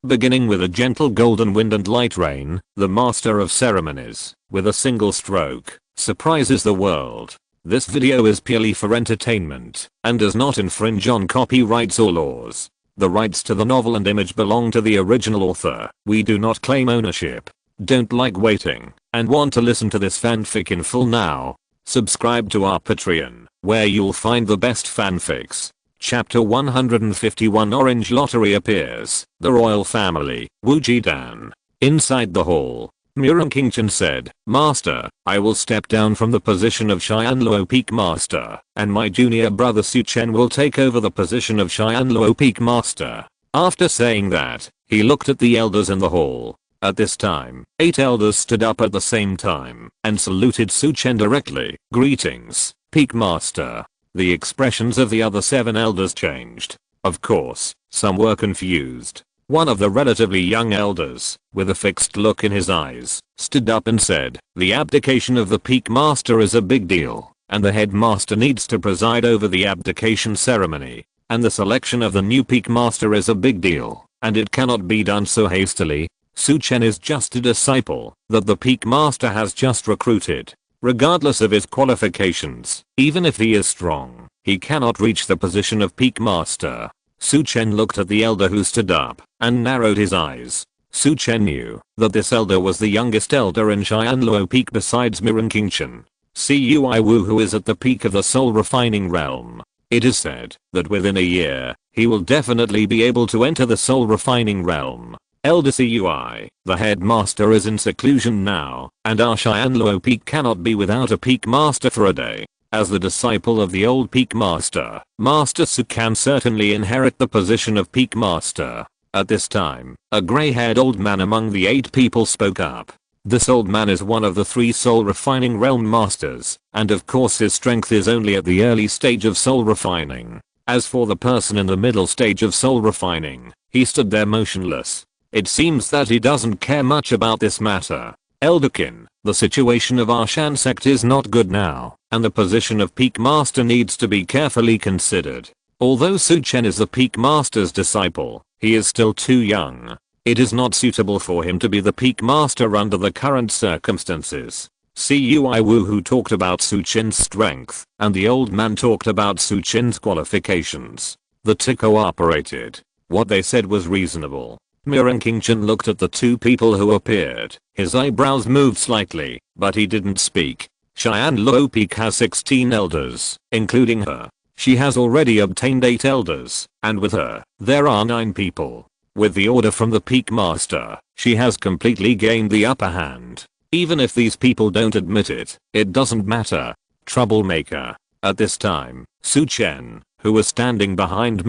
Beginning with a gentle golden wind and light rain, the master of ceremonies, with a single stroke, surprises the world. This video is purely for entertainment, and does not infringe on copyrights or laws. The rights to the novel and image belong to the original author. We do not claim ownership. Don't like waiting, and want to listen to this fanfic in full now? Subscribe to our Patreon, where you'll find the best fanfics. Chapter 151 Orange Lottery appears. The royal family, Wuji Dan. Inside the hall, Chen said, "Master, I will step down from the position of Xianluo Peak Master, and my junior brother Su Chen will take over the position of Xianluo Peak Master." After saying that, he looked at the elders in the hall. At this time, 8 elders stood up at the same time and saluted Su Chen directly. "Greetings, Peak Master." The expressions of the other 7 elders changed. Of course, some were confused. One of the relatively young elders, with a fixed look in his eyes, stood up and said, "The abdication of the Peak Master is a big deal, and the headmaster needs to preside over the abdication ceremony. And the selection of the new Peak Master is a big deal, and it cannot be done so hastily. Su Chen is just a disciple that the Peak Master has just recruited. Regardless of his qualifications, even if he is strong, he cannot reach the position of Peak Master." Su Chen looked at the elder who stood up and narrowed his eyes. Su Chen knew that this elder was the youngest elder in Xianluo Peak besides Chen. Cui Wu, who is at the peak of the soul refining realm. It is said that within a year, he will definitely be able to enter the soul refining realm. Elder Cui, the headmaster, is in seclusion now, and our Xianluo Peak cannot be without a Peak Master for a day. As the disciple of the old Peak Master, Master Su can certainly inherit the position of Peak Master. At this time, a grey-haired old man among the 8 people spoke up. This old man is one of the 3 soul refining realm masters, and of course his strength is only at the early stage of soul refining. As for the person in the middle stage of soul refining, he stood there motionless. It seems that he doesn't care much about this matter. "Elderkin, the situation of our Shan sect is not good now, and the position of Peak Master needs to be carefully considered. Although Su Chen is the Peak Master's disciple, he is still too young. It is not suitable for him to be the Peak Master under the current circumstances." Cui Wu, who talked about Su Chen's strength, and the old man talked about Su Chen's qualifications. The 2 cooperated. What they said was reasonable. Chen looked at the 2 people who appeared. His eyebrows moved slightly, but he didn't speak. Xianluo Peak has 16 elders, including her. She has already obtained 8 elders, and with her, there are 9 people. With the order from the Peak Master, she has completely gained the upper hand. Even if these people don't admit it, it doesn't matter. Troublemaker. At this time, Su Chen, who was standing behind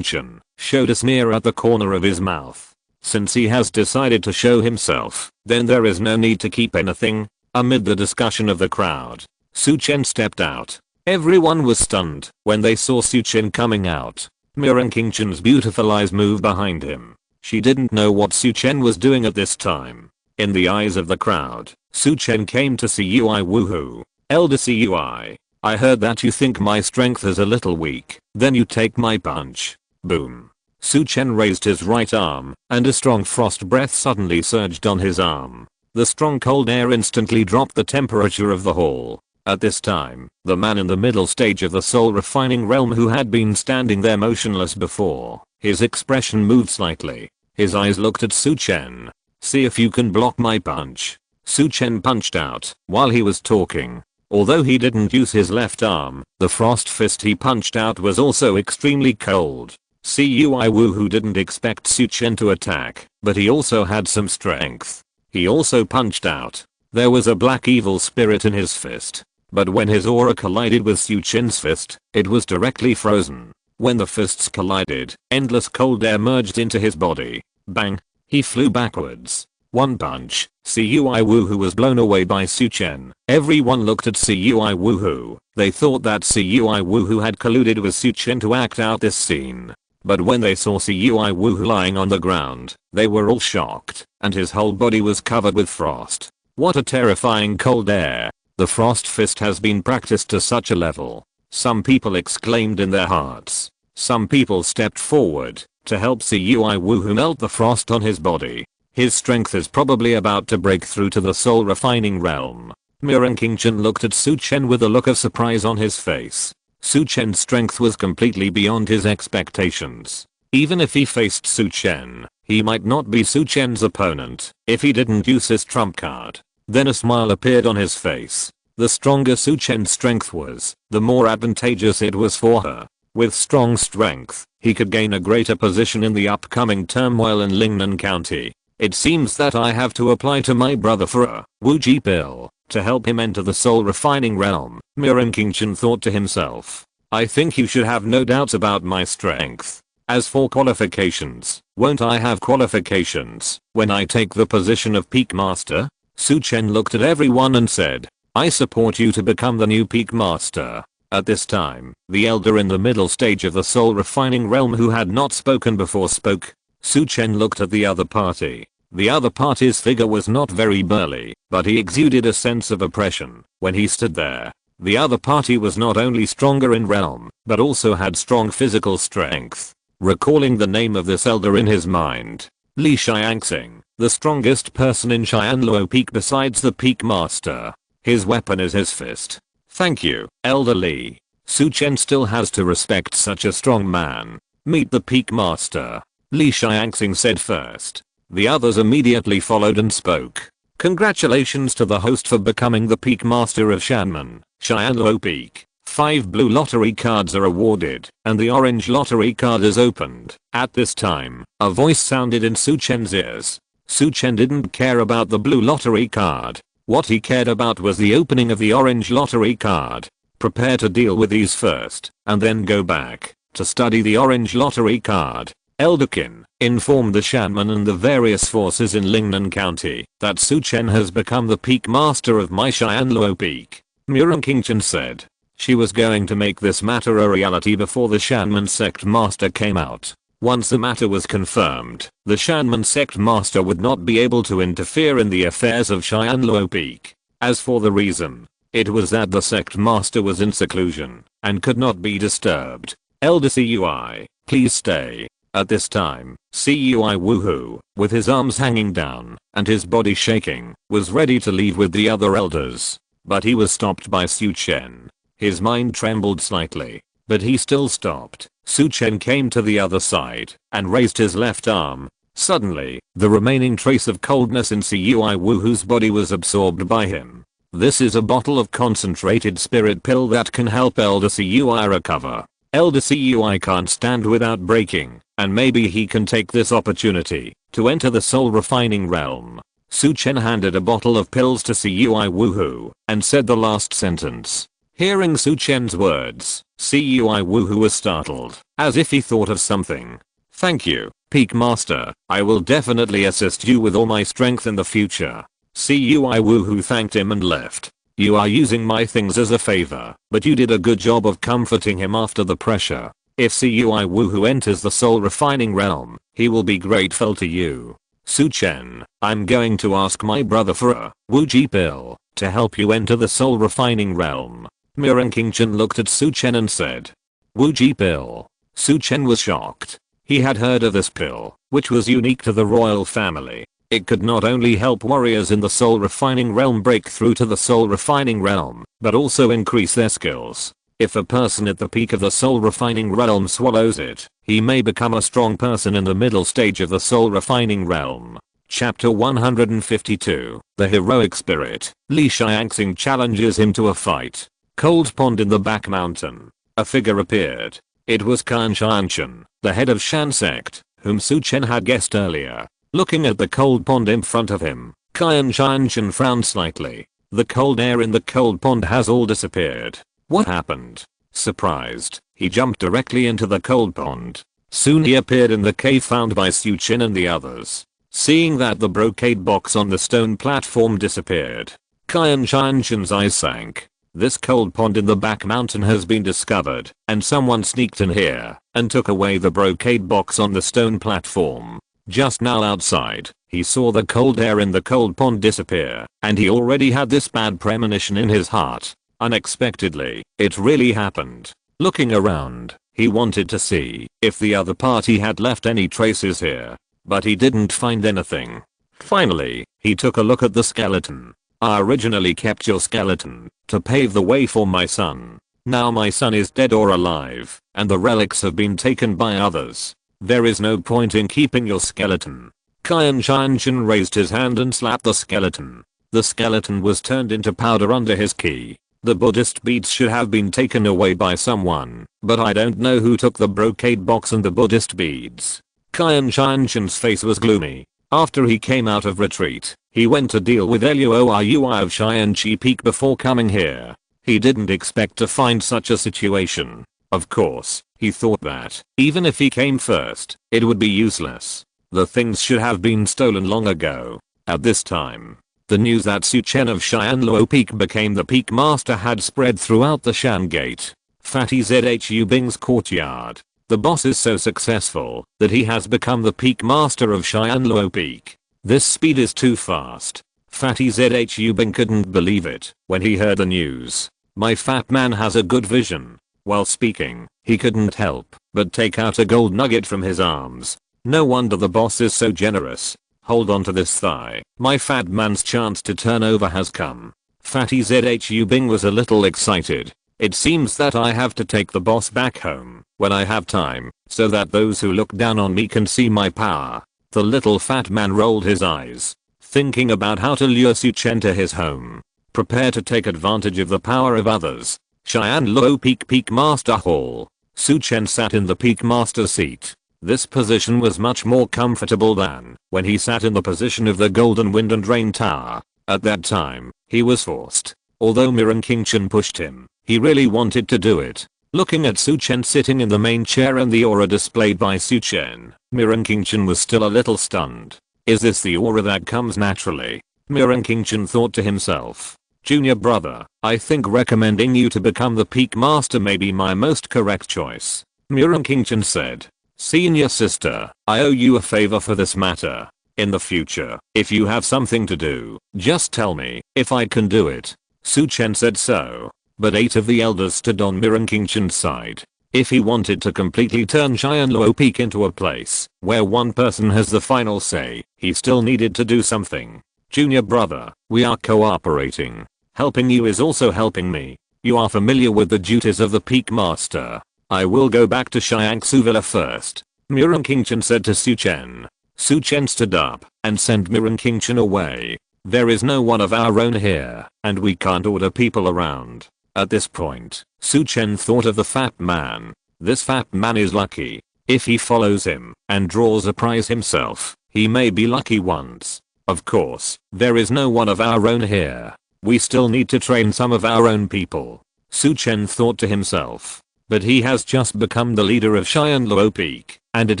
Chen, showed a sneer at the corner of his mouth. Since he has decided to show himself, then there is no need to keep anything. Amid the discussion of the crowd, Su Chen stepped out. Everyone was stunned when they saw Su Chen coming out. Chen's beautiful eyes moved behind him. She didn't know what Su Chen was doing at this time. In the eyes of the crowd, Su Chen came to Cui Wu. "Elder Cui, I heard that you think my strength is a little weak, then you take my punch." Boom. Su Chen raised his right arm, and a strong frost breath suddenly surged on his arm. The strong cold air instantly dropped the temperature of the hall. At this time, the man in the middle stage of the soul refining realm, who had been standing there motionless before, his expression moved slightly. His eyes looked at Su Chen. "See if you can block my punch." Su Chen punched out while he was talking. Although he didn't use his left arm, the frost fist he punched out was also extremely cold. Cui Wu, who didn't expect Su Chen to attack, but he also had some strength. He also punched out. There was a black evil spirit in his fist. But when his aura collided with Su Chen's fist, it was directly frozen. When the fists collided, endless cold air merged into his body. Bang! He flew backwards. One punch. Cui Wu, who was blown away by Su Chen. Everyone looked at Cui Wu. They thought that Cui Wu had colluded with Su Chen to act out this scene. But when they saw Cui Wu lying on the ground, they were all shocked, and his whole body was covered with frost. What a terrifying cold air. The frost fist has been practiced to such a level. Some people exclaimed in their hearts. Some people stepped forward, to help Cui Woohoo melt the frost on his body. His strength is probably about to break through to the soul refining realm. Mirren King Chen looked at Su Chen with a look of surprise on his face. Su Chen's strength was completely beyond his expectations. Even if he faced Su Chen, he might not be Su Chen's opponent if he didn't use his trump card. Then a smile appeared on his face. The stronger Su Chen's strength was, the more advantageous it was for her. With strong strength, he could gain a greater position in the upcoming turmoil in Lingnan County. It seems that I have to apply to my brother for a Wuji pill to help him enter the soul refining realm, Mirren King Chen thought to himself. I think you should have no doubts about my strength. As for qualifications, won't I have qualifications when I take the position of Peak Master? Su Chen looked at everyone and said, I support you to become the new Peak Master. At this time, the elder in the middle stage of the soul refining realm who had not spoken before spoke. Su Chen looked at the other party. The other party's figure was not very burly, but he exuded a sense of oppression when he stood there. The other party was not only stronger in realm, but also had strong physical strength. Recalling the name of this elder in his mind, Li Xiangxing, the strongest person in Xianluo Peak besides the Peak Master. His weapon is his fist. Thank you, Elder Li. Su Chen still has to respect such a strong man. Meet the Peak Master, Li Xiangxing said first. The others immediately followed and spoke. Congratulations to the host for becoming the Peak Master of Shanman, Xianluo Peak. 5 blue lottery cards are awarded, and the orange lottery card is opened. At this time, a voice sounded in Su Chen's ears. Su Chen didn't care about the blue lottery card. What he cared about was the opening of the orange lottery card. Prepare to deal with these first, and then go back to study the orange lottery card. Elderkin informed the Shanman and the various forces in Lingnan County that Su Chen has become the Peak Master of my Xianluo Peak. Mirren King Chen said. She was going to make this matter a reality before the Shanman Sect Master came out. Once the matter was confirmed, the Shanman Sect Master would not be able to interfere in the affairs of Xianluo Peak. As for the reason, it was that the Sect Master was in seclusion and could not be disturbed. Elder Cui, please stay. At this time, Cui Woohoo, with his arms hanging down and his body shaking, was ready to leave with the other elders. But he was stopped by Su Chen. His mind trembled slightly, but he still stopped. Su Chen came to the other side and raised his left arm. Suddenly, the remaining trace of coldness in Cui Woohoo's body was absorbed by him. This is a bottle of concentrated spirit pill that can help Elder Cui recover. Elder Cui can't stand without breaking, and maybe he can take this opportunity to enter the soul refining realm. Su Chen handed a bottle of pills to Cui Woohoo and said the last sentence. Hearing Su Chen's words, Cui Woohoo was startled, as if he thought of something. Thank you, Peak Master, I will definitely assist you with all my strength in the future. Cui Woohoo thanked him and left. You are using my things as a favor, but you did a good job of comforting him after the pressure. If Cui Woohoo enters the soul refining realm, he will be grateful to you. Su Chen, I'm going to ask my brother for a Wuji pill to help you enter the soul refining realm. Mirren King Chen looked at Su Chen and said. Wuji pill. Su Chen was shocked. He had heard of this pill, which was unique to the royal family. It could not only help warriors in the soul refining realm break through to the soul refining realm, but also increase their skills. If a person at the peak of the soul refining realm swallows it, he may become a strong person in the middle stage of the soul refining realm. Chapter 152, The Heroic Spirit. Li Xiangxing challenges him to a fight. Cold Pond in the back mountain. A figure appeared. It was Kan Xianchen, the head of Shan sect, whom Su Chen had guessed earlier. Looking at the cold pond in front of him, Kan Xianchen frowned slightly. The cold air in the cold pond has all disappeared. What happened? Surprised, he jumped directly into the cold pond. Soon he appeared in the cave found by Su Chen and the others. Seeing that the brocade box on the stone platform disappeared, Kan Xianchen's eyes sank. This cold pond in the back mountain has been discovered, and someone sneaked in here and took away the brocade box on the stone platform. Just now outside, he saw the cold air in the cold pond disappear, and he already had this bad premonition in his heart. Unexpectedly, it really happened. Looking around, he wanted to see if the other party had left any traces here, but he didn't find anything. Finally, he took a look at the skeleton. I originally kept your skeleton to pave the way for my son. Now my son is dead or alive, and the relics have been taken by others. There is no point in keeping your skeleton. Chen raised his hand and slapped the skeleton. The skeleton was turned into powder under his key. The Buddhist beads should have been taken away by someone, but I don't know who took the brocade box and the Buddhist beads. Chen's face was gloomy. After he came out of retreat, he went to deal with Luoyui of Xianqi Peak before coming here. He didn't expect to find such a situation. Of course, he thought that, even if he came first, it would be useless. The things should have been stolen long ago. At this time, the news that Chen of Xianluo Peak became the Peak Master had spread throughout the Shan Gate. Fatty Zhu Bing's courtyard. The boss is so successful that he has become the Peak Master of Xianluo Peak. This speed is too fast. Fatty Zhu Bing couldn't believe it when he heard the news. My fat man has a good vision. While speaking, he couldn't help but take out a gold nugget from his arms. No wonder the boss is so generous. Hold on to this thigh. My fat man's chance to turn over has come. Fatty Zhu Bing was a little excited. It seems that I have to take the boss back home when I have time, so that those who look down on me can see my power. The little fat man rolled his eyes, thinking about how to lure Chen to his home. Prepare to take advantage of the power of others. Xianluo Peak Master Hall. Chen sat in the Peak Master seat. This position was much more comfortable than when he sat in the position of the Golden Wind and Rain Tower. At that time, he was forced. Although Chen pushed him, he really wanted to do it. Looking at Chen sitting in the main chair and the aura displayed by Chen, Chen was still a little stunned. Is this the aura that comes naturally? Chen thought to himself. Junior brother, I think recommending you to become the Peak Master may be my most correct choice. Chen said. Senior sister, I owe you a favor for this matter. In the future, if you have something to do, just tell me if I can do it. Chen said so. But 8 of the elders stood on Chen's side. If he wanted to completely turn Xianluo Peak into a place where one person has the final say, he still needed to do something. Junior brother, we are cooperating. Helping you is also helping me. You are familiar with the duties of the Peak Master. I will go back to Xiangsu Villa first. Chen said to Chen. Chen stood up and sent Chen away. There is no one of our own here, and we can't order people around. At this point, Chen thought of the fat man. This fat man is lucky. If he follows him and draws a prize himself, he may be lucky once. Of course, there is no one of our own here. We still need to train some of our own people. Chen thought to himself. But he has just become the leader of Xianluo Peak, and it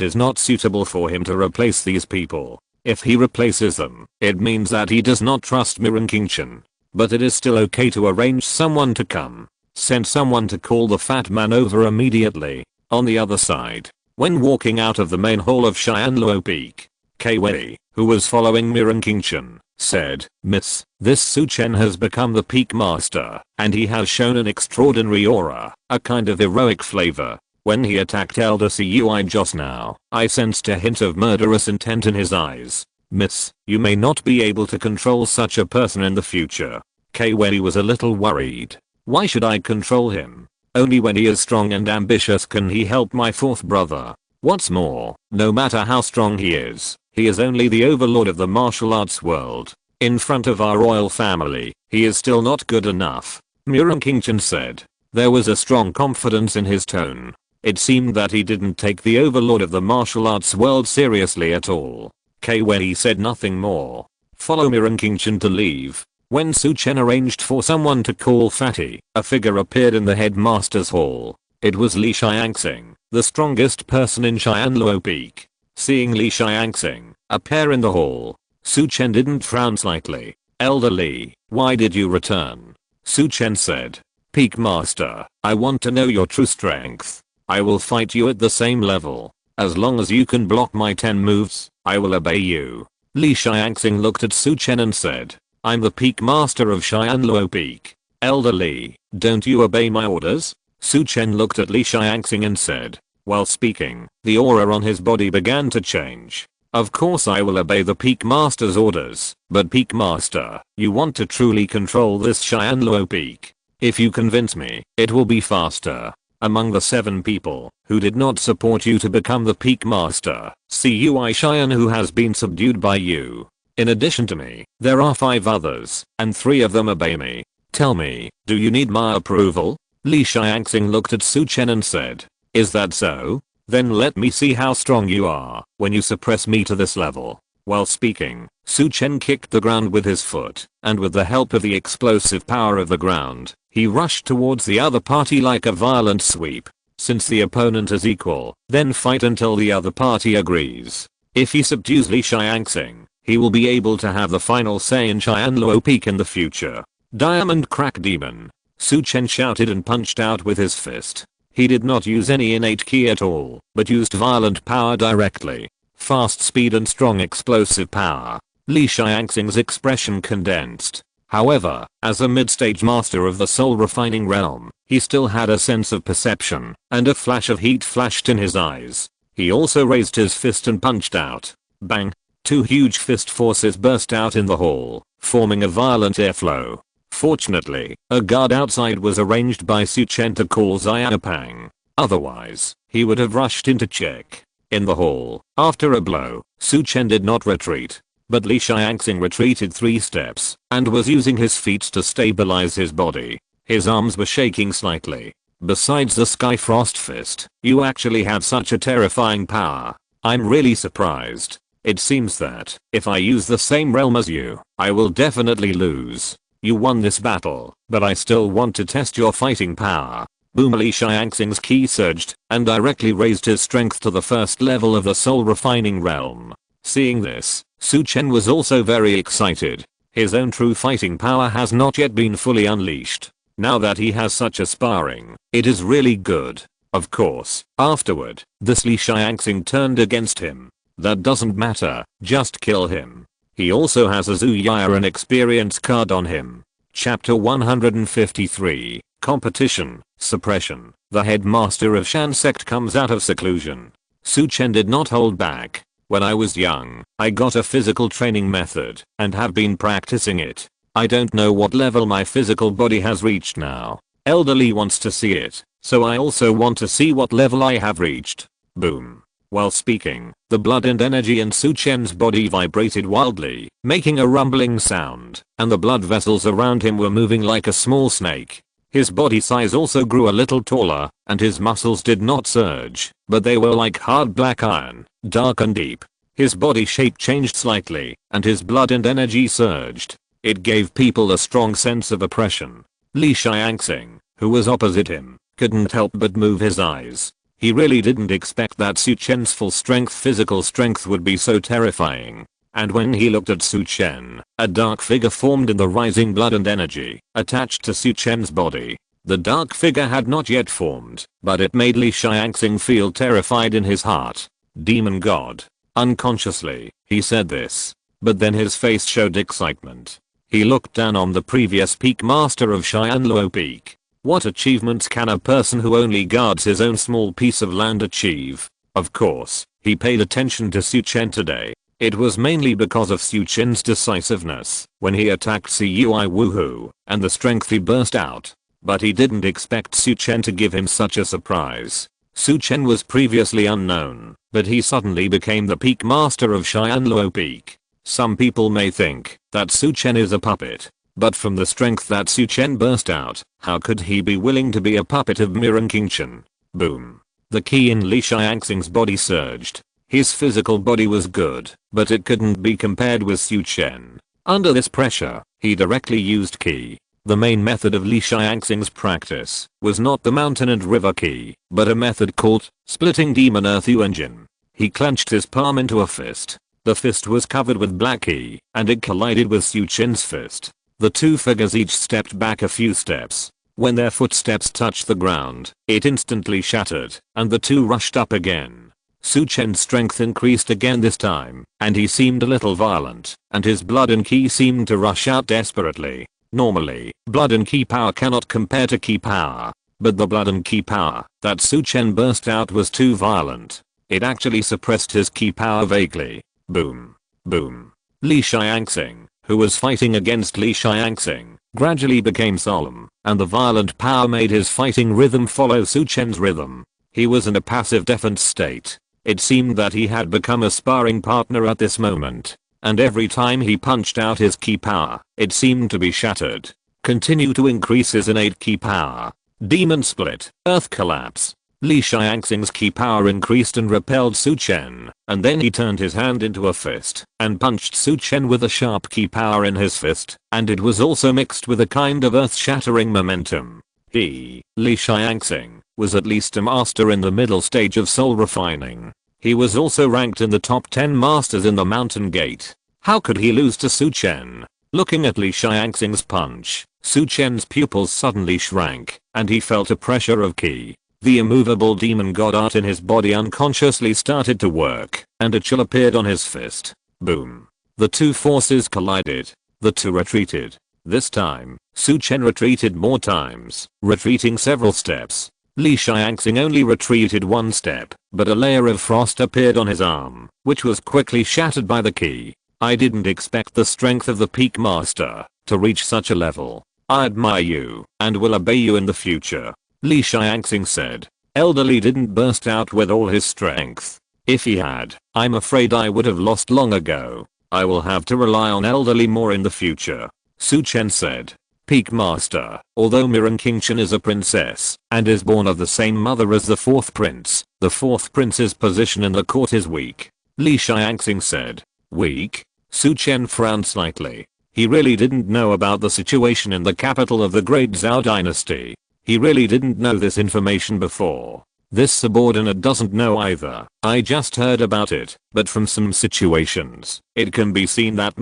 is not suitable for him to replace these people. If he replaces them, it means that he does not trust Chen. But it is still okay to arrange someone to come. Send someone to call the fat man over immediately. On the other side, when walking out of the main hall of Xianluo Peak, Kwei, who was following Chen, said, Miss, this Chen has become the Peak Master, and he has shown an extraordinary aura, a kind of heroic flavor. When he attacked Elder Cui just now, I sensed a hint of murderous intent in his eyes. Miss, you may not be able to control such a person in the future. Kwei was a little worried. Why should I control him? Only when he is strong and ambitious can he help my fourth brother. What's more, no matter how strong he is only the overlord of the martial arts world. In front of our royal family, he is still not good enough. Chen said. There was a strong confidence in his tone. It seemed that he didn't take the overlord of the martial arts world seriously at all. Kwei said nothing more. Follow Chen to leave. When Chen arranged for someone to call Fatty, a figure appeared in the headmaster's hall. It was Li Xiangxing, the strongest person in Xianluo Peak. Seeing Li Xiangxing appear in the hall, Chen didn't frown slightly. Elder Li, why did you return? Chen said. Peak Master, I want to know your true strength. I will fight you at the same level. As long as you can block my 10 moves, I will obey you. Li Xiangxing looked at Chen and said. I'm the Peak Master of Xianluo Peak. Elder Li, don't you obey my orders? Su Chen looked at Li Xiangxing and said. While speaking, the aura on his body began to change. Of course I will obey the Peak Master's orders, but Peak Master, you want to truly control this Xianluo Peak. If you convince me, it will be faster. Among the 7 people who did not support you to become the Peak Master, Cui Xian who has been subdued by you. In addition to me, there are 5 others, and 3 of them obey me. Tell me, do you need my approval? Li Xiangxing looked at Su Chen and said. Is that so? Then let me see how strong you are when you suppress me to this level. While speaking, Su Chen kicked the ground with his foot, and with the help of the explosive power of the ground, he rushed towards the other party like a violent sweep. Since the opponent is equal, then fight until the other party agrees. If he subdues Li Xiangxing, he will be able to have the final say in Xianluo Peak in the future. Diamond Crack Demon. Su Chen shouted and punched out with his fist. He did not use any innate ki at all, but used violent power directly. Fast speed and strong explosive power. Li Xiangxing's expression condensed. However, as a mid-stage master of the soul refining realm, he still had a sense of perception, and a flash of heat flashed in his eyes. He also raised his fist and punched out. Bang! 2 huge fist forces burst out in the hall, forming a violent airflow. Fortunately, a guard outside was arranged by Su Chen to call Xiaopang. Otherwise, he would have rushed in to check. In the hall, after a blow, Su Chen did not retreat. But Li Xiangxing retreated 3 steps, and was using his feet to stabilize his body. His arms were shaking slightly. Besides the Sky Frost Fist, you actually have such a terrifying power. I'm really surprised. It seems that, if I use the same realm as you, I will definitely lose. You won this battle, but I still want to test your fighting power. Boom! Li Xiangxing's ki surged, and directly raised his strength to the 1st level of the soul refining realm. Seeing this, Su Chen was also very excited. His own true fighting power has not yet been fully unleashed. Now that he has such a sparring, it is really good. Of course, afterward, this Li Xiangxing turned against him. That doesn't matter, just kill him. He also has a Zuyaya and experience card on him. Chapter 153, Competition, Suppression. The headmaster of Shan sect comes out of seclusion. Su Chen did not hold back. When I was young, I got a physical training method, and have been practicing it. I don't know what level my physical body has reached now. Elderly wants to see it, so I also want to see what level I have reached. Boom. While speaking, the blood and energy in Su Chen's body vibrated wildly, making a rumbling sound, and the blood vessels around him were moving like a small snake. His body size also grew a little taller, and his muscles did not surge, but they were like hard black iron, dark and deep. His body shape changed slightly, and his blood and energy surged. It gave people a strong sense of oppression. Li Xiangxing, who was opposite him, couldn't help but move his eyes. He really didn't expect that Su Chen's full strength physical strength would be so terrifying. And when he looked at Su Chen, a dark figure formed in the rising blood and energy, attached to Su Chen's body. The dark figure had not yet formed, but it made Li Xiangxing feel terrified in his heart. Demon God. Unconsciously, he said this. But then his face showed excitement. He looked down on the previous Peak Master of Xianluo Peak. What achievements can a person who only guards his own small piece of land achieve? Of course, he paid attention to Su Chen today. It was mainly because of Su Chen's decisiveness when he attacked Cui Woohoo and the strength he burst out. But he didn't expect Su Chen to give him such a surprise. Su Chen was previously unknown, but he suddenly became the Peak Master of Xianluo Peak. Some people may think that Su Chen is a puppet. But from the strength that Su Chen burst out, how could he be willing to be a puppet of Mirren King Chen? Boom. The ki in Li Xiangxing's body surged. His physical body was good, but it couldn't be compared with Su Chen. Under this pressure, he directly used ki. The main method of Li Xiangxing's practice was not the mountain and river ki, but a method called splitting demon earthu engine. He clenched his palm into a fist. The fist was covered with black ki, and it collided with Su Chen's fist. The 2 figures each stepped back a few steps. When their footsteps touched the ground, it instantly shattered, and the 2 rushed up again. Su Chen's strength increased again this time, and he seemed a little violent, and his blood and ki seemed to rush out desperately. Normally, blood and ki power cannot compare to ki power. But the blood and ki power that Su Chen burst out was too violent. It actually suppressed his ki power vaguely. Boom. Boom. Li Xiangxing, who was fighting against Li Xiangxing, gradually became solemn, and the violent power made his fighting rhythm follow Su Chen's rhythm. He was in a passive defense state. It seemed that he had become a sparring partner at this moment, and every time he punched out his ki power, it seemed to be shattered. Continue to increase his innate ki power. Demon split, earth collapse. Li Xiangxing's ki power increased and repelled Su Chen, and then he turned his hand into a fist and punched Su Chen with a sharp ki power in his fist, and it was also mixed with a kind of earth-shattering momentum. Li Xiangxing, was at least a master in the middle stage of soul refining. He was also ranked in the top 10 masters in the Mountain Gate. How could he lose to Su Chen? Looking at Li Xiangxing's punch, Su Chen's pupils suddenly shrank, and he felt a pressure of ki. The immovable demon god art in his body unconsciously started to work, and a chill appeared on his fist. Boom. The two forces collided. The two retreated. This time, Su Chen retreated more times, retreating several steps. Li Xiangxing only retreated one step, but a layer of frost appeared on his arm, which was quickly shattered by the ki. I didn't expect the strength of the peak master to reach such a level. I admire you, and will obey you in the future. Li Xiangxing said. Elder Li didn't burst out with all his strength. If he had, I'm afraid I would have lost long ago. I will have to rely on Elder Li more in the future. Su Chen said. Peak Master, although Chen is a princess and is born of the same mother as the fourth prince's position in the court is weak. Li Xiangxing said. Weak? Su Chen frowned slightly. He really didn't know about the situation in the capital of the Great Zhao dynasty. He really didn't know this information before. This subordinate doesn't know either. I just heard about it, but from some situations, it can be seen that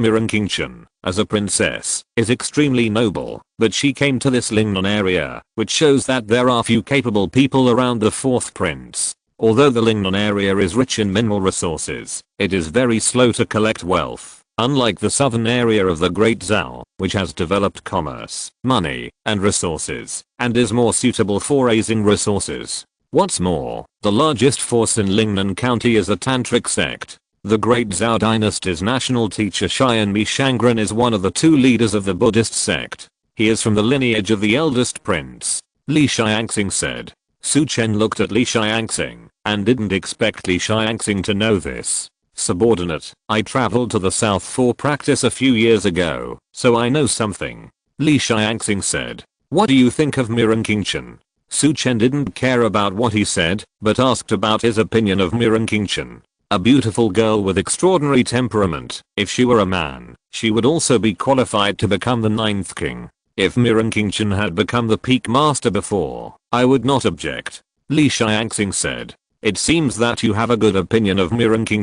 Chen, as a princess, is extremely noble, but she came to this Lingnan area, which shows that there are few capable people around the fourth prince. Although the Lingnan area is rich in mineral resources, it is very slow to collect wealth. Unlike the southern area of the Great Zhao, which has developed commerce, money, and resources, and is more suitable for raising resources. What's more, the largest force in Lingnan County is a tantric sect. The Great Zhao dynasty's national teacher Xianmi Shangren is one of the two leaders of the Buddhist sect. He is from the lineage of the eldest prince. Li Xiangxing said. Su Chen looked at Li Xiangxing, and didn't expect Li Xiangxing to know this. Subordinate, I traveled to the south for practice a few years ago, so I know something. Li Xiangxing said. What do you think of Chen? Su Chen didn't care about what he said, but asked about his opinion of Chen. A beautiful girl with extraordinary temperament. If she were a man, she would also be qualified to become the ninth king. If Chen had become the peak master before, I would not object. Li Xiangxing said. It seems that you have a good opinion of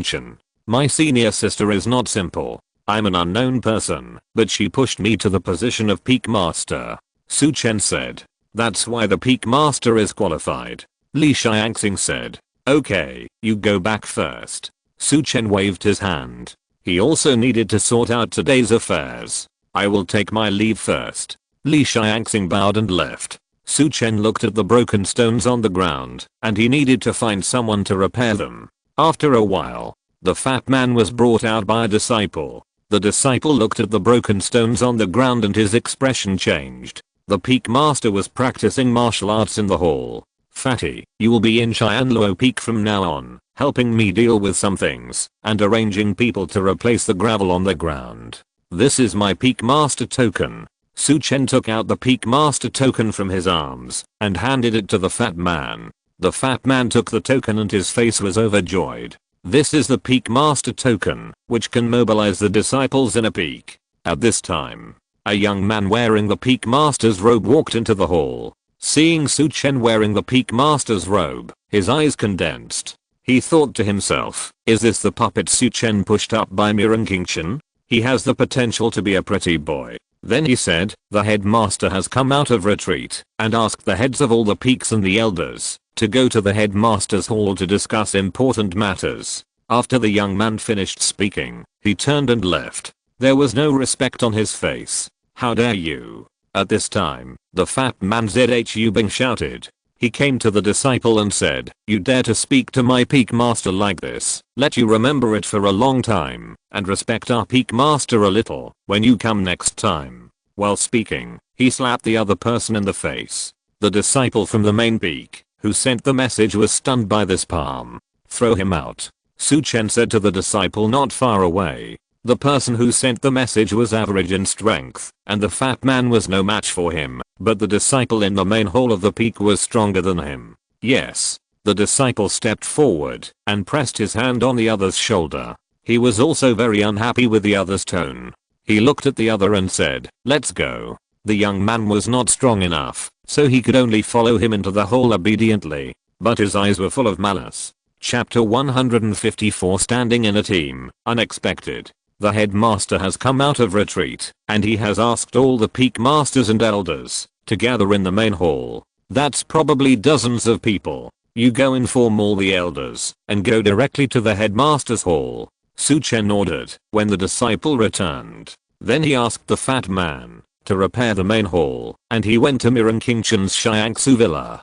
Chen. My senior sister is not simple. I'm an unknown person, but she pushed me to the position of peak master. Su Chen said. That's why the peak master is qualified. Li Xiangxing said. Okay, you go back first. Su Chen waved his hand. He also needed to sort out today's affairs. I will take my leave first. Li Xiangxing bowed and left. Su Chen looked at the broken stones on the ground, and he needed to find someone to repair them. After a while, the fat man was brought out by a disciple. The disciple looked at the broken stones on the ground and his expression changed. The peak master was practicing martial arts in the hall. Fatty, you will be in Qianluo Peak from now on, helping me deal with some things, and arranging people to replace the gravel on the ground. This is my peak master token. Su Chen took out the peak master token from his arms, and handed it to the fat man. The fat man took the token and his face was overjoyed. This is the peak master token, which can mobilize the disciples in a peak. At this time, a young man wearing the peak master's robe walked into the hall. Seeing Su Chen wearing the peak master's robe, his eyes condensed. He thought to himself, is this the puppet Su Chen pushed up by Chen? He has the potential to be a pretty boy. Then he said, the headmaster has come out of retreat, and asked the heads of all the peaks and the elders, to go to the headmaster's hall to discuss important matters. After the young man finished speaking, he turned and left. There was no respect on his face. How dare you? At this time, the fat man Zhu Bing shouted. He came to the disciple and said, "You dare to speak to my peak master like this, let you remember it for a long time, and respect our peak master a little when you come next time." While speaking, he slapped the other person in the face. The disciple from the main peak, who sent the message, was stunned by this palm. "Throw him out," Chen said to the disciple not far away. The person who sent the message was average in strength, and the fat man was no match for him, but the disciple in the main hall of the peak was stronger than him. Yes. The disciple stepped forward and pressed his hand on the other's shoulder. He was also very unhappy with the other's tone. He looked at the other and said, "Let's go." The young man was not strong enough, so he could only follow him into the hall obediently, but his eyes were full of malice. Chapter 154. Standing in a team, unexpected. The headmaster has come out of retreat, and he has asked all the peak masters and elders to gather in the main hall. That's probably dozens of people. You go inform all the elders and go directly to the headmaster's hall, Chen ordered when the disciple returned. Then he asked the fat man to repair the main hall, and he went to Chen's Xiangsu villa.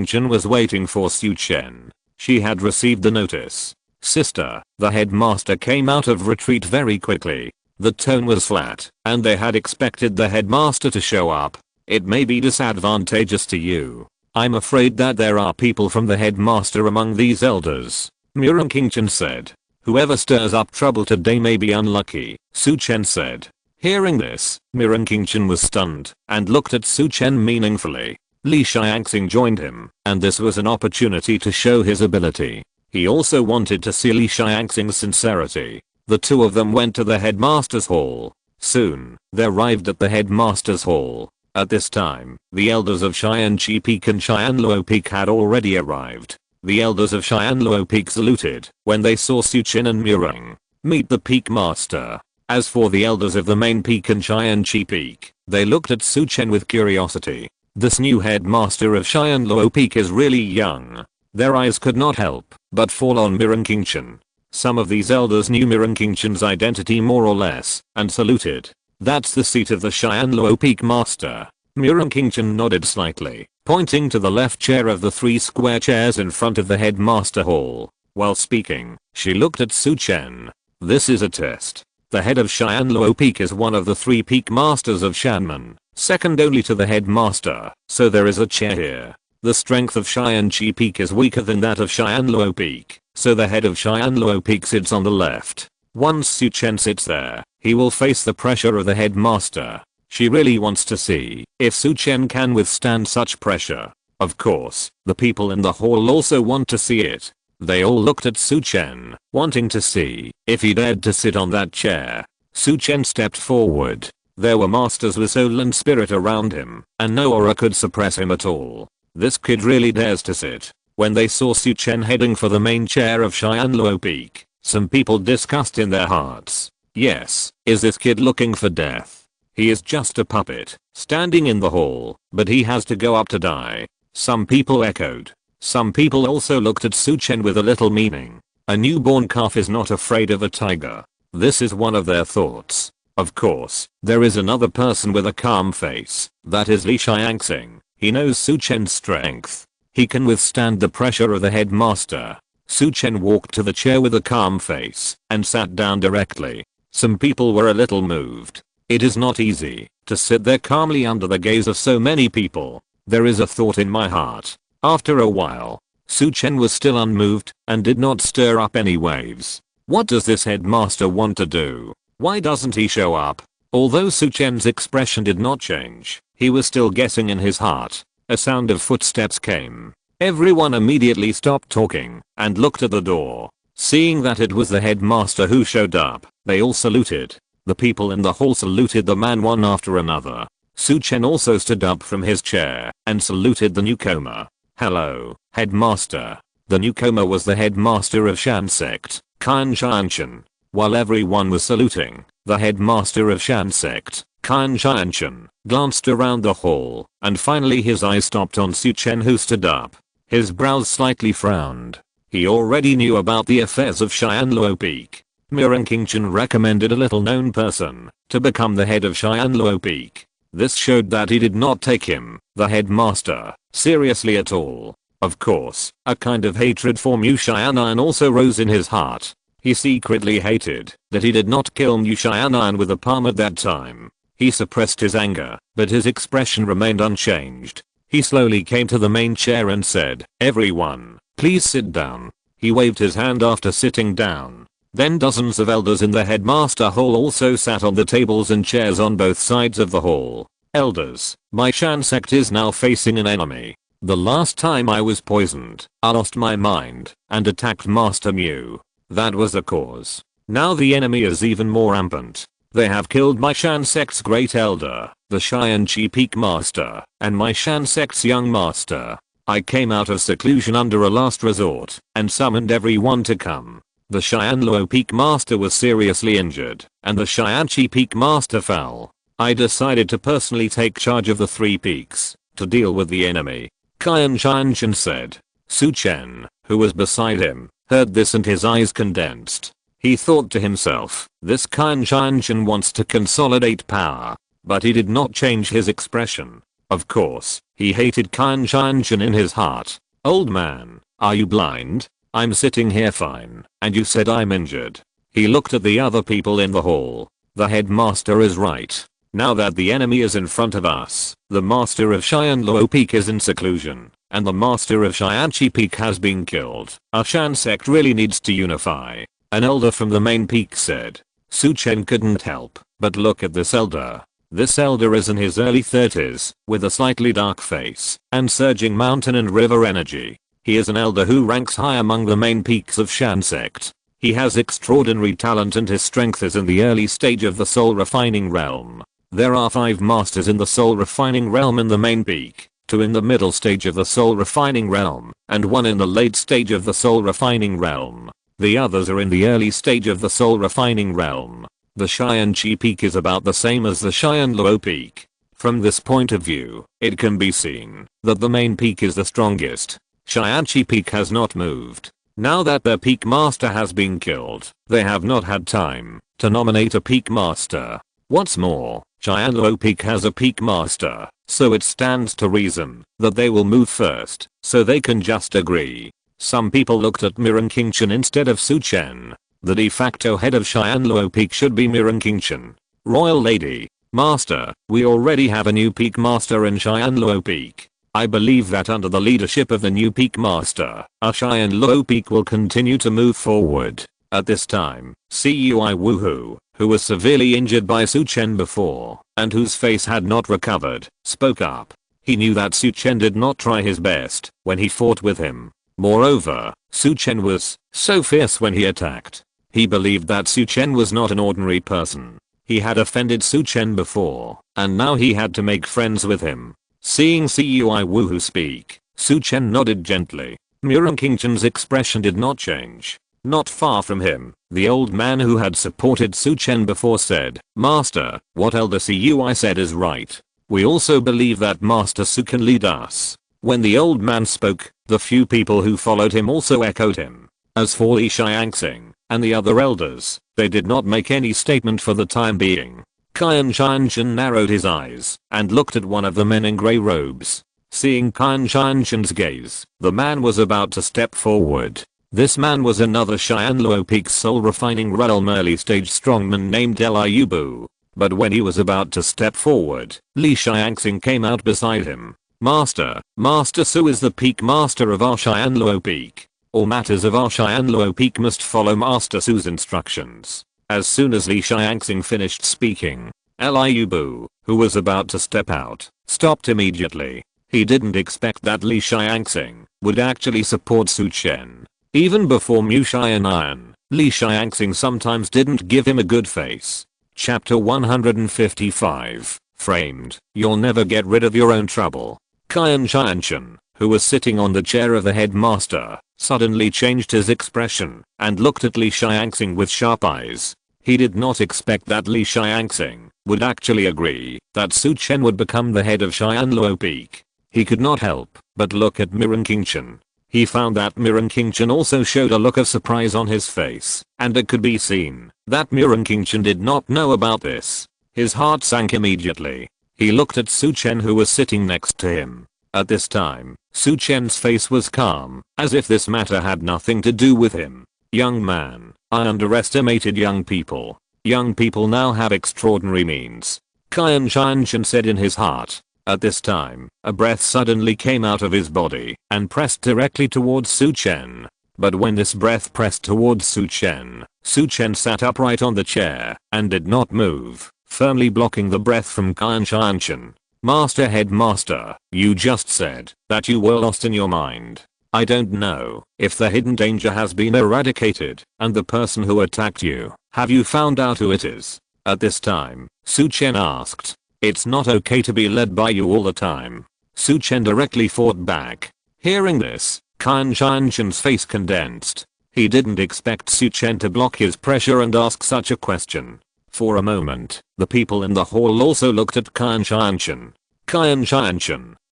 Chen was waiting for Chen. She had received the notice. "Sister," the headmaster came out of retreat very quickly. The tone was flat, and they had expected the headmaster to show up. "It may be disadvantageous to you. I'm afraid that there are people from the headmaster among these elders," Chen said. "Whoever stirs up trouble today may be unlucky," Chen said. Hearing this, Chen was stunned and looked at Chen meaningfully. Li Xiangxing joined him, and this was an opportunity to show his ability. He also wanted to see Li Xiangxing's sincerity. The two of them went to the headmaster's hall. Soon, they arrived at the headmaster's hall. At this time, the elders of Xianqi Peak and Xianluo Peak had already arrived. The elders of Xianluo Peak saluted when they saw Chen and Murong. "Meet the peak master." As for the elders of the main peak and Xianqi Peak, they looked at Chen with curiosity. This new headmaster of Xianluo Peak is really young. Their eyes could not help but fall on Chen. Some of these elders knew Chen's identity more or less, and saluted. "That's the seat of the Xianluo Peak master." Chen nodded slightly, pointing to the left chair of the 3 square chairs in front of the headmaster hall. While speaking, she looked at Chen. "This is a test. The head of Xianluo Peak is one of the 3 peak masters of Shanmen, second only to the headmaster, so there is a chair here. The strength of Xianqi Peak is weaker than that of Xianluo Peak, so the head of Xianluo Peak sits on the left. Once Chen sits there, he will face the pressure of the headmaster." She really wants to see if Chen can withstand such pressure. Of course, the people in the hall also want to see it. They all looked at Chen, wanting to see if he dared to sit on that chair. Chen stepped forward. There were masters with soul and spirit around him, and no aura could suppress him at all. This kid really dares to sit. When they saw Chen heading for the main chair of Xianluo Peak, some people discussed in their hearts. Yes, is this kid looking for death? He is just a puppet, standing in the hall, but he has to go up to die. Some people echoed. Some people also looked at Chen with a little meaning. A newborn calf is not afraid of a tiger. This is one of their thoughts. Of course, there is another person with a calm face. That is Li Xiangxing. He knows Chen's strength. He can withstand the pressure of the headmaster. Chen walked to the chair with a calm face and sat down directly. Some people were a little moved. It is not easy to sit there calmly under the gaze of so many people. There is a thought in my heart. After a while, Chen was still unmoved and did not stir up any waves. What does this headmaster want to do? Why doesn't he show up? Although Chen's expression did not change, he was still guessing in his heart. A sound of footsteps came. Everyone immediately stopped talking and looked at the door. Seeing that it was the headmaster who showed up, they all saluted. The people in the hall saluted the man one after another. Chen also stood up from his chair and saluted the newcomer. "Hello, headmaster." The newcomer was the headmaster of Shan sect, Qian Qianchen. While everyone was saluting, the headmaster of Shan sect, Qian Qianchen, glanced around the hall, and finally his eyes stopped on Chen, who stood up. His brows slightly frowned. He already knew about the affairs of Xianluo Peak. Chen recommended a little known person to become the head of Xianluo Peak. This showed that he did not take him, the headmaster, seriously at all. Of course, a kind of hatred for Mu Xian'an also rose in his heart. He secretly hated that he did not kill Mu Xian'an with a palm at that time. He suppressed his anger, but his expression remained unchanged. He slowly came to the main chair and said, "Everyone, please sit down." He waved his hand after sitting down. Then dozens of elders in the headmaster hall also sat on the tables and chairs on both sides of the hall. Elders, my Shan sect is now facing an enemy. The last time I was poisoned, I lost my mind and attacked Master Mu. That was the cause. Now the enemy is even more rampant. They have killed my Shan sect's great elder, the Xian Chi Peak Master, and my Shan sect's young master. I came out of seclusion under a last resort and summoned everyone to come. The Xian Luo Peak Master was seriously injured, and the Xian Chi Peak Master fell. I decided to personally take charge of the 3 peaks to deal with the enemy. Qian Chen said. Su Chen, who was beside him, heard this and his eyes condensed. He thought to himself, this Qian Chen wants to consolidate power. But he did not change his expression. Of course, he hated Qian Chen in his heart. Old man, are you blind? I'm sitting here fine, and you said I'm injured. He looked at the other people in the hall. The headmaster is right. Now that the enemy is in front of us, the master of Xian Luo Peak is in seclusion, and the master of Xianqi Peak has been killed. Our Shan sect really needs to unify. An elder from the main peak said. Su Chen couldn't help but look at this elder. This elder is in his early 30s, with a slightly dark face, and surging mountain and river energy. He is an elder who ranks high among the main peaks of Shan sect. He has extraordinary talent and his strength is in the early stage of the soul refining realm. There are 5 masters in the soul refining realm in the main peak, 2 in the middle stage of the soul refining realm, and 1 in the late stage of the soul refining realm. The others are in the early stage of the soul refining realm. The Xian Chi Peak is about the same as the Xian Luo Peak. From this point of view, it can be seen that the main peak is the strongest. Xianqi Peak has not moved. Now that their peak master has been killed, they have not had time to nominate a peak master. What's more, Xian Luo Peak has a peak master, so it stands to reason that they will move first, so they can just agree. Some people looked at Mirren Chen instead of Su Chen. The de facto head of Xian Luo Peak should be Mirren Chen. Royal Lady, Master, we already have a new peak master in Xian Luo Peak. I believe that under the leadership of the new peak master, our Xian Luo Peak will continue to move forward. At this time, Cui Woohoo, who was severely injured by Su Chen before, and whose face had not recovered, spoke up. He knew that Su Chen did not try his best when he fought with him. Moreover, Su Chen was so fierce when he attacked. He believed that Su Chen was not an ordinary person. He had offended Su Chen before, and now he had to make friends with him. Seeing Cui Woohoo speak, Su Chen nodded gently. Mirren Chen's expression did not change. Not far from him, the old man who had supported Su Chen before said, Master, what Elder Cui said is right. We also believe that Master Su can lead us. When the old man spoke, the few people who followed him also echoed him. As for Li Xiangxing and the other elders, they did not make any statement for the time being. Qian Chen narrowed his eyes and looked at one of the men in grey robes. Seeing Qian Chen's gaze, the man was about to step forward. This man was another Xian Luo Peak soul refining realm early stage strongman named Liu Bu. But when he was about to step forward, Li Xiangxing came out beside him. Master Su is the peak master of our Xian Luo Peak. All matters of our Xian Luo Peak must follow Master Su's instructions. As soon as Li Xiangxing finished speaking, Liu Bu, who was about to step out, stopped immediately. He didn't expect that Li Xiangxing would actually support Su Chen. Even before Mu Xian'an, Li Xiangxing sometimes didn't give him a good face. Chapter 155, Framed, You'll never get rid of your own trouble. Qian Chen, who was sitting on the chair of the headmaster, suddenly changed his expression and looked at Li Xiangxing with sharp eyes. He did not expect that Li Xiangxing would actually agree that Su Chen would become the head of Xian Luo Peak. He could not help but look at Mirren Chen. He found that Mirren Chen also showed a look of surprise on his face, and it could be seen that Mirren Chen did not know about this. His heart sank immediately. He looked at Su Chen, who was sitting next to him. At this time, Su Chen's face was calm, as if this matter had nothing to do with him. Young man, I underestimated young people. Young people now have extraordinary means, Chen said in his heart. At this time, a breath suddenly came out of his body and pressed directly towards Su Chen. But when this breath pressed towards Su Chen sat upright on the chair and did not move, firmly blocking the breath from Chen. Master, Headmaster, you just said that you were lost in your mind. I don't know if the hidden danger has been eradicated and the person who attacked you, have you found out who it is? At this time, Su Chen asked. It's not okay to be led by you all the time. Su Chen directly fought back. Hearing this, Chen's face condensed. He didn't expect Su Chen to block his pressure and ask such a question. For a moment, the people in the hall also looked at Chen. Chen,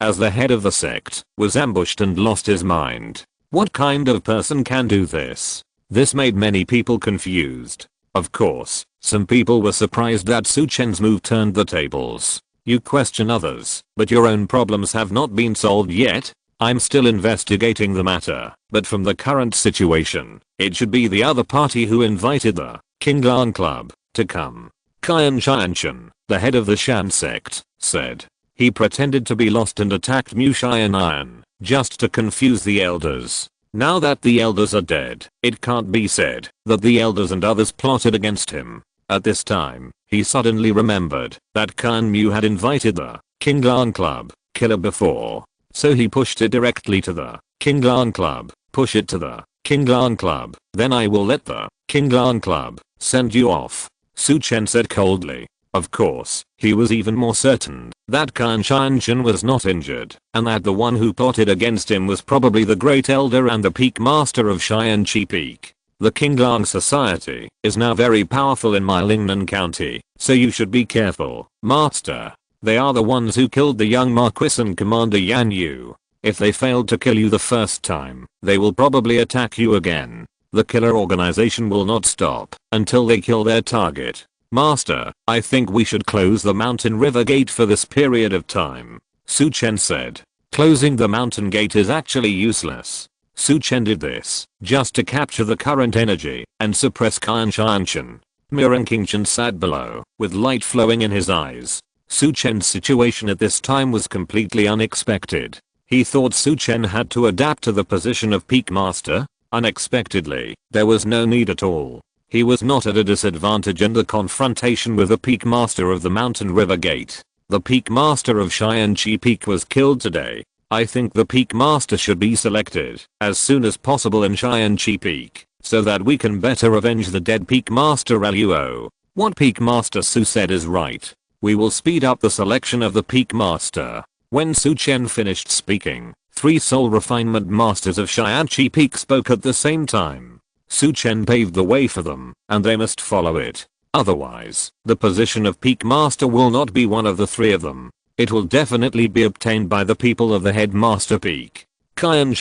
as the head of the sect, was ambushed and lost his mind. What kind of person can do this? This made many people confused. Of course, some people were surprised that Su Chen's move turned the tables. You question others, but your own problems have not been solved yet. I'm still investigating the matter, but from the current situation, it should be the other party who invited the Qinglan Club to come. Chen, the head of the Shan sect, said. He pretended to be lost and attacked Mu Xian just to confuse the elders. Now that the elders are dead, it can't be said that the elders and others plotted against him. At this time, he suddenly remembered that Kan Mu had invited the Qinglan Club killer before. So he pushed it directly to the Qinglan Club. Push it to the Qinglan Club, then I will let the Qinglan Club send you off. Su Chen said coldly. Of course, he was even more certain that Chen was not injured, and that the one who plotted against him was probably the Great Elder and the Peak Master of Xianqi Peak. The Qinglan Society is now very powerful in my Lingnan County, so you should be careful, Master. They are the ones who killed the young Marquis and Commander Yan Yu. If they failed to kill you the first time, they will probably attack you again. The killer organization will not stop until they kill their target. Master, I think we should close the mountain river gate for this period of time, Su Chen said. Closing the mountain gate is actually useless. Su Chen did this just to capture the current energy and suppress Chen. Mirren Chen sat below with light flowing in his eyes. Su Chen's situation at this time was completely unexpected. He thought Su Chen had to adapt to the position of Peak Master. Unexpectedly, there was no need at all. He was not at a disadvantage in the confrontation with the Peak Master of the Mountain River Gate. The Peak Master of Xianqi Peak was killed today. I think the Peak Master should be selected as soon as possible in Xianqi Peak, so that we can better avenge the dead Peak Master Luo. What Peak Master Su said is right. We will speed up the selection of the Peak Master. When Su Chen finished speaking, 3 soul refinement masters of Xianqi Peak spoke at the same time. Su Chen paved the way for them, and they must follow it. Otherwise, the position of Peak Master will not be one of the 3 of them. It will definitely be obtained by the people of the Headmaster Peak. Chen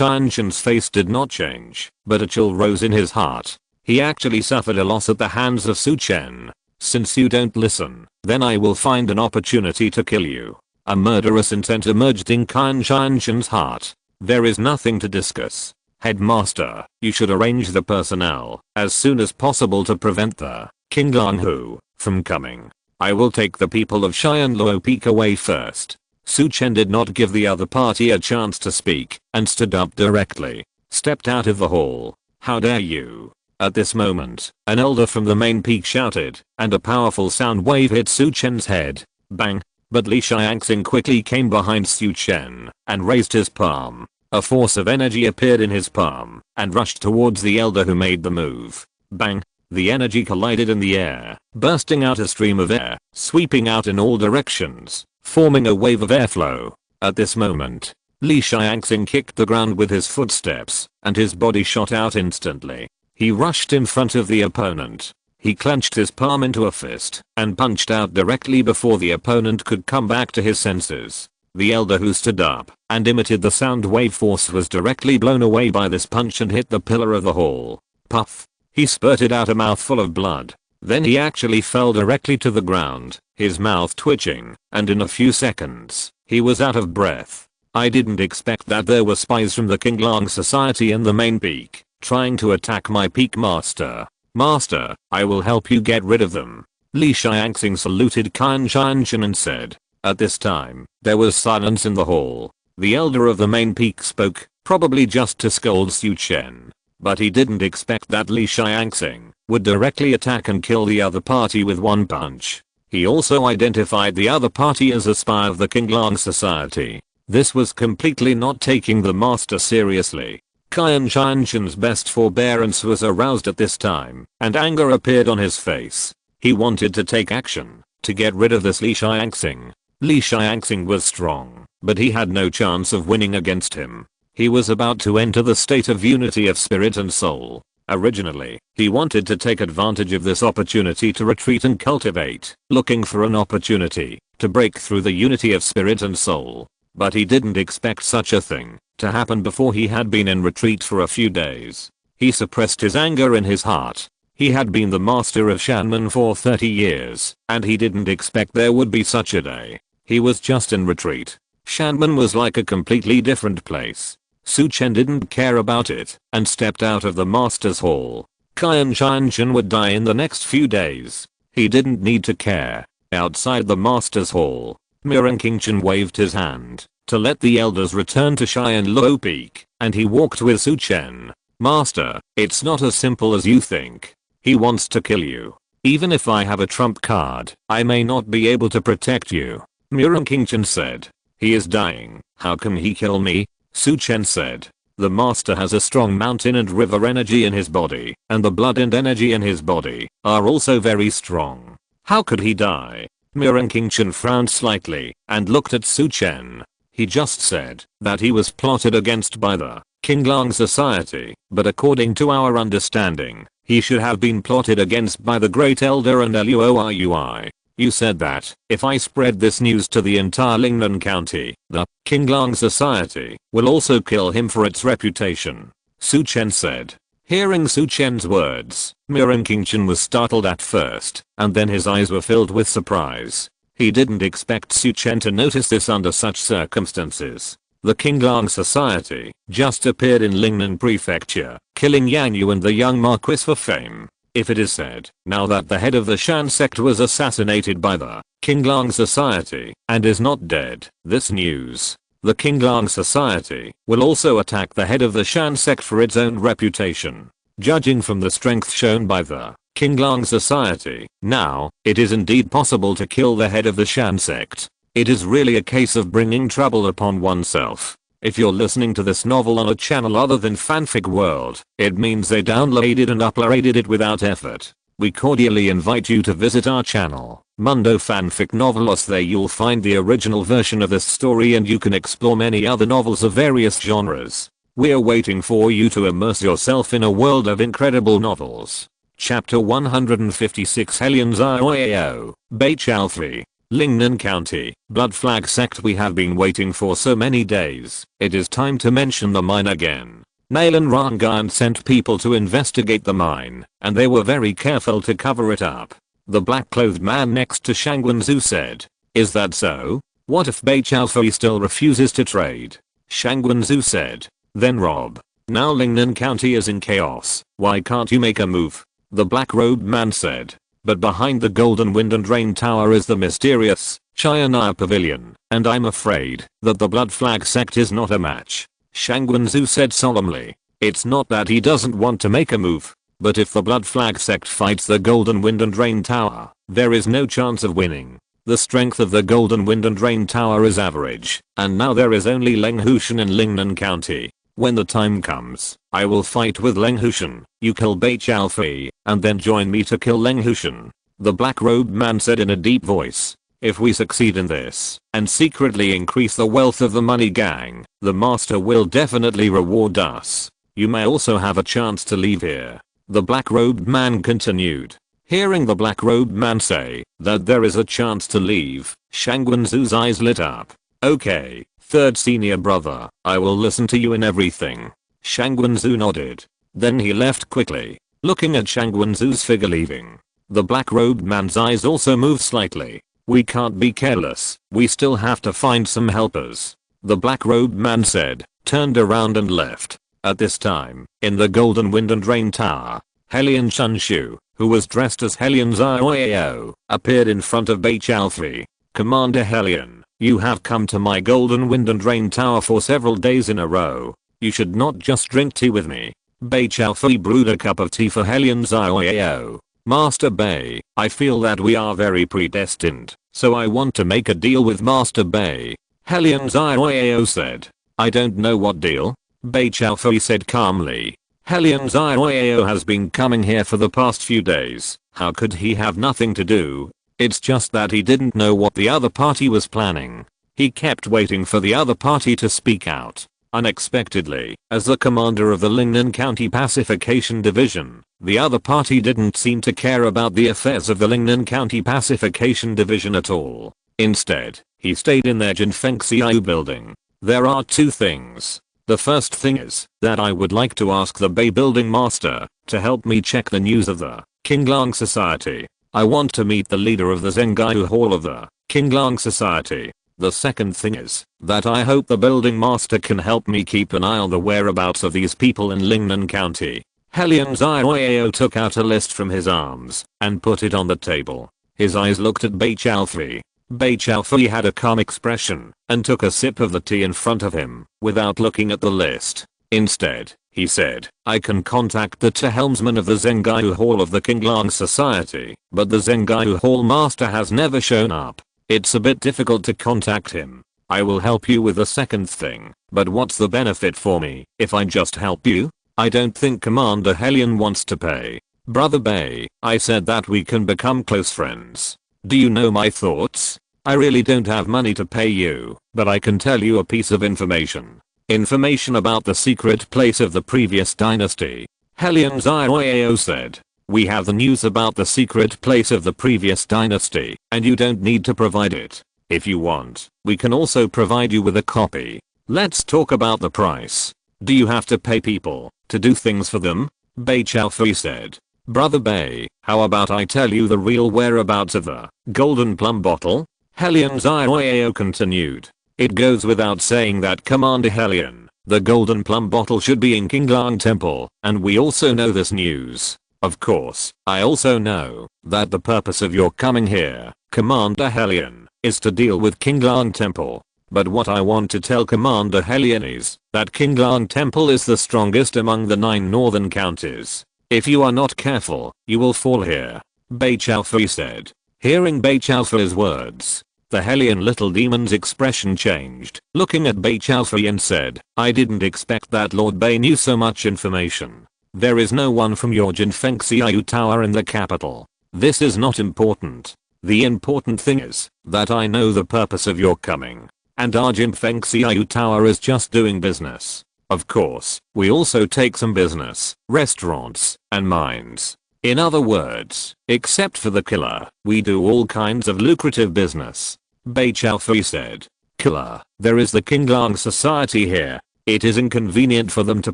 face did not change, but a chill rose in his heart. He actually suffered a loss at the hands of Su Chen. Since you don't listen, then I will find an opportunity to kill you. A murderous intent emerged in Chen's heart. There is nothing to discuss. Headmaster, you should arrange the personnel as soon as possible to prevent the Qinglan Hu from coming. I will take the people of Xianluo Peak away first. Su Chen did not give the other party a chance to speak and stood up directly. Stepped out of the hall. How dare you? At this moment, an elder from the main peak shouted, and a powerful sound wave hit Su Chen's head. Bang! But Li Xiangxing quickly came behind Su Chen and raised his palm. A force of energy appeared in his palm and rushed towards the elder who made the move. Bang! The energy collided in the air, bursting out a stream of air, sweeping out in all directions, forming a wave of airflow. At this moment, Li Xiangxing kicked the ground with his footsteps, and his body shot out instantly. He rushed in front of the opponent. He clenched his palm into a fist and punched out directly before the opponent could come back to his senses. The elder who stood up and emitted the sound wave force was directly blown away by this punch and hit the pillar of the hall. Puff! He spurted out a mouthful of blood. Then he actually fell directly to the ground, his mouth twitching, and in a few seconds, he was out of breath. I didn't expect that there were spies from the Qinglong Society in the main peak, trying to attack my peak master. Master, I will help you get rid of them. Li Xiangxing saluted Qian Qianchen and said. At this time, there was silence in the hall. The elder of the main peak spoke, probably just to scold Su Chen. But he didn't expect that Li Xiangxing would directly attack and kill the other party with one punch. He also identified the other party as a spy of the Qinglong Society. This was completely not taking the master seriously. Qian Qianchen's best forbearance was aroused at this time, and anger appeared on his face. He wanted to take action to get rid of this Li Xiangxing. Li Xiangxing was strong, but he had no chance of winning against him. He was about to enter the state of unity of spirit and soul. Originally, he wanted to take advantage of this opportunity to retreat and cultivate, looking for an opportunity to break through the unity of spirit and soul. But he didn't expect such a thing to happen before he had been in retreat for a few days. He suppressed his anger in his heart. He had been the master of Shanman for 30 years, and he didn't expect there would be such a day. He was just in retreat. Shanman was like a completely different place. Su Chen didn't care about it and stepped out of the master's hall. Qian Qianchen would die in the next few days. He didn't need to care. Outside the master's hall, Mirren Qingchen waved his hand to let the elders return to Xianluo Peak, and he walked with Su Chen. Master, it's not as simple as you think. He wants to kill you. Even if I have a trump card, I may not be able to protect you. Mirren Qingchen said. He is dying. How can he kill me? Su Chen said. The master has a strong mountain and river energy in his body, and the blood and energy in his body are also very strong. How could he die? Mirren Qingchen frowned slightly and looked at Su Chen. He just said that he was plotted against by the Qinglong Society, but according to our understanding, he should have been plotted against by the Great Elder and Luoyui. You said that if I spread this news to the entire Lingnan County, the Qinglong Society will also kill him for its reputation. Su Chen said. Hearing Su Chen's words, Mirren Qingchen was startled at first, and then his eyes were filled with surprise. He didn't expect Su Chen to notice this under such circumstances. The Qinglong Society just appeared in Lingnan Prefecture, killing Yang Yu and the young Marquis for fame. If it is said now that the head of the Shan sect was assassinated by the Qinglong Society and is not dead, this news, the Qinglong Society will also attack the head of the Shan sect for its own reputation. Judging from the strength shown by the Qinglong Society, now, it is indeed possible to kill the head of the Shan sect. It is really a case of bringing trouble upon oneself. If you're listening to this novel on a channel other than Fanfic World, it means they downloaded and uploaded it without effort. We cordially invite you to visit our channel, Mundo Fanfic Novelos. There you'll find the original version of this story and you can explore many other novels of various genres. We're waiting for you to immerse yourself in a world of incredible novels. Chapter 156 Hellions Ioao, Beichao 3. Lingnan County, Blood Flag Sect. We have been waiting for so many days. It is time to mention the mine again. Nalan Rangan sent people to investigate the mine, and they were very careful to cover it up. The black-clothed man next to Shangwenzu said, is that so? What if Beichaofei still refuses to trade? Shangwenzu said. Then Rob. Now Lingnan County is in chaos. Why can't you make a move? The black-robed man said. But behind the Golden Wind and Rain Tower is the mysterious Chionaya Pavilion, and I'm afraid that the Blood Flag Sect is not a match. Shangwenzu said solemnly. It's not that he doesn't want to make a move, but if the Blood Flag Sect fights the Golden Wind and Rain Tower, there is no chance of winning. The strength of the Golden Wind and Rain Tower is average, and now there is only Leng Hushan in Lingnan County. When the time comes, I will fight with Leng Hushan. You kill Beichaofei, and then join me to kill Leng Hushan. The black-robed man said in a deep voice. If we succeed in this, and secretly increase the wealth of the money gang, the master will definitely reward us. You may also have a chance to leave here. The black-robed man continued. Hearing the black-robed man say that there is a chance to leave, Shangwenzu's eyes lit up. Okay, third senior brother, I will listen to you in everything. Shangwenzu nodded. Then he left quickly, looking at Shangwenzu's figure leaving. The black-robed man's eyes also moved slightly. We can't be careless. We still have to find some helpers. The black-robed man said, turned around and left. At this time, in the Golden Wind and Rain Tower, Hellion Chunshu, who was dressed as Hellion Xiaoyao, appeared in front of Bei Chaofi. Commander Hellion, you have come to my Golden Wind and Rain Tower for several days in a row. You should not just drink tea with me. Bei Chaofi brewed a cup of tea for Hellion Xiaoyao. Master Bei, I feel that we are very predestined, so I want to make a deal with Master Bei. Hellion Xiaoyao said. I don't know what deal. Bei Chaofi said calmly. Hellion Xiaoyao has been coming here for the past few days. How could he have nothing to do? It's just that he didn't know what the other party was planning. He kept waiting for the other party to speak out. Unexpectedly, as the commander of the Lingnan County Pacification Division, the other party didn't seem to care about the affairs of the Lingnan County Pacification Division at all. Instead, he stayed in their Jinfeng building. There are two things. The first thing is that I would like to ask the Bei Building Master to help me check the news of the Qinglang Society. I want to meet the leader of the Zengaihu Hall of the Qinglang Society. The second thing is that I hope the Building Master can help me keep an eye on the whereabouts of these people in Lingnan County. Hellion Xiaoyao took out a list from his arms and put it on the table. His eyes looked at Bei Chaofi. Bei Chaofi had a calm expression and took a sip of the tea in front of him without looking at the list. Instead, he said, I can contact the helmsman of the Zengaihu Hall of the Qinglang Society, but the Zengaihu Hall master has never shown up. It's a bit difficult to contact him. I will help you with the second thing, but what's the benefit for me if I just help you? I don't think Commander Hellion wants to pay. Brother Bei, I said that we can become close friends. Do you know my thoughts? I really don't have money to pay you, but I can tell you a piece of information. Information about the secret place of the previous dynasty. Hellion Xiaoyao said. We have the news about the secret place of the previous dynasty, and you don't need to provide it. If you want, we can also provide you with a copy. Let's talk about the price. Do you have to pay people to do things for them? Bei Chaofi said. Brother Bei, how about I tell you the real whereabouts of the golden plum bottle? Hellion Xiaoyao continued. It goes without saying that Commander Hellion, the golden plum bottle should be in Qinglang Temple, and we also know this news. Of course, I also know that the purpose of your coming here, Commander Hellion, is to deal with Qinglang Temple. But what I want to tell Commander Hellion is that Qinglang Temple is the strongest among the 9 northern counties. If you are not careful, you will fall here. Bei Chaofi said. Hearing Bei Chaofi's words, the Hellion little demon's expression changed, looking at Bei Chaofi and said, I didn't expect that Lord Bei knew so much information. There is no one from your Jinfeng Tower in the capital. This is not important. The important thing is that I know the purpose of your coming. And our Jinfeng Tower is just doing business. Of course, we also take some business, restaurants, and mines. In other words, except for the killer, we do all kinds of lucrative business. Bei Chaofi said. Killer, there is the Qinglang Society here. It is inconvenient for them to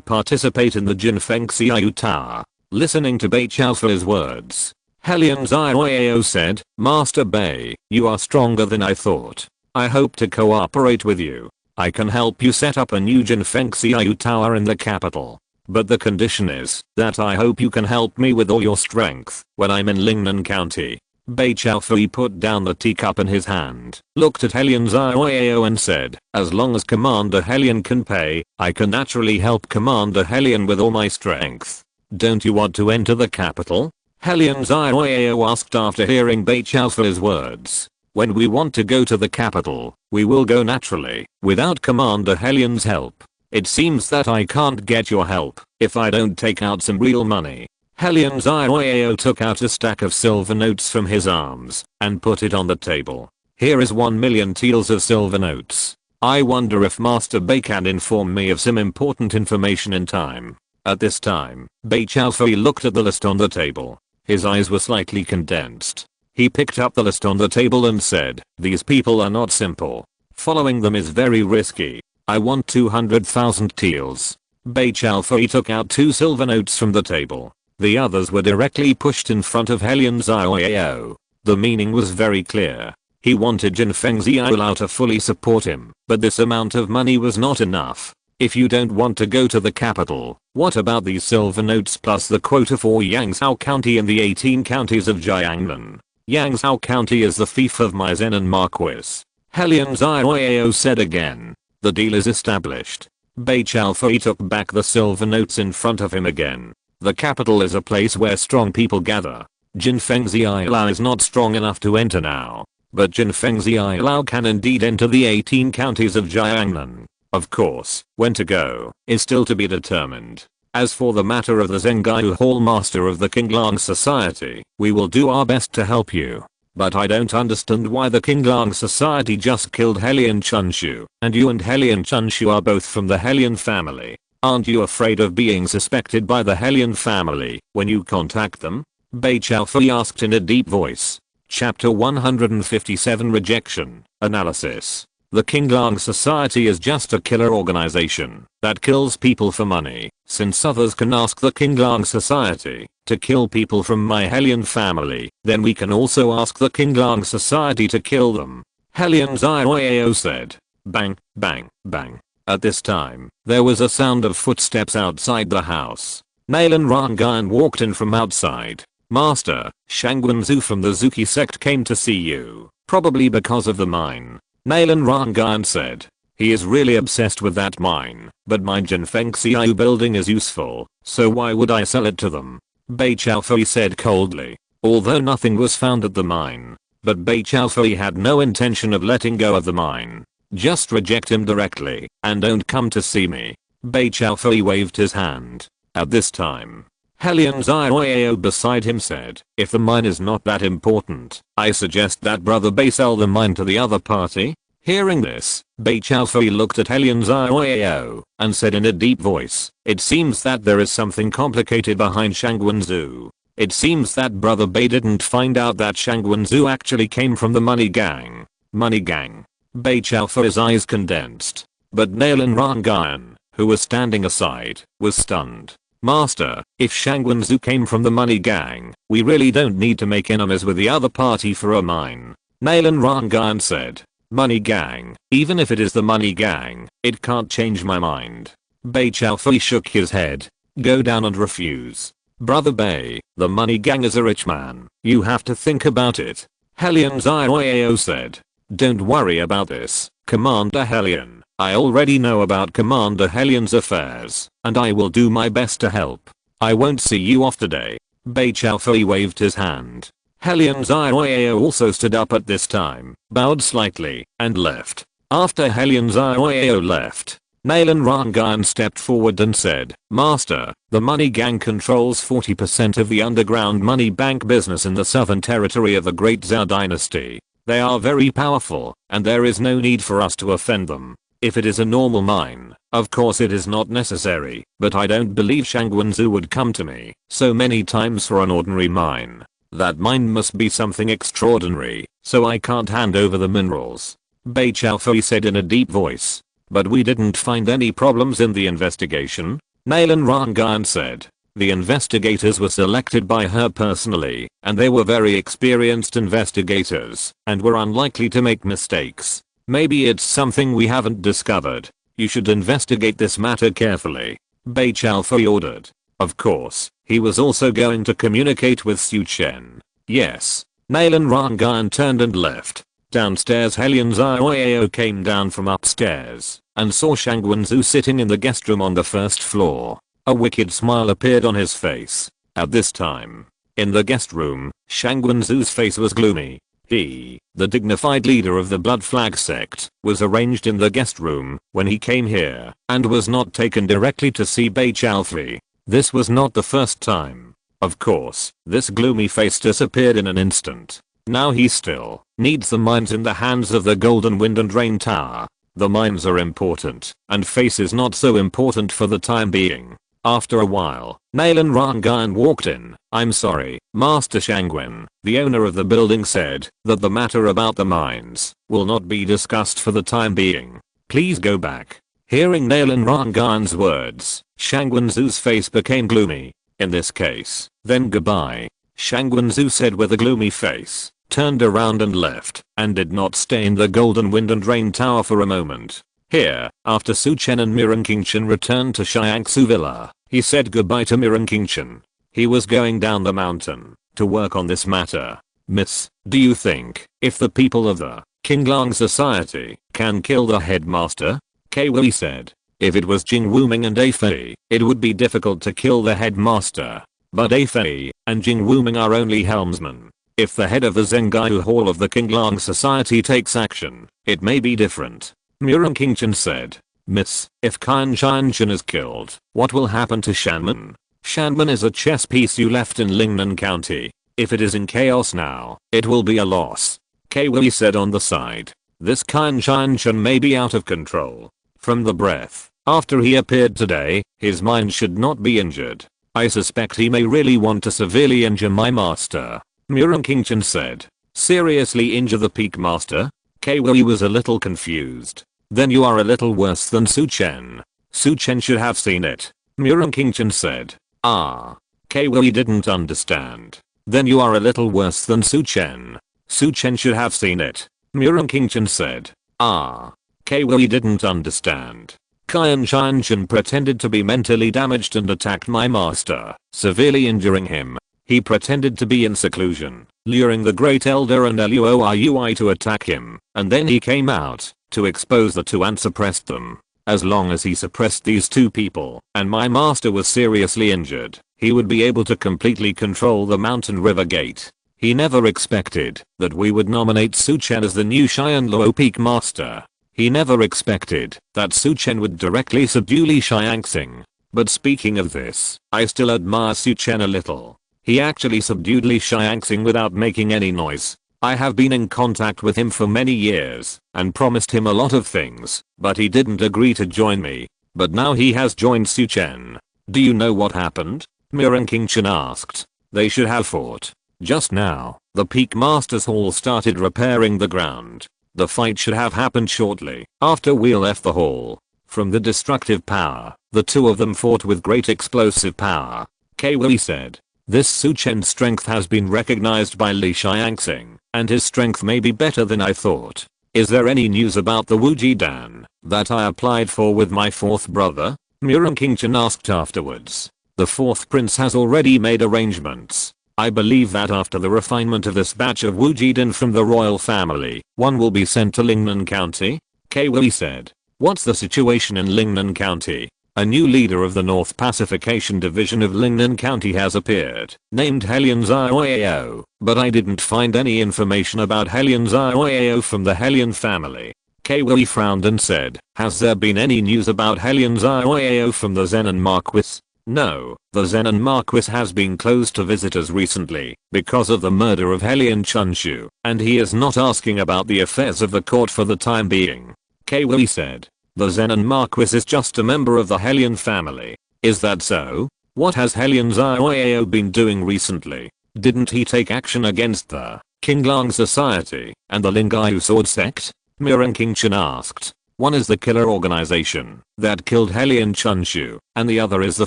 participate in the Jinfeng Tower. Listening to Bei Chaofi's words, Hellion Xiaoyao said, Master Bei, you are stronger than I thought. I hope to cooperate with you. I can help you set up a new Jinfeng Tower in the capital. But the condition is that I hope you can help me with all your strength when I'm in Lingnan County. Bei Chaofi put down the teacup in his hand, looked at Hellion Xiaoyao and said, as long as Commander Hellion can pay, I can naturally help Commander Hellion with all my strength. Don't you want to enter the capital? Hellion Xiaoyao asked after hearing Bei Chaofi's words. When we want to go to the capital, we will go naturally, without Commander Hellion's help. It seems that I can't get your help if I don't take out some real money. Hellion Xiaoyao took out a stack of silver notes from his arms and put it on the table. Here is 1 million taels of silver notes. I wonder if Master Bei can inform me of some important information in time. At this time, Bei Chaofi looked at the list on the table. His eyes were slightly condensed. He picked up the list on the table and said, these people are not simple. Following them is very risky. I want 200,000 taels. Bei Chaofi took out 2 silver notes from the table. The others were directly pushed in front of Helion Xiaoyao. The meaning was very clear. He wanted Jinfeng Xiaolao to fully support him, but this amount of money was not enough. If you don't want to go to the capital, what about these silver notes plus the quota for Yangzhou County and the 18 counties of Jiangnan? Yangzhou County is the fief of my Zenon Marquis. Helion Xiaoyao said again. The deal is established. Bei Chaofei took back the silver notes in front of him again. The capital is a place where strong people gather. Jinfeng Xiaolao is not strong enough to enter now. But Jinfeng Xiaolao can indeed enter the 18 counties of Jiangnan. Of course, when to go is still to be determined. As for the matter of the Zengaiu Hall Master of the Qinglang Society, we will do our best to help you. But I don't understand why the Qinglang Society just killed Helion Chunshu, and you and Helion Chunshu are both from the Helion family. Aren't you afraid of being suspected by the Helion family when you contact them? Bei Chaofei asked in a deep voice. Chapter 157 Rejection, Analysis. The Qinglang Society is just a killer organization that kills people for money. Since others can ask the Qinglang Society to kill people from my Helion family, then we can also ask the Qinglang Society to kill them. Helion Xiaoyao said. Bang, bang, bang. At this time, there was a sound of footsteps outside the house. Nalan Rangan walked in from outside. Master, Shangwenzu from the Zuki sect came to see you, probably because of the mine. Nalan Rangan said. He is really obsessed with that mine, but my Jinfeng Xiao building is useful, so why would I sell it to them? Bei Chaofei said coldly. Although nothing was found at the mine, but Bei Chaofei had no intention of letting go of the mine. Just reject him directly, and don't come to see me. Bei Chaofei waved his hand. At this time, Helion Xiaoyao beside him said, if the mine is not that important, I suggest that brother Bei sell the mine to the other party. Hearing this, Bei Chaofei looked at Helion Xiaoyao and said in a deep voice, it seems that there is something complicated behind Shangwenzu. It seems that brother Bei didn't find out that Shangwenzu actually came from the money gang. Money gang. Bei Chaofei's eyes condensed. But Nalan Rangan, who was standing aside, was stunned. Master, if Shangwenzu came from the money gang, we really don't need to make enemies with the other party for a mine. Nalan Rangan said. Money gang, even if it is the money gang, it can't change my mind. Bei Chaofei shook his head. Go down and refuse. Brother Bei, the money gang is a rich man. You have to think about it. Helion Xiaoyao said. Don't worry about this, Commander Helion. I already know about Commander Helion's affairs, and I will do my best to help. I won't see you off today. Bei Chaofei waved his hand. Helion Xiaoyao also stood up at this time, bowed slightly, and left. After Helion Xiaoyao left, Nalan Rangan stepped forward and said, Master, the money gang controls 40% of the underground money bank business in the southern territory of the Great Zhao dynasty. They are very powerful, and there is no need for us to offend them. If it is a normal mine, of course it is not necessary, but I don't believe Shangwenzu would come to me so many times for an ordinary mine. That mine must be something extraordinary, so I can't hand over the minerals. Bei Chaofei said in a deep voice. But we didn't find any problems in the investigation. Nalan Rangan said. The investigators were selected by her personally, and they were very experienced investigators, and were unlikely to make mistakes. Maybe it's something we haven't discovered. You should investigate this matter carefully. Bei Chaofei ordered. Of course, he was also going to communicate with Chen. Yes. Nalan Rangan turned and left. Downstairs Helion Xiaoyao came down from upstairs and saw Shangwenzu sitting in the guest room on the first floor. A wicked smile appeared on his face. At this time, in the guest room, Shangwenzu's face was gloomy. He, the dignified leader of the Blood Flag sect, was arranged in the guest room when he came here and was not taken directly to see Bei Chaofei. This was not the first time. Of course, this gloomy face disappeared in an instant. Now he still needs the mines in the hands of the Golden Wind and Rain Tower. The mines are important, and face is not so important for the time being. After a while, Nalan Rangan walked in. I'm sorry, Master Shangwen, the owner of the building said that the matter about the mines will not be discussed for the time being. Please go back. Hearing Nalan Rangan's words, Shangwenzu's face became gloomy. In this case, then goodbye. Shang Wenzu said with a gloomy face, turned around and left, and did not stay in the Golden Wind and Rain Tower for a moment. Here, after Su Chen and Mirren Chen returned to Xiangsu Villa, he said goodbye to Mirren Chen. He was going down the mountain to work on this matter. Miss, do you think, if the people of the Qinglang Society can kill the headmaster? Kwei said. If it was Jing Wuming and A Fei, it would be difficult to kill the headmaster. But A Fei and Jing Wuming are only helmsmen. If the head of the Zengaiu Hall of the Qinglang Society takes action, it may be different. Mirren Chen said. Miss, if Qian Chen is killed, what will happen to Shanman? Shanman is a chess piece you left in Lingnan County. If it is in chaos now, it will be a loss. Kwei said on the side. This Qian Chen may be out of control. From the breath, after he appeared today, his mind should not be injured. I suspect he may really want to severely injure my master. Mirren Chen said. Seriously injure the peak master? Kwei was a little confused. Then you are a little worse than Su Chen. Su Chen should have seen it. Mirren Chen said. Ah. Kwei didn't understand. Then you are a little worse than Su Chen. Su Chen should have seen it. Mirren Chen said. Ah. Kwei didn't understand. Qian Chen pretended to be mentally damaged and attacked my master, severely injuring him. He pretended to be in seclusion, luring the Great Elder and Luoyui to attack him, and then he came out to expose the two and suppressed them. As long as he suppressed these two people, and my master was seriously injured, he would be able to completely control the Mountain River Gate. He never expected that we would nominate Su Chen as the new Xianluo Peak Master. He never expected that Su Chen would directly subdue Li Xiangxing. But speaking of this, I still admire Su Chen a little. He actually subdued Li Xiangxing without making any noise. I have been in contact with him for many years and promised him a lot of things, but he didn't agree to join me. But now he has joined Su Chen. Do you know what happened? Mirren Chen asked. They should have fought. Just now, the Peak Masters Hall started repairing the ground. The fight should have happened shortly after we left the hall. From the destructive power, the two of them fought with great explosive power. Kwei said. This Su Chen's strength has been recognized by Li Xiangxing, and his strength may be better than I thought. Is there any news about the Wuji Dan that I applied for with my fourth brother? Mirren Chen asked afterwards. The fourth prince has already made arrangements. I believe that after the refinement of this batch of Wujidan from the royal family, one will be sent to Lingnan County? Kwei said. What's the situation in Lingnan County? A new leader of the North Pacification Division of Lingnan County has appeared, named Helian Zioao, but I didn't find any information about Helian Zioao from the Helian family. Kwei frowned and said, has there been any news about Helian Zioao from the Zenon Marquis? No, the Zenon Marquis has been closed to visitors recently because of the murder of Helian Chunshu, and he is not asking about the affairs of the court for the time being. Kwei said. The Zenon Marquis is just a member of the Helian family. Is that so? What has Helian Zioao been doing recently? Didn't he take action against the Qinglang Society and the Lingaiu Sword Sect? Mirren Chen asked. One is the killer organization that killed Helian Chunshu, and the other is the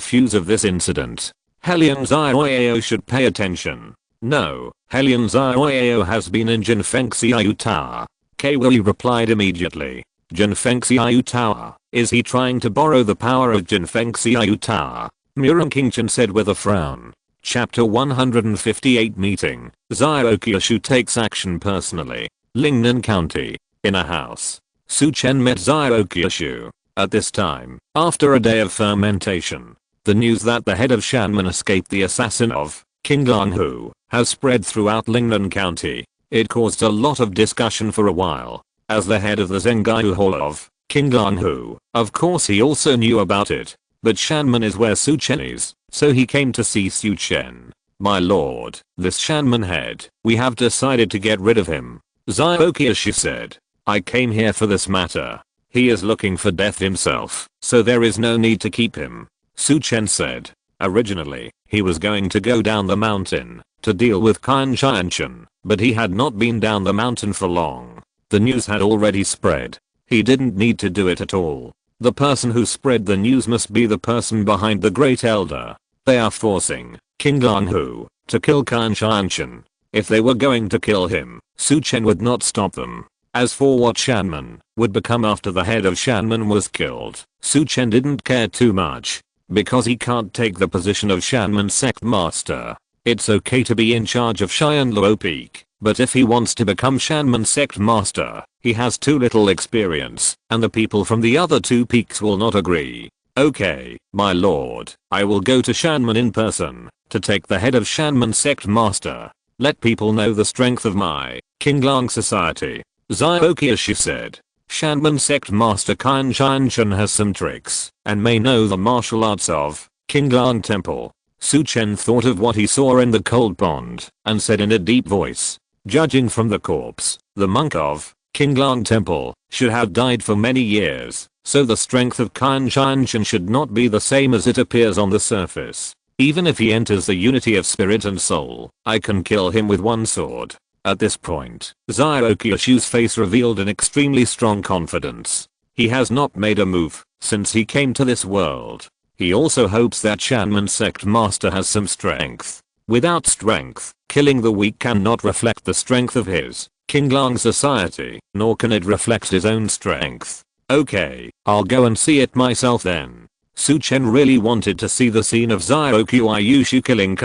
fuse of this incident. Helian Zioao should pay attention. No, Helian Zioao has been in Jinfeng Xiaoyu Tower. Kwei replied immediately. Jinfeng Xiaoyu Tower, is he trying to borrow the power of Jinfeng Xiaoyu Tower? Mirren Chen said with a frown. Chapter 158 Meeting. Xiao Qiushu takes action personally. Lingnan County. In a house. Su Chen met Xiao Qiushu. At this time, after a day of fermentation, the news that the head of Shanman escaped the assassin of Qinglang Hu has spread throughout Lingnan County. It caused a lot of discussion for a while. As the head of the Zengaiu Hall of Qinglang Hu, of course he also knew about it. But Shanman is where Su Chen is, so he came to see Su Chen. My lord, this Shanman head, we have decided to get rid of him. Xiao Qiushu said. I came here for this matter. He is looking for death himself, so there is no need to keep him. Su Chen said. Originally, he was going to go down the mountain to deal with Qian Chen, but he had not been down the mountain for long. The news had already spread. He didn't need to do it at all. The person who spread the news must be the person behind the Great Elder. They are forcing King Langhu to kill Chen. If they were going to kill him, Su Chen would not stop them. As for what Shanman would become after the head of Shanman was killed, Su Chen didn't care too much. Because he can't take the position of Shanman sect master. It's okay to be in charge of Cheyenne Luo Peak, but if he wants to become Shanman sect master, he has too little experience, and the people from the other 2 peaks will not agree. Okay, my lord, I will go to Shanman in person to take the head of Shanman sect master. Let people know the strength of my King Lang society. Ziokiashi said. Shanman sect master Chen has some tricks and may know the martial arts of King Lang temple. Su Chen thought of what he saw in the cold pond and said in a deep voice, judging from the corpse, the monk of King Lang temple should have died for many years, so the strength of Chen should not be the same as it appears on the surface. Even if he enters the unity of spirit and soul, I can kill him with one sword. At this point, Ziokiashi's face revealed an extremely strong confidence. He has not made a move since he came to this world. He also hopes that Shanman sect master has some strength. Without strength, killing the weak cannot reflect the strength of his King Lang society, nor can it reflect his own strength. Okay, I'll go and see it myself then. Su Chen really wanted to see the scene of Ziokiashu killing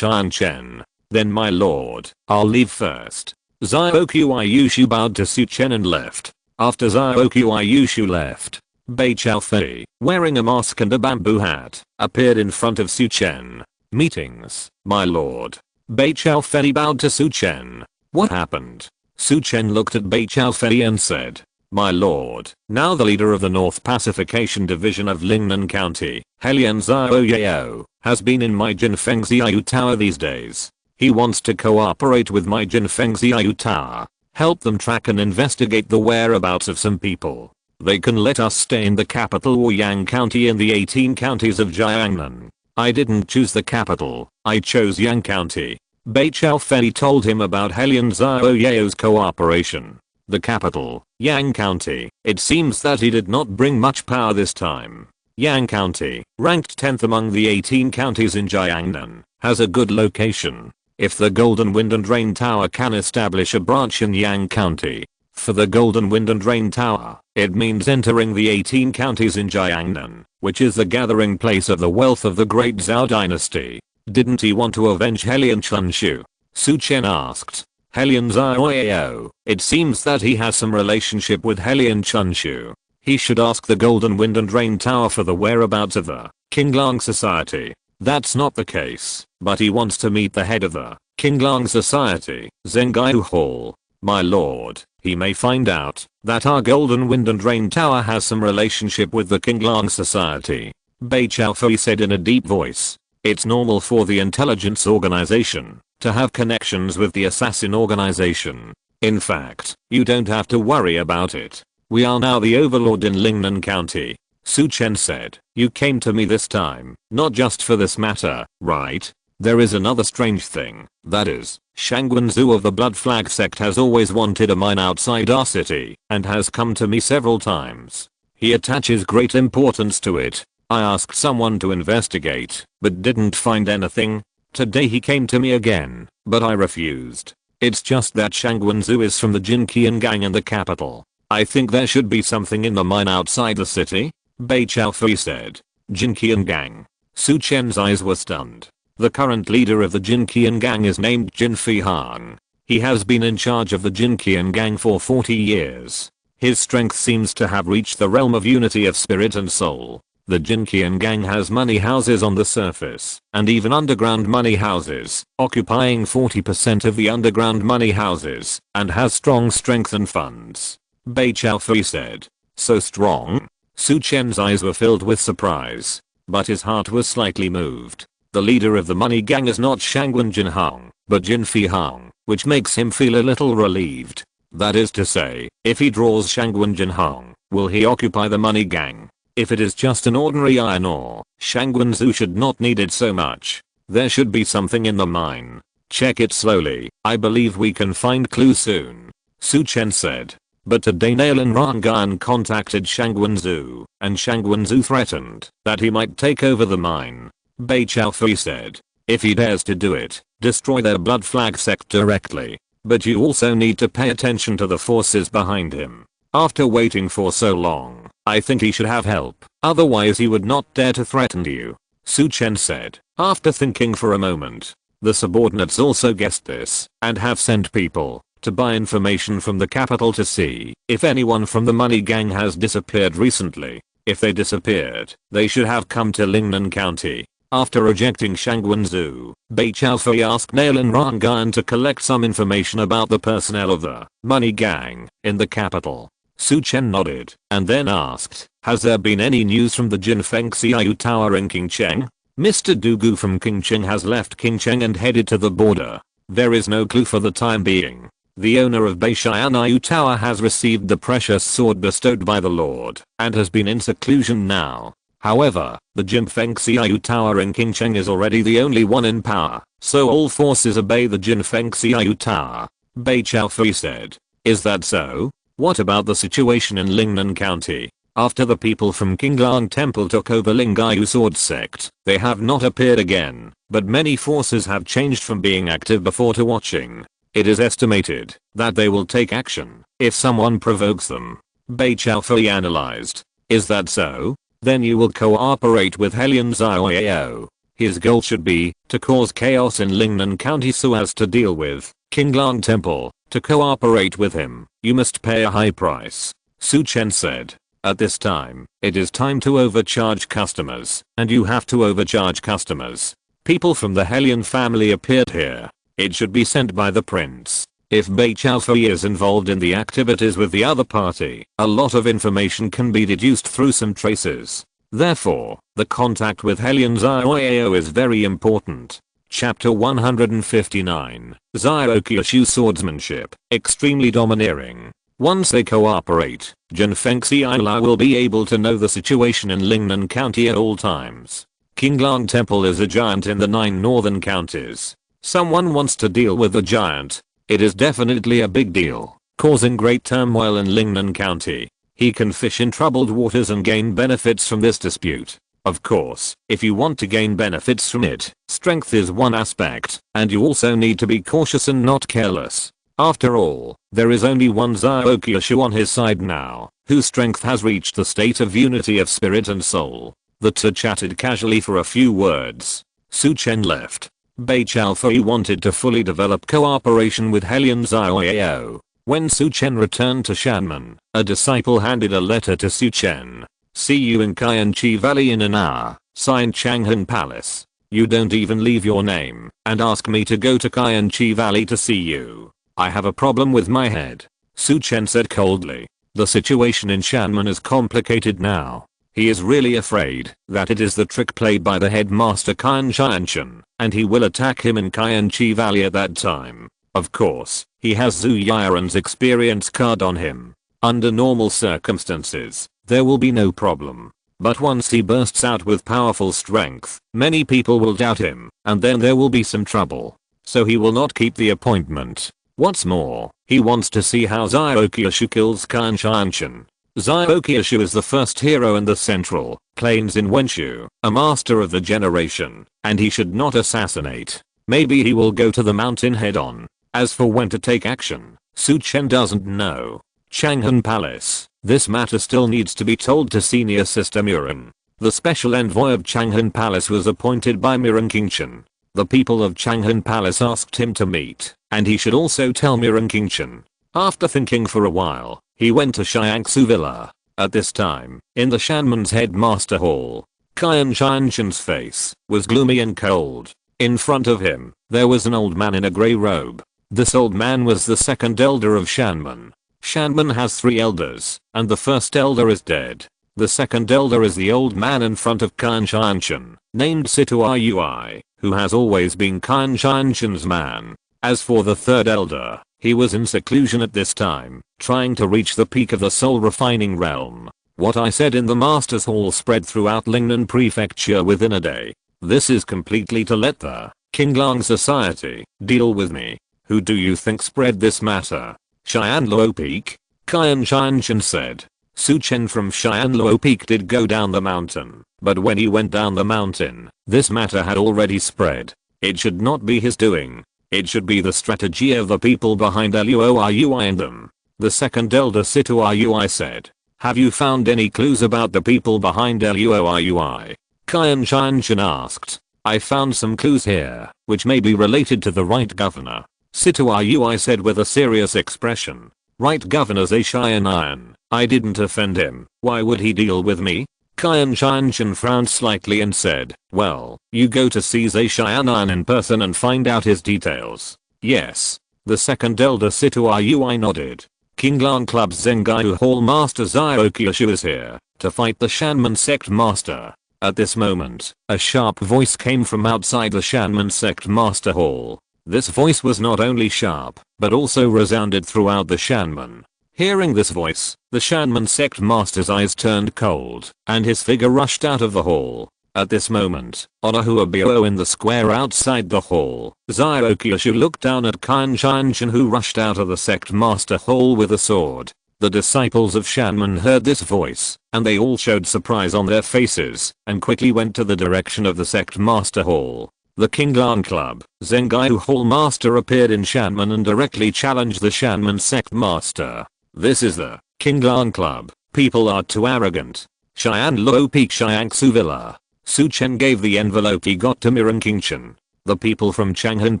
Chen. Then my lord, I'll leave first. Ziokiashu bowed to Su Chen and left. After Ziokiashu left, Bei Chaofei, wearing a mask and a bamboo hat, appeared in front of Su Chen. Meetings, my lord. Bei Chaofei bowed to Su Chen. What happened? Su Chen looked at Bei Chaofei and said, my lord, now the leader of the North Pacification Division of Lingnan County, Helian Zhao, has been in my Jinfeng Xiao Tower these days. He wants to cooperate with my Jinfeng Xiao Tower, help them track and investigate the whereabouts of some people. They can let us stay in the capital Ouyang County in the 18 counties of Jiangnan. I didn't choose the capital, I chose Yang County. Bei Chaofei told him about Helian Zhao's cooperation. The capital, Yang County. It seems that he did not bring much power this time. Yang County, ranked 10th among the 18 counties in Jiangnan, has a good location. If the Golden Wind and Rain Tower can establish a branch in Yang County, for the Golden Wind and Rain Tower, it means entering the 18 counties in Jiangnan, which is the gathering place of the wealth of the Great Zhao dynasty. Didn't he want to avenge Helian Chunshu? Su Chen asked. Helian Zhao, it seems that he has some relationship with Helian Chunshu. He should ask the Golden Wind and Rain Tower for the whereabouts of the King Lang Society. That's not the case, but he wants to meet the head of the King Lang Society, Zhengaiu Hall. My lord, he may find out that our Golden Wind and Rain Tower has some relationship with the King Lang Society. Bei Chaofei said in a deep voice. It's normal for the intelligence organization to have connections with the assassin organization. In fact, you don't have to worry about it. We are now the overlord in Lingnan County. Su Chen said, you came to me this time, not just for this matter, right? There is another strange thing, that is, Shangguan Zhu of the Blood Flag sect has always wanted a mine outside our city, and has come to me several times. He attaches great importance to it. I asked someone to investigate, but didn't find anything. Today he came to me again, but I refused. It's just that Shangguan Zhu is from the Jinqian gang in the capital. I think there should be something in the mine outside the city. Bei Chaofei said. Jinqian gang. Su Chen's eyes were stunned. The current leader of the Jinqian gang is named Jin Fihang. He has been in charge of the Jinqian gang for 40 years. His strength seems to have reached the realm of unity of spirit and soul. The Jinqian gang has money houses on the surface, and even underground money houses, occupying 40% of the underground money houses, and has strong strength and funds. Bei Chaofei said. So strong? Su Chen's eyes were filled with surprise, but his heart was slightly moved. The leader of the money gang is not Shangguan Jinhang, but Jin Fihang, which makes him feel a little relieved. That is to say, if he draws Shangguan Jinhang, will he occupy the money gang? If it is just an ordinary iron ore, Shangguan Zhu should not need it so much. There should be something in the mine. Check it slowly, I believe we can find clues soon. Su Chen said. But today Nalan Rangan contacted Shangguan Zhu, and Shangguan Zhu threatened that he might take over the mine. Bei Chaofei said. If he dares to do it, destroy their blood flag sect directly. But you also need to pay attention to the forces behind him. After waiting for so long, I think he should have help, otherwise he would not dare to threaten you. Su Chen said. After thinking for a moment, the subordinates also guessed this, and have sent people to buy information from the capital to see if anyone from the money gang has disappeared recently. If they disappeared, they should have come to Lingnan County. After rejecting Shangguanzhou, Bei Chaofei asked Nailin Rangan to collect some information about the personnel of the money gang in the capital. Su Chen nodded, and then asked, has there been any news from the Jinfeng Xiaoyu Tower in Qingcheng? Mr. Dugu from Qingcheng has left Qingcheng and headed to the border. There is no clue for the time being. The owner of Beishianayu Tower has received the precious sword bestowed by the Lord, and has been in seclusion now. However, the Jinfeng Xiaoyu Tower in Qingcheng is already the only one in power, so all forces obey the Jinfeng Xiaoyu Tower. Bei Chaofei said. Is that so? What about the situation in Lingnan County? After the people from Qinglang Temple took over Lingayu Sword Sect, they have not appeared again, but many forces have changed from being active before to watching. It is estimated that they will take action if someone provokes them. Bei Chaofei analyzed. Is that so? Then you will cooperate with Helion Xiaoyao. His goal should be to cause chaos in Lingnan County so as to deal with Qinglang Temple. To cooperate with him, you must pay a high price. Su Chen said. At this time, it is time to overcharge customers, and you have to overcharge customers. People from the Helion family appeared here. It should be sent by the prince. If Bei Chaofei is involved in the activities with the other party, a lot of information can be deduced through some traces. Therefore, the contact with Helion Xiaoyao is very important. Chapter 159. Xiaoqiushu Swordsmanship, extremely domineering. Once they cooperate, Jinfeng Xiaola will be able to know the situation in Lingnan County at all times. Qinglang Temple is a giant in the 9 northern counties. Someone wants to deal with the giant. It is definitely a big deal, causing great turmoil in Lingnan County. He can fish in troubled waters and gain benefits from this dispute. Of course, if you want to gain benefits from it, strength is one aspect, and you also need to be cautious and not careless. After all, there is only one Xiaoqiushu on his side now, whose strength has reached the state of unity of spirit and soul. The two chatted casually for a few words. Su Chen left. Bei Chaofei wanted to fully develop cooperation with Helion Xiaoyao. When Su Chen returned to Shanmen, a disciple handed a letter to Su Chen. See you in Qianchi Valley in an hour, signed Changhan Palace. You don't even leave your name, and ask me to go to Qianchi Valley to see you. I have a problem with my head. Su Chen said coldly. The situation in Shanmen is complicated now. He is really afraid that it is the trick played by the headmaster Qian Qianchen, and he will attack him in Qianchi Valley at that time. Of course, he has Zhu Yiren's experience card on him. Under normal circumstances, there will be no problem. But once he bursts out with powerful strength, many people will doubt him, and then there will be some trouble. So he will not keep the appointment. What's more, he wants to see how Xiaoqiushu kills Qian Qianchen. Xiaoqiushu is the first hero in the central plains in Wenshu, a master of the generation, and he should not assassinate. Maybe he will go to the mountain head on. As for when to take action, Su Chen doesn't know. Changhan Palace. This matter still needs to be told to senior sister Muren. The special envoy of Changhan Palace was appointed by Muren Qingchen. The people of Changhan Palace asked him to meet, and he should also tell Muren Qingchen. After thinking for a while, he went to Xiangsu Villa. At this time, in the Shanmen's headmaster hall, Qian Qianchen's face was gloomy and cold. In front of him, there was an old man in a grey robe. This old man was the second elder of Shanmen. Shanmen has 3 elders, and the first elder is dead. The second elder is the old man in front of Qian Qianchen, named Situa Yui, who has always been Qian Qianchen's man. As for the third elder, he was in seclusion at this time, trying to reach the peak of the soul refining realm. What I said in the Master's Hall spread throughout Lingnan Prefecture within a day. This is completely to let the Qinglang Society deal with me. Who do you think spread this matter? Xianluo Peak? Qian Qianchen said. Su Chen from Xianluo Peak did go down the mountain, but when he went down the mountain, this matter had already spread. It should not be his doing. It should be the strategy of the people behind Luoyui and them. The second elder Situyui said. Have you found any clues about the people behind Luoyui? Qian Chen asked. I found some clues here, which may be related to the right governor. Situyui said with a serious expression. Right governor Zaishian. I didn't offend him. Why would he deal with me? Qian Chen frowned slightly and said, well, you go to see Zaishian in person and find out his details. Yes. The second elder Situyui nodded. Kinglan Club's Zengaiu Hall Master Ziokioshu is here to fight the Shanman Sect Master. At this moment, a sharp voice came from outside the Shanman Sect Master Hall. This voice was not only sharp, but also resounded throughout the Shanman. Hearing this voice, the Shanman Sect Master's eyes turned cold, and his figure rushed out of the hall. At this moment, on a huabio in the square outside the hall, Ziokioshu looked down at Qian Chen who rushed out of the Sect Master Hall with a sword. The disciples of Shanman heard this voice, and they all showed surprise on their faces, and quickly went to the direction of the Sect Master Hall. The Kinglan Club, Zengaiu Hall Master appeared in Shanman and directly challenged the Shanman Sect Master. This is the Kinglan Club. People are too arrogant. Xianluo Peak Xiangsu Villa. Su Chen gave the envelope he got to Chen. The people from Changhan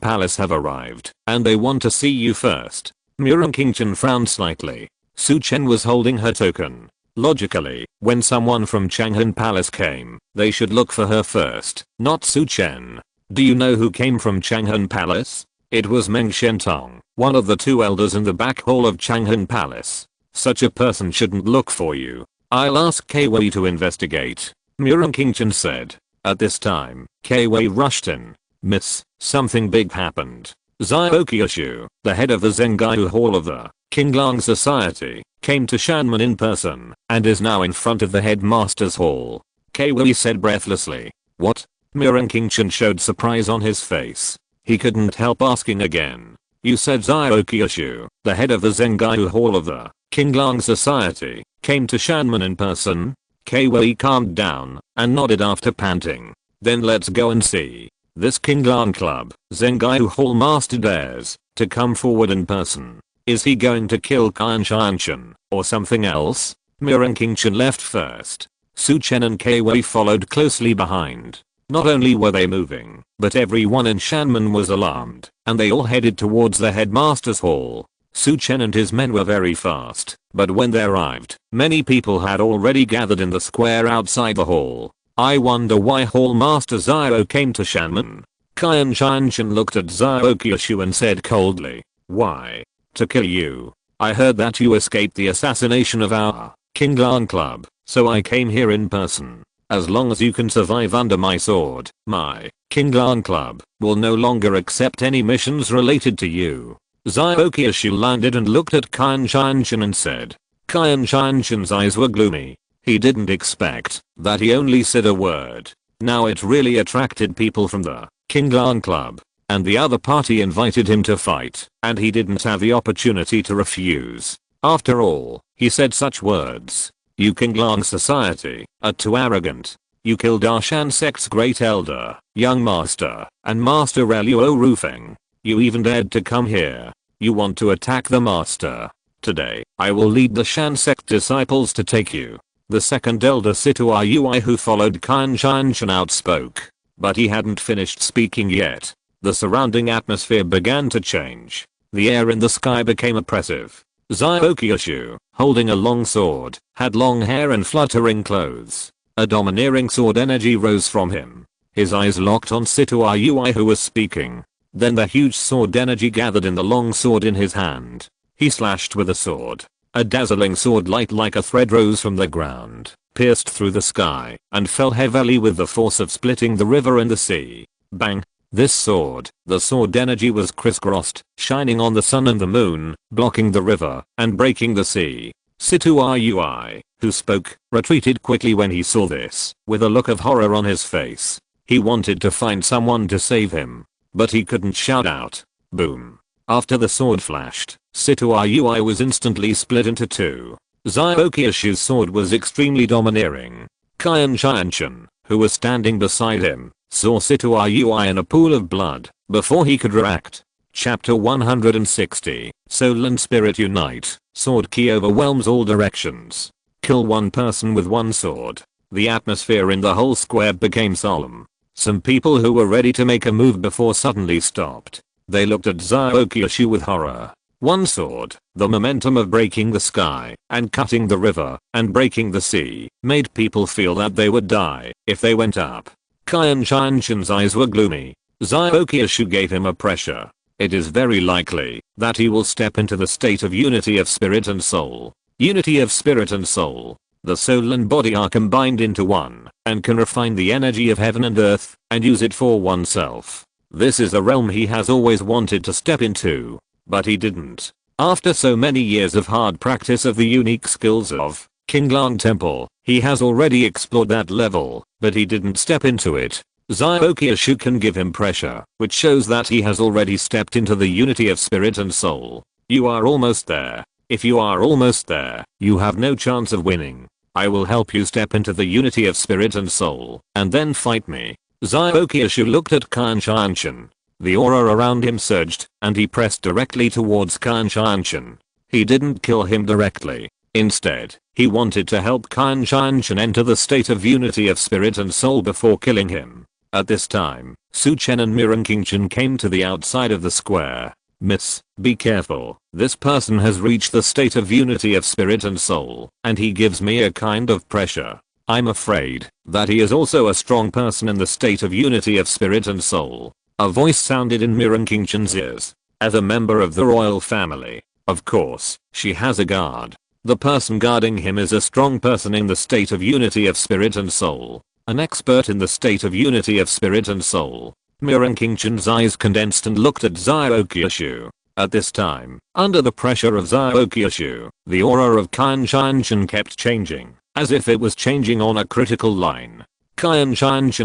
Palace have arrived, and they want to see you first. Chen frowned slightly. Su Chen was holding her token. Logically, when someone from Changhan Palace came, they should look for her first, not Su Chen. Do you know who came from Changhan Palace? It was Meng Shentong, one of the two elders in the back hall of Changhan Palace. Such a person shouldn't look for you. I'll ask Kwei to investigate. Chen said. At this time, Kwei rushed in. Miss, something big happened. Ziokioshu, the head of the Zengaiu Hall of the Kinglang Society, came to Shanman in person, and is now in front of the headmaster's hall. Kwei said breathlessly. What? Chen showed surprise on his face. He couldn't help asking again. You said Ziokioshu, the head of the Zengaiu Hall of the Kinglang Society, came to Shanman in person? Kwei calmed down and nodded after panting. Then let's go and see. This Kinglan Club, Zengaiu Hall Master dares to come forward in person. Is he going to kill Qian Chen or something else? Chen left first. Su Chen and Kwei followed closely behind. Not only were they moving, but everyone in Shanman was alarmed, and they all headed towards the headmaster's hall. Su Chen and his men were very fast, but when they arrived, many people had already gathered in the square outside the hall. I wonder why Hall Master Zio came to Shanman. Qian Chen looked at Ziokioshu and said coldly, why? To kill you. I heard that you escaped the assassination of our Kinglan Club, so I came here in person. As long as you can survive under my sword, my Kinglan Club will no longer accept any missions related to you. Ziokioshu landed and looked at Qian Chen and said. Qian Chen's eyes were gloomy. He didn't expect that he only said a word. Now it really attracted people from the Kinglan Club, and the other party invited him to fight, and he didn't have the opportunity to refuse. After all, he said such words. You Kinglan Society are too arrogant. You killed our Shan sect's great elder, young master, and Master Luo Rufeng. You even dared to come here. You want to attack the master. Today, I will lead the Shan sect disciples to take you. The second elder Situyui who followed Qian Chen outspoke. But he hadn't finished speaking yet. The surrounding atmosphere began to change. The air in the sky became oppressive. Ziokioshu, holding a long sword, had long hair and fluttering clothes. A domineering sword energy rose from him. His eyes locked on Situyui who was speaking. Then the huge sword energy gathered in the long sword in his hand. He slashed with the sword. A dazzling sword light like a thread rose from the ground, pierced through the sky, and fell heavily with the force of splitting the river and the sea. Bang! This sword, the sword energy was crisscrossed, shining on the sun and the moon, blocking the river, and breaking the sea. Situyui, who spoke, retreated quickly when he saw this, with a look of horror on his face. He wanted to find someone to save him, but he couldn't shout out. Boom. After the sword flashed, Situyui was instantly split into two. Zyokyashu's sword was extremely domineering. Chen, who was standing beside him, saw Situayui in a pool of blood before he could react. Chapter 160, Soul and Spirit Unite. Sword ki overwhelms all directions. Kill one person with one sword. The atmosphere in the whole square became solemn. Some people who were ready to make a move before suddenly stopped. They looked at Zyokyashu with horror. One sword, the momentum of breaking the sky, and cutting the river, and breaking the sea, made people feel that they would die if they went up. Chen-Shan's eyes were gloomy. Zyokyashu gave him a pressure. It is very likely that he will step into the state of unity of spirit and soul. Unity of spirit and soul. The soul and body are combined into one, and can refine the energy of heaven and earth, and use it for oneself. This is a realm he has always wanted to step into. But he didn't. After so many years of hard practice of the unique skills of Qinglang Temple, he has already explored that level, but he didn't step into it. Zyokyashu can give him pressure, which shows that he has already stepped into the unity of spirit and soul. You are almost there. If you are almost there, you have no chance of winning. I will help you step into the unity of spirit and soul, and then fight me. Zyokyashu looked at Chen. The aura around him surged, and he pressed directly towards Chen. He didn't kill him directly. Instead, he wanted to help Chen enter the state of unity of spirit and soul before killing him. At this time, Su Chen and Chen came to the outside of the square. Miss, be careful. This person has reached the state of unity of spirit and soul, and he gives me a kind of pressure. I'm afraid that he is also a strong person in the state of unity of spirit and soul. A voice sounded in Chen's ears. As a member of the royal family, of course, she has a guard. The person guarding him is a strong person in the state of unity of spirit and soul. An expert in the state of unity of spirit and soul. Chen's eyes condensed and looked at Zyokyashu. At this time, under the pressure of Zyokyashu, the aura of Chen kept changing, as if it was changing on a critical line. Chen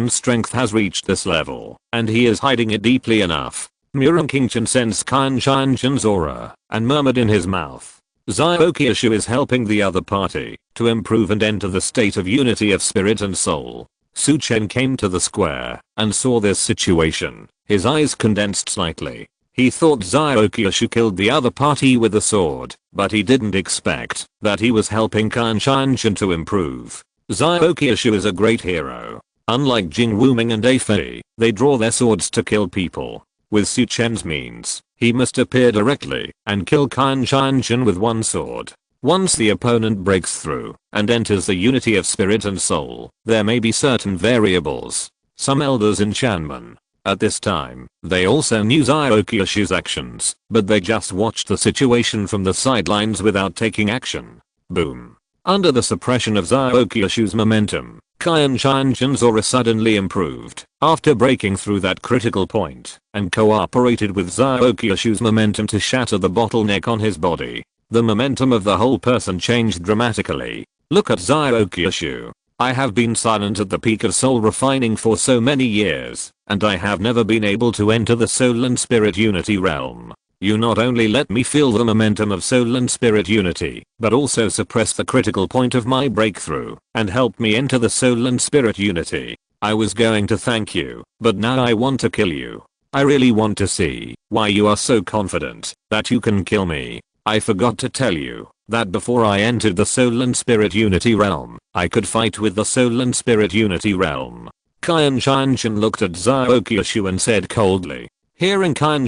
strength has reached this level, and he is hiding it deeply enough. Chen sensed Chen's aura, and murmured in his mouth. Zyokyashu is helping the other party to improve and enter the state of unity of spirit and soul. Su Chen came to the square, and saw this situation. His eyes condensed slightly. He thought Zyokyashu killed the other party with a sword, but he didn't expect that he was helping Chen to improve. Zyokyashu is a great hero. Unlike Jing Wuming and Afei, they draw their swords to kill people. With Su Chen's means, he must appear directly and kill Chen with one sword. Once the opponent breaks through and enters the unity of spirit and soul, there may be certain variables. Some elders in Chanman. At this time, they also knew Zyokyashu's actions, but they just watched the situation from the sidelines without taking action. Boom. Under the suppression of Zyokyashu's momentum, Chen's aura suddenly improved after breaking through that critical point and cooperated with Zyokyashu's momentum to shatter the bottleneck on his body. The momentum of the whole person changed dramatically. Look at Zyokyashu. I have been silent at the peak of soul refining for so many years, and I have never been able to enter the soul and spirit unity realm. You not only let me feel the momentum of soul and spirit unity, but also suppress the critical point of my breakthrough, and help me enter the soul and spirit unity. I was going to thank you, but now I want to kill you. I really want to see why you are so confident that you can kill me. I forgot to tell you that before I entered the soul and spirit unity realm, I could fight with the soul and spirit unity realm. Chen looked at Zyokyashu and said coldly. Hearing Chen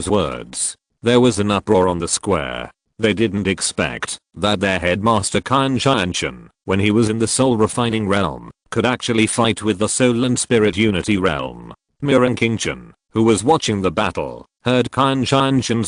words, there was an uproar on the square. They didn't expect that their headmaster Chen, when he was in the soul refining realm, could actually fight with the soul and spirit unity realm. Chen, who was watching the battle, heard Chen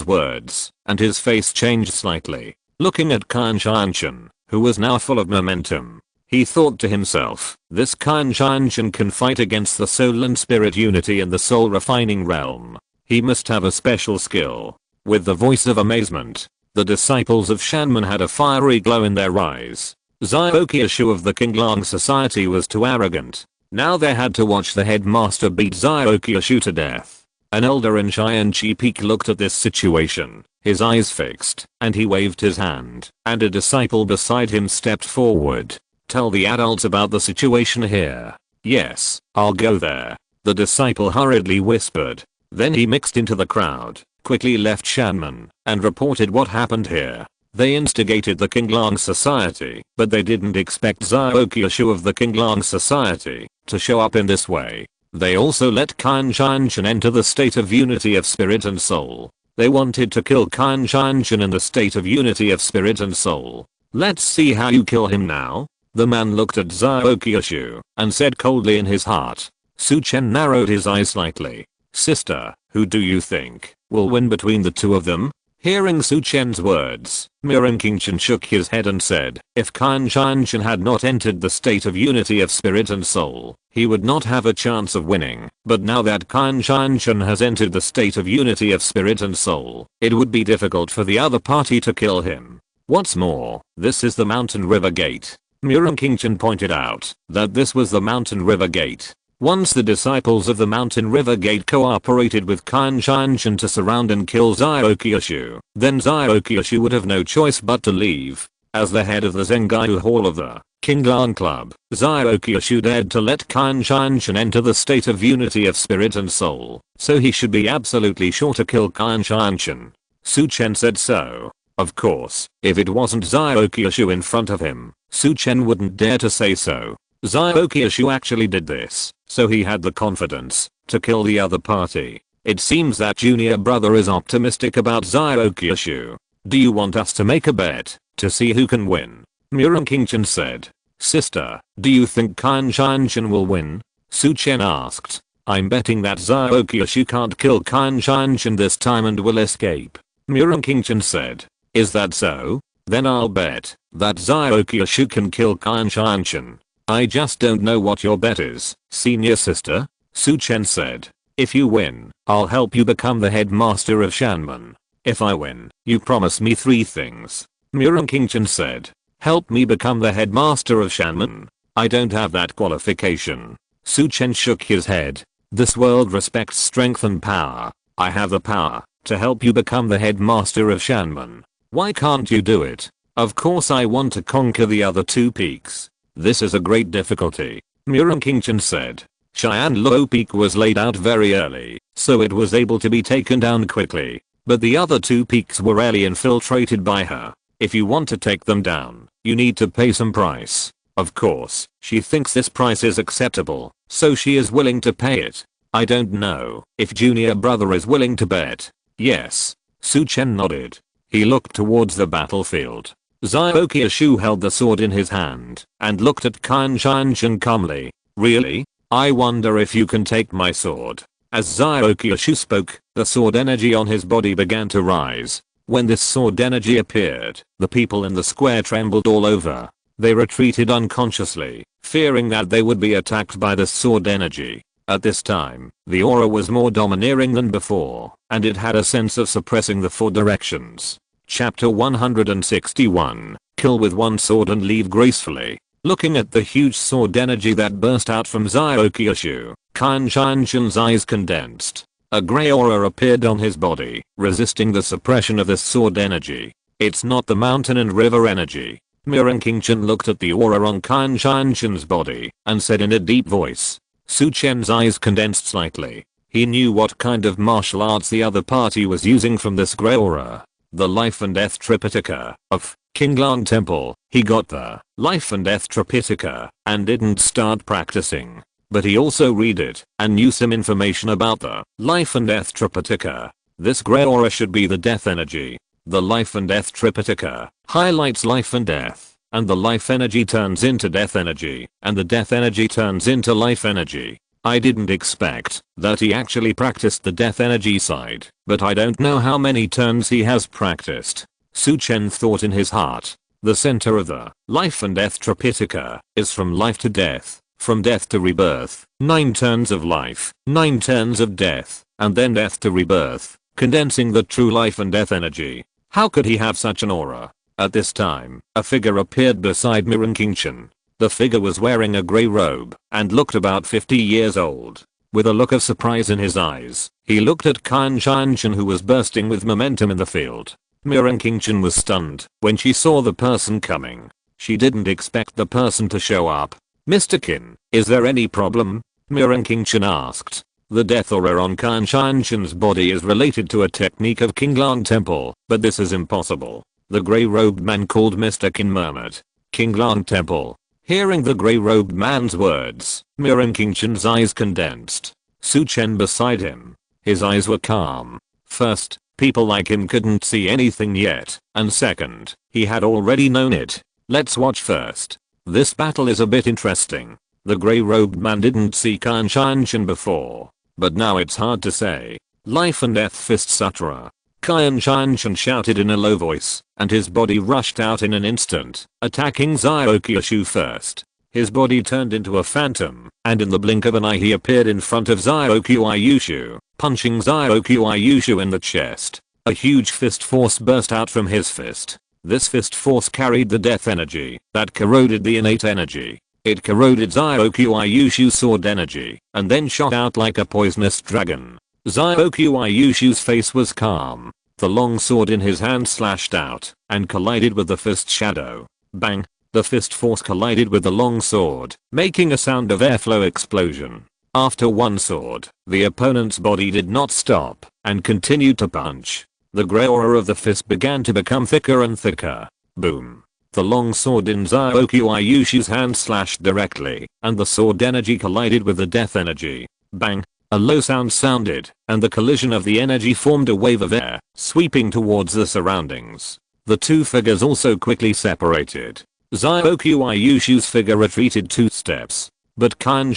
words, and his face changed slightly. Looking at Chen, who was now full of momentum, he thought to himself, this Chen can fight against the soul and spirit unity in the soul refining realm. He must have a special skill. With the voice of amazement, the disciples of Shanman had a fiery glow in their eyes. Zyokyashu of the Qinglang Society was too arrogant. Now they had to watch the headmaster beat Zyokyashu to death. An elder in Chen Peak looked at this situation, his eyes fixed, and he waved his hand, and a disciple beside him stepped forward. Tell the adults about the situation here. Yes, I'll go there. The disciple hurriedly whispered. Then he mixed into the crowd, quickly left Shanman, and reported what happened here. They instigated the Qinglang Society, but they didn't expect Zhaoqiushu of the Qinglang Society to show up in this way. They also let Qin Chen enter the state of unity of spirit and soul. They wanted to kill Qin Chen in the state of unity of spirit and soul. Let's see how you kill him now. The man looked at Zhaoqiushu and said coldly in his heart. Su Chen narrowed his eyes slightly. Sister, who do you think will win between the two of them? Hearing Su Chen's words, Chen shook his head and said, if Qin Chen had not entered the state of unity of spirit and soul, he would not have a chance of winning. But now that Qin Chen has entered the state of unity of spirit and soul, it would be difficult for the other party to kill him. What's more, this is the Mountain River Gate. Chen pointed out that this was the Mountain River Gate. Once the disciples of the Mountain River Gate cooperated with Qin Chen to surround and kill Zhaoqiushu, then Zhaoqiushu would have no choice but to leave. As the head of the Zengaiu Hall of the Qinglang Club, Zhaoqiushu dared to let Qin Chen enter the state of unity of spirit and soul, so he should be absolutely sure to kill Qin Chen. Su Chen said so. Of course, if it wasn't Zhaoqiushu in front of him, Su Chen wouldn't dare to say so. Zhaoqiushu actually did this, so he had the confidence to kill the other party. It seems that junior brother is optimistic about Zhaoqiushu. Do you want us to make a bet to see who can win? Chen said. Sister, do you think Qin Chen will win? Su Chen asked. I'm betting that Zhaoqiushu can't kill Qin Chen this time and will escape. Chen said. Is that so? Then I'll bet that Zhaoqiushu can kill Qin Chen. I just don't know what your bet is, senior sister. Su Chen said. If you win, I'll help you become the headmaster of Shanman. If I win, you promise me 3 things. Chen said. Help me become the headmaster of Shanman? I don't have that qualification. Su Chen shook his head. This world respects strength and power. I have the power to help you become the headmaster of Shanman. Why can't you do it? Of course I want to conquer the other 2 peaks. This is a great difficulty. Chen said. Cheyenne Peak was laid out very early, so it was able to be taken down quickly. But the other 2 peaks were rarely infiltrated by her. If you want to take them down, you need to pay some price. Of course, she thinks this price is acceptable, so she is willing to pay it. I don't know if junior brother is willing to bet. Yes. Su Chen nodded. He looked towards the battlefield. Zhaoqiushu held the sword in his hand and looked at Qin Chen calmly. Really? I wonder if you can take my sword. As Zhaoqiushu spoke, the sword energy on his body began to rise. When this sword energy appeared, the people in the square trembled all over. They retreated unconsciously, fearing that they would be attacked by the sword energy. At this time, the aura was more domineering than before, and it had a sense of suppressing the 4 directions. Chapter 161, Kill with one sword and leave gracefully. Looking at the huge sword energy that burst out from Zhaoqiushu, Qin Chen's eyes condensed. A grey aura appeared on his body, resisting the suppression of this sword energy. It's not the mountain and river energy. Chen looked at the aura on Qin Chen's body and said in a deep voice. Su Chen's eyes condensed slightly. He knew what kind of martial arts the other party was using from this grey aura. The Life and Death Tripitaka of Qinglang Temple. He got the Life and Death Tripitaka and didn't start practicing. But he also read it and knew some information about the Life and Death Tripitaka. This grey aura should be the death energy. The Life and Death Tripitaka highlights life and death, and the life energy turns into death energy, and the death energy turns into life energy. I didn't expect that he actually practiced the death energy side, but I don't know how many turns he has practiced. Su Chen thought in his heart. The center of the Life and Death Tripitaka is from life to death, from death to rebirth, 9 turns of life, 9 turns of death, and then death to rebirth, condensing the true life and death energy. How could he have such an aura? At this time, a figure appeared beside Chen. The figure was wearing a grey robe and looked about 50 years old. With a look of surprise in his eyes, he looked at Chen, who was bursting with momentum in the field. Chen was stunned when she saw the person coming. She didn't expect the person to show up. "Mr. Qin, is there any problem?" Chen asked. The death aura on Chen's body is related to a technique of Qinglang Temple, but this is impossible. The grey-robed man called Mr. Qin murmured. "Qinglang Temple." Hearing the grey-robed man's words, Chen's eyes condensed. Su Chen beside him. His eyes were calm. First, people like him couldn't see anything yet, and second, he had already known it. Let's watch first. This battle is a bit interesting. The grey-robed man didn't see Chen before, but now it's hard to say. Life and death fists utterer. Chen shouted in a low voice, and his body rushed out in an instant, attacking Xiaoqiushu first. His body turned into a phantom, and in the blink of an eye he appeared in front of Xiaoqiushu, punching Xiaoqiushu in the chest. A huge fist force burst out from his fist. This fist force carried the death energy that corroded the innate energy. It corroded Xiaoqiushu's sword energy, and then shot out like a poisonous dragon. Xiaoqiushu's face was calm. The long sword in his hand slashed out and collided with the fist shadow. Bang! The fist force collided with the long sword, making a sound of airflow explosion. After one sword, the opponent's body did not stop and continued to punch. The grey aura of the fist began to become thicker and thicker. Boom! The long sword in Xiaoqiushu's hand slashed directly, and the sword energy collided with the death energy. Bang! A low sound sounded, and the collision of the energy formed a wave of air, sweeping towards the surroundings. The two figures also quickly separated. Xiaoqiushu's figure retreated 2 steps, but Chen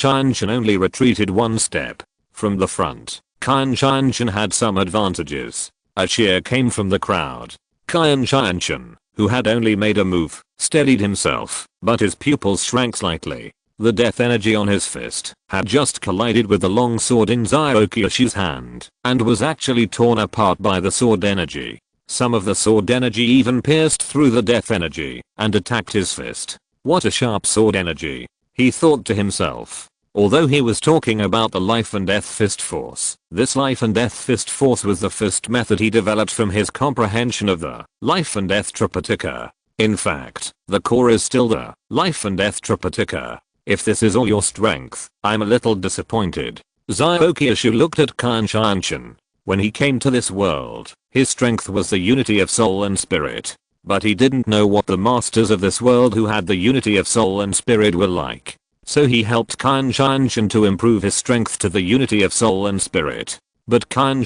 only retreated 1 step. From the front, Chen had some advantages. A cheer came from the crowd. Chen, who had only made a move, steadied himself, but his pupils shrank slightly. The death energy on his fist had just collided with the long sword in Xiaoqiushu's hand and was actually torn apart by the sword energy. Some of the sword energy even pierced through the death energy and attacked his fist. What a sharp sword energy, he thought to himself. Although he was talking about the life and death fist force, this life and death fist force was the fist method he developed from his comprehension of the life and death Tripitaka. In fact, the core is still the life and death Tripitaka. If this is all your strength, I'm a little disappointed. Xiaoqiushu looked at Chen. When he came to this world, his strength was the unity of soul and spirit. But he didn't know what the masters of this world who had the unity of soul and spirit were like. So he helped Chen to improve his strength to the unity of soul and spirit. But Chen,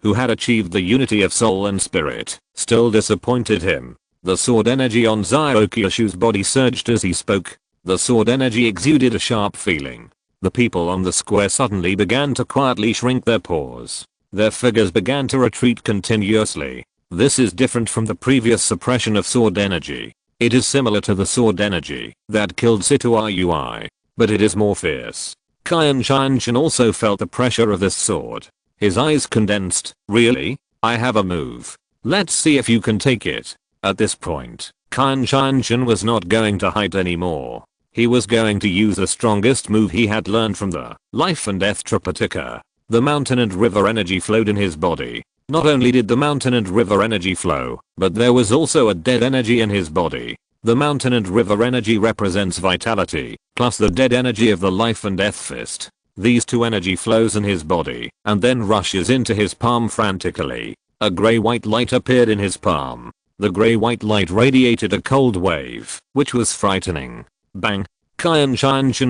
who had achieved the unity of soul and spirit, still disappointed him. The sword energy on Xiaoqiushu's body surged as he spoke. The sword energy exuded a sharp feeling. The people on the square suddenly began to quietly shrink their pores. Their figures began to retreat continuously. This is different from the previous suppression of sword energy. It is similar to the sword energy that killed Situa Ui, but it is more fierce. Chen also felt the pressure of this sword. His eyes condensed. Really? I have a move. Let's see if you can take it. At this point, Chen was not going to hide anymore. He was going to use the strongest move he had learned from the life and death Tripitaka. The mountain and river energy flowed in his body. Not only did the mountain and river energy flow, but there was also a dead energy in his body. The mountain and river energy represents vitality, plus the dead energy of the life and death fist. These two energy flows in his body, and then rushes into his palm frantically. A grey-white light appeared in his palm. The grey-white light radiated a cold wave, which was frightening. Bang! Chen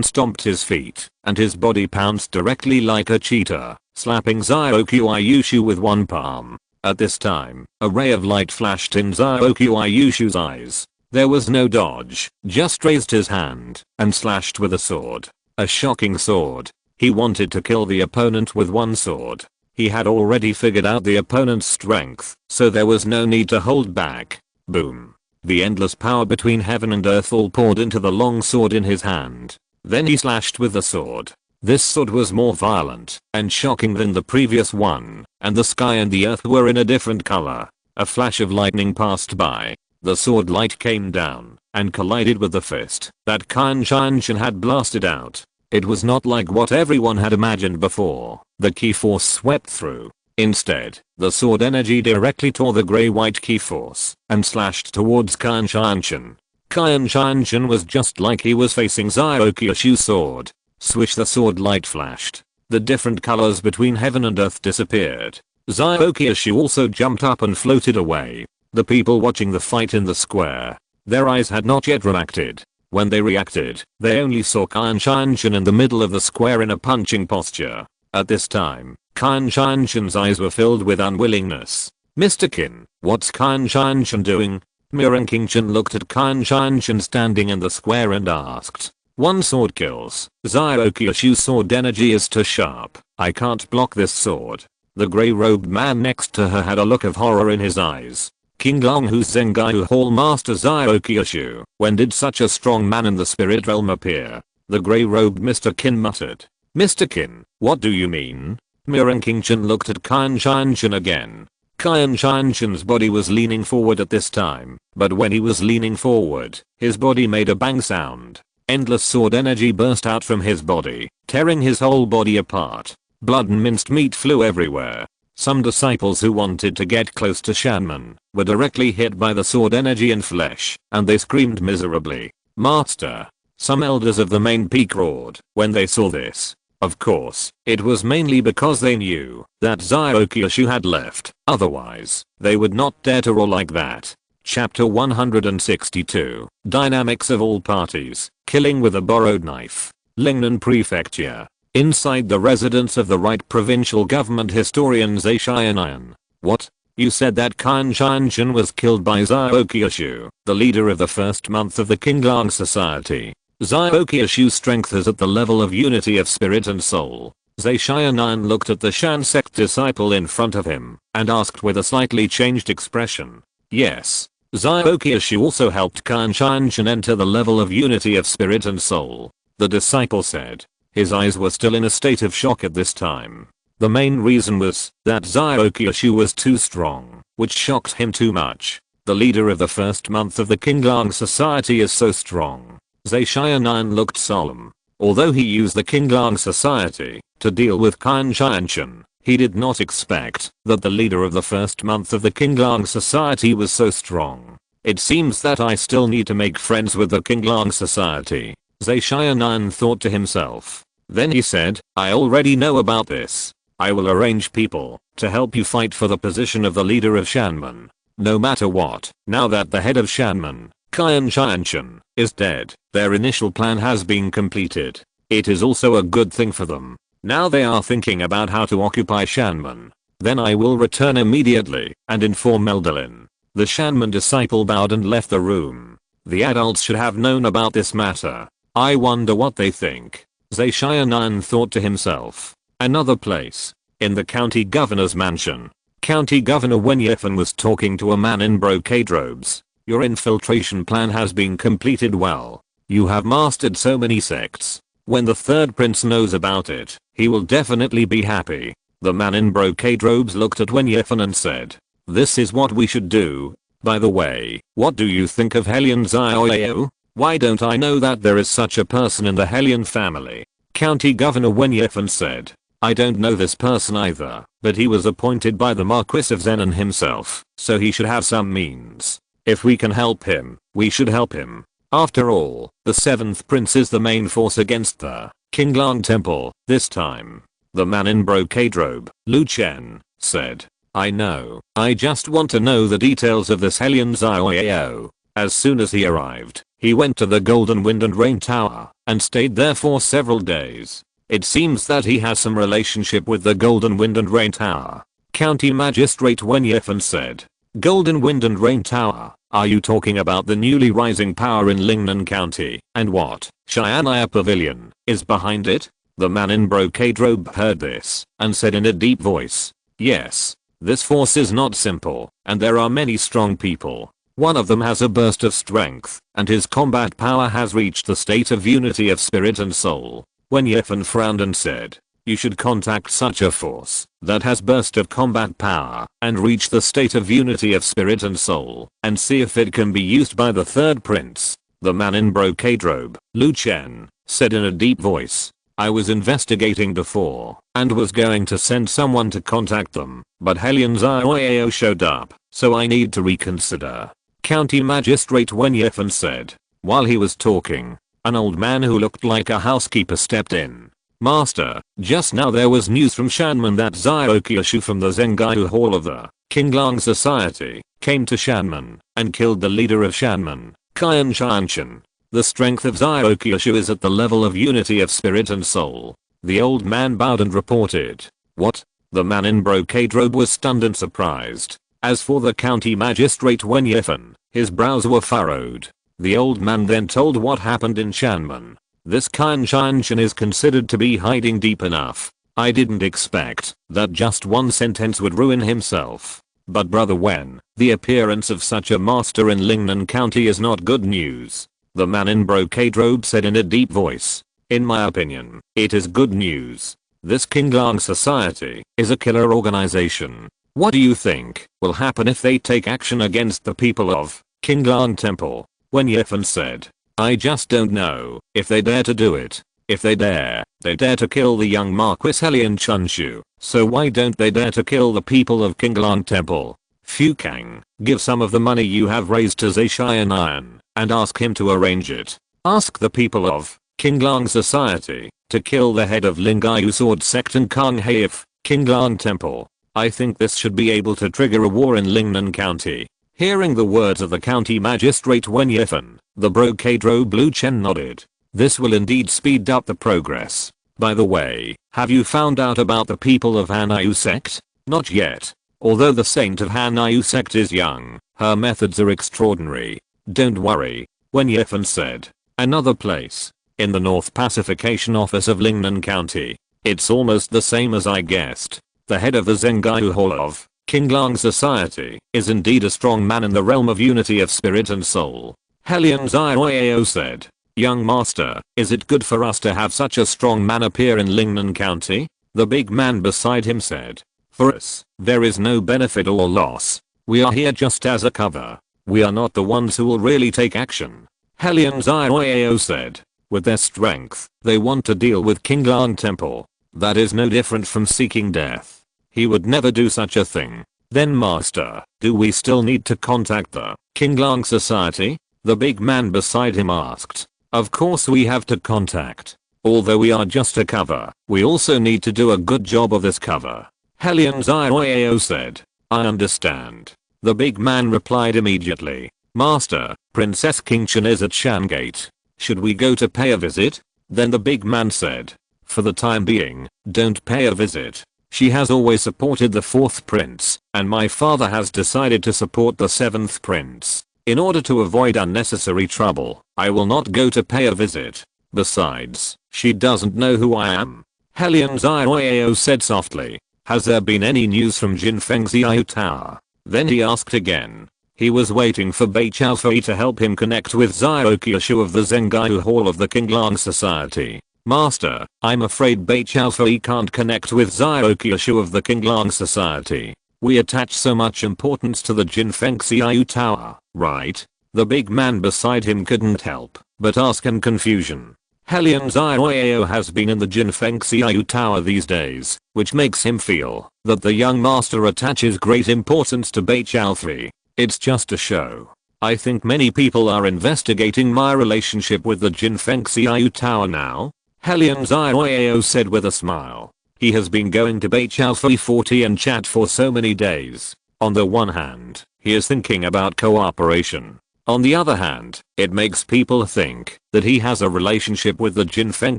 stomped his feet, and his body pounced directly like a cheetah, slapping Xiaoqiushu with one palm. At this time, a ray of light flashed in Xiaoqiushu's eyes. There was no dodge, just raised his hand and slashed with a sword. A shocking sword. He wanted to kill the opponent with one sword. He had already figured out the opponent's strength, so there was no need to hold back. Boom. The endless power between heaven and earth all poured into the long sword in his hand. Then he slashed with the sword. This sword was more violent and shocking than the previous one, and the sky and the earth were in a different color. A flash of lightning passed by. The sword light came down and collided with the fist that Chen had blasted out. It was not like what everyone had imagined before. The ki force swept through. Instead, the sword energy directly tore the grey-white ki force and slashed towards Qian Qianchen. Qian Qianchen was just like he was facing Xiao Qiushu's sword. Swish, the sword light flashed. The different colors between heaven and earth disappeared. Xiao Qiushu also jumped up and floated away. The people watching the fight in the square, their eyes had not yet reacted. When they reacted, they only saw Qian Qianchen in the middle of the square in a punching posture. At this time, Qian Qianchen's eyes were filled with unwillingness. "Mr. Qin, what's Qian Qianchen doing?" Mirren King Chen looked at Qian Qianchen standing in the square and asked. "One sword kills. Xiao Qiushu's sword energy is too sharp. I can't block this sword." The grey-robed man next to her had a look of horror in his eyes. King Longhu's Zengaihu Hall Master Xiao Qiushu, when did such a strong man in the spirit realm appear? The grey-robed Mr. Qin muttered. "Mr. Qin, what do you mean?" Mirren King Chen looked at Qian Qianchen again. Qian Qianchen's body was leaning forward at this time, but when he was leaning forward, his body made a bang sound. Endless sword energy burst out from his body, tearing his whole body apart. Blood and minced meat flew everywhere. Some disciples who wanted to get close to Shanman were directly hit by the sword energy and flesh, and they screamed miserably. "Master!" Some elders of the main peak roared when they saw this. Of course, it was mainly because they knew that Xiao Qiushu had left, otherwise, they would not dare to roar like that. Chapter 162, Dynamics of All Parties, Killing with a Borrowed Knife. Lingnan Prefecture. Inside the residence of the right provincial government historian Zhe Xiaonan. "What? You said that Qian Qianchen was killed by Xiao Qiushu, the leader of the first month of the Qinglang Society. Xiao Qiushu's strength is at the level of unity of spirit and soul." Zhe Xiaonan looked at the Shan sect disciple in front of him and asked with a slightly changed expression. "Yes. Xiao Qiushu also helped Qian Qianchen enter the level of unity of spirit and soul," the disciple said. His eyes were still in a state of shock at this time. The main reason was that Xiao Qiushu was too strong, which shocked him too much. The leader of the first month of the Qinglang Society is so strong. Zhe Xiaonan looked solemn. Although he used the Qinglang Society to deal with Qian Qianchen, he did not expect that the leader of the first month of the Qinglang Society was so strong. "It seems that I still need to make friends with the Qinglang Society," Zhe Xiaonan thought to himself. Then he said, "I already know about this. I will arrange people to help you fight for the position of the leader of Shanman. No matter what, now that the head of Shanman, Qian Qianchen, is dead, their initial plan has been completed. It is also a good thing for them. Now they are thinking about how to occupy Shanman. Then I will return immediately and inform Eldalin." The Shanman disciple bowed and left the room. The adults should have known about this matter. I wonder what they think. Zhe Xiaonan thought to himself. Another place. In the county governor's mansion. County Governor Wen Yifan was talking to a man in brocade robes. "Your infiltration plan has been completed well. You have mastered so many sects. When the third prince knows about it, he will definitely be happy." The man in brocade robes looked at Wen Yifan and said, "This is what we should do. By the way, what do you think of Helian Xiaoyao? Why don't I know that there is such a person in the Helian family?" County Governor Wen Yifan said, "I don't know this person either, but he was appointed by the Marquis of Zenan himself, so he should have some means. If we can help him, we should help him. After all, the 7th prince is the main force against the Qinglang temple this time." The man in brocade robe, Lu Chen, said, "I know. I just want to know the details of this Helian Xiaoyao." As soon as he arrived, he went to the Golden Wind and Rain Tower and stayed there for several days. It seems that he has some relationship with the Golden Wind and Rain Tower. County Magistrate Wen Yifan said, "Golden Wind and Rain Tower? Are you talking about the newly rising power in Lingnan County? And what, Xianaya Pavilion, is behind it?" The man in brocade robe heard this and said in a deep voice, "Yes. This force is not simple, and there are many strong people. One of them has a burst of strength, and his combat power has reached the state of unity of spirit and soul." Wen Yifan frowned and said, "You should contact such a force that has burst of combat power and reach the state of unity of spirit and soul, and see if it can be used by the third prince." The man in brocade robe, Lu Chen, said in a deep voice, I was investigating before and was going to send someone to contact them, but Helion Zioao showed up, so I need to reconsider. County Magistrate Wen Yifan said. While he was talking, an old man who looked like a housekeeper stepped in. Master, just now there was news from Shanman that Xiao Kyushu from the Zengaihu Hall of the Qinglang Society came to Shanman and killed the leader of Shanman, Qian Shanshan. The strength of Xiao Kyushu is at the level of unity of spirit and soul. The old man bowed and reported. What? The man in brocade robe was stunned and surprised. As for the county magistrate Wen Yifan, his brows were furrowed. The old man then told what happened in Shanman. This Qian Shanshan is considered to be hiding deep enough. I didn't expect that just one sentence would ruin himself. But brother Wen, the appearance of such a master in Lingnan County is not good news. The man in brocade robe said in a deep voice. In my opinion, it is good news. This Qinglang Society is a killer organization. What do you think will happen if they take action against the people of Qinglang Temple? Wen Yifan said. I just don't know if they dare to do it. If they dare to kill the young Marquis Helion Chunshu. So why don't they dare to kill the people of Qinglang Temple? Fu Kang, give some of the money you have raised to Zaishian Iron and ask him to arrange it. Ask the people of Qinglang Society to kill the head of Lingayu Sword Sect and Kang Haif, Qinglang Temple. I think this should be able to trigger a war in Lingnan County. Hearing the words of the county magistrate Wen Yifan, the brocade robe blue Chen nodded. This will indeed speed up the progress. By the way, have you found out about the people of Hanayu sect? Not yet. Although the saint of Hanayu sect is young, her methods are extraordinary. Don't worry, Wen Yifan said. Another place. In the North Pacification Office of Lingnan County. It's almost the same as I guessed. The head of the Zengaihu Hall of Qinglang Society is indeed a strong man in the realm of unity of spirit and soul. Helion Zioao said. Young master, is it good for us to have such a strong man appear in Lingnan County? The big man beside him said. For us, there is no benefit or loss. We are here just as a cover. We are not the ones who will really take action. Helion Zioao said. With their strength, they want to deal with Qinglang Temple. That is no different from seeking death. He would never do such a thing. Then master, do we still need to contact the Qinglang Society? The big man beside him asked. Of course we have to contact. Although we are just a cover, we also need to do a good job of this cover. Helion Zioao said. I understand. The big man replied immediately. Master, Princess Qingshan is at Shangate. Should we go to pay a visit? Then the big man said. For the time being, don't pay a visit. She has always supported the 4th prince, and my father has decided to support the 7th prince. In order to avoid unnecessary trouble, I will not go to pay a visit. Besides, she doesn't know who I am. Helion Zioao said softly. Has there been any news from Jinfeng Xiao Tower? Then he asked again. He was waiting for Bei Chaofei to help him connect with Xiao Kyushu of the Zengaihu Hall of the Qinglang Society. Master, I'm afraid Bei Chaofei can't connect with Xiao Kyushu of the Qinglang Society. We attach so much importance to the Jinfeng Xiao Tower, right? The big man beside him couldn't help but ask in confusion. Helion Zioao has been in the Jinfeng Xiao Tower these days, which makes him feel that the young master attaches great importance to Bei Chaofei. It's just a show. I think many people are investigating my relationship with the Jinfeng Xiao Tower now. Helion Zioao said with a smile. He has been going to Bei Chaofei 40 and chat for so many days. On the one hand, he is thinking about cooperation. On the other hand, it makes people think that he has a relationship with the Jinfeng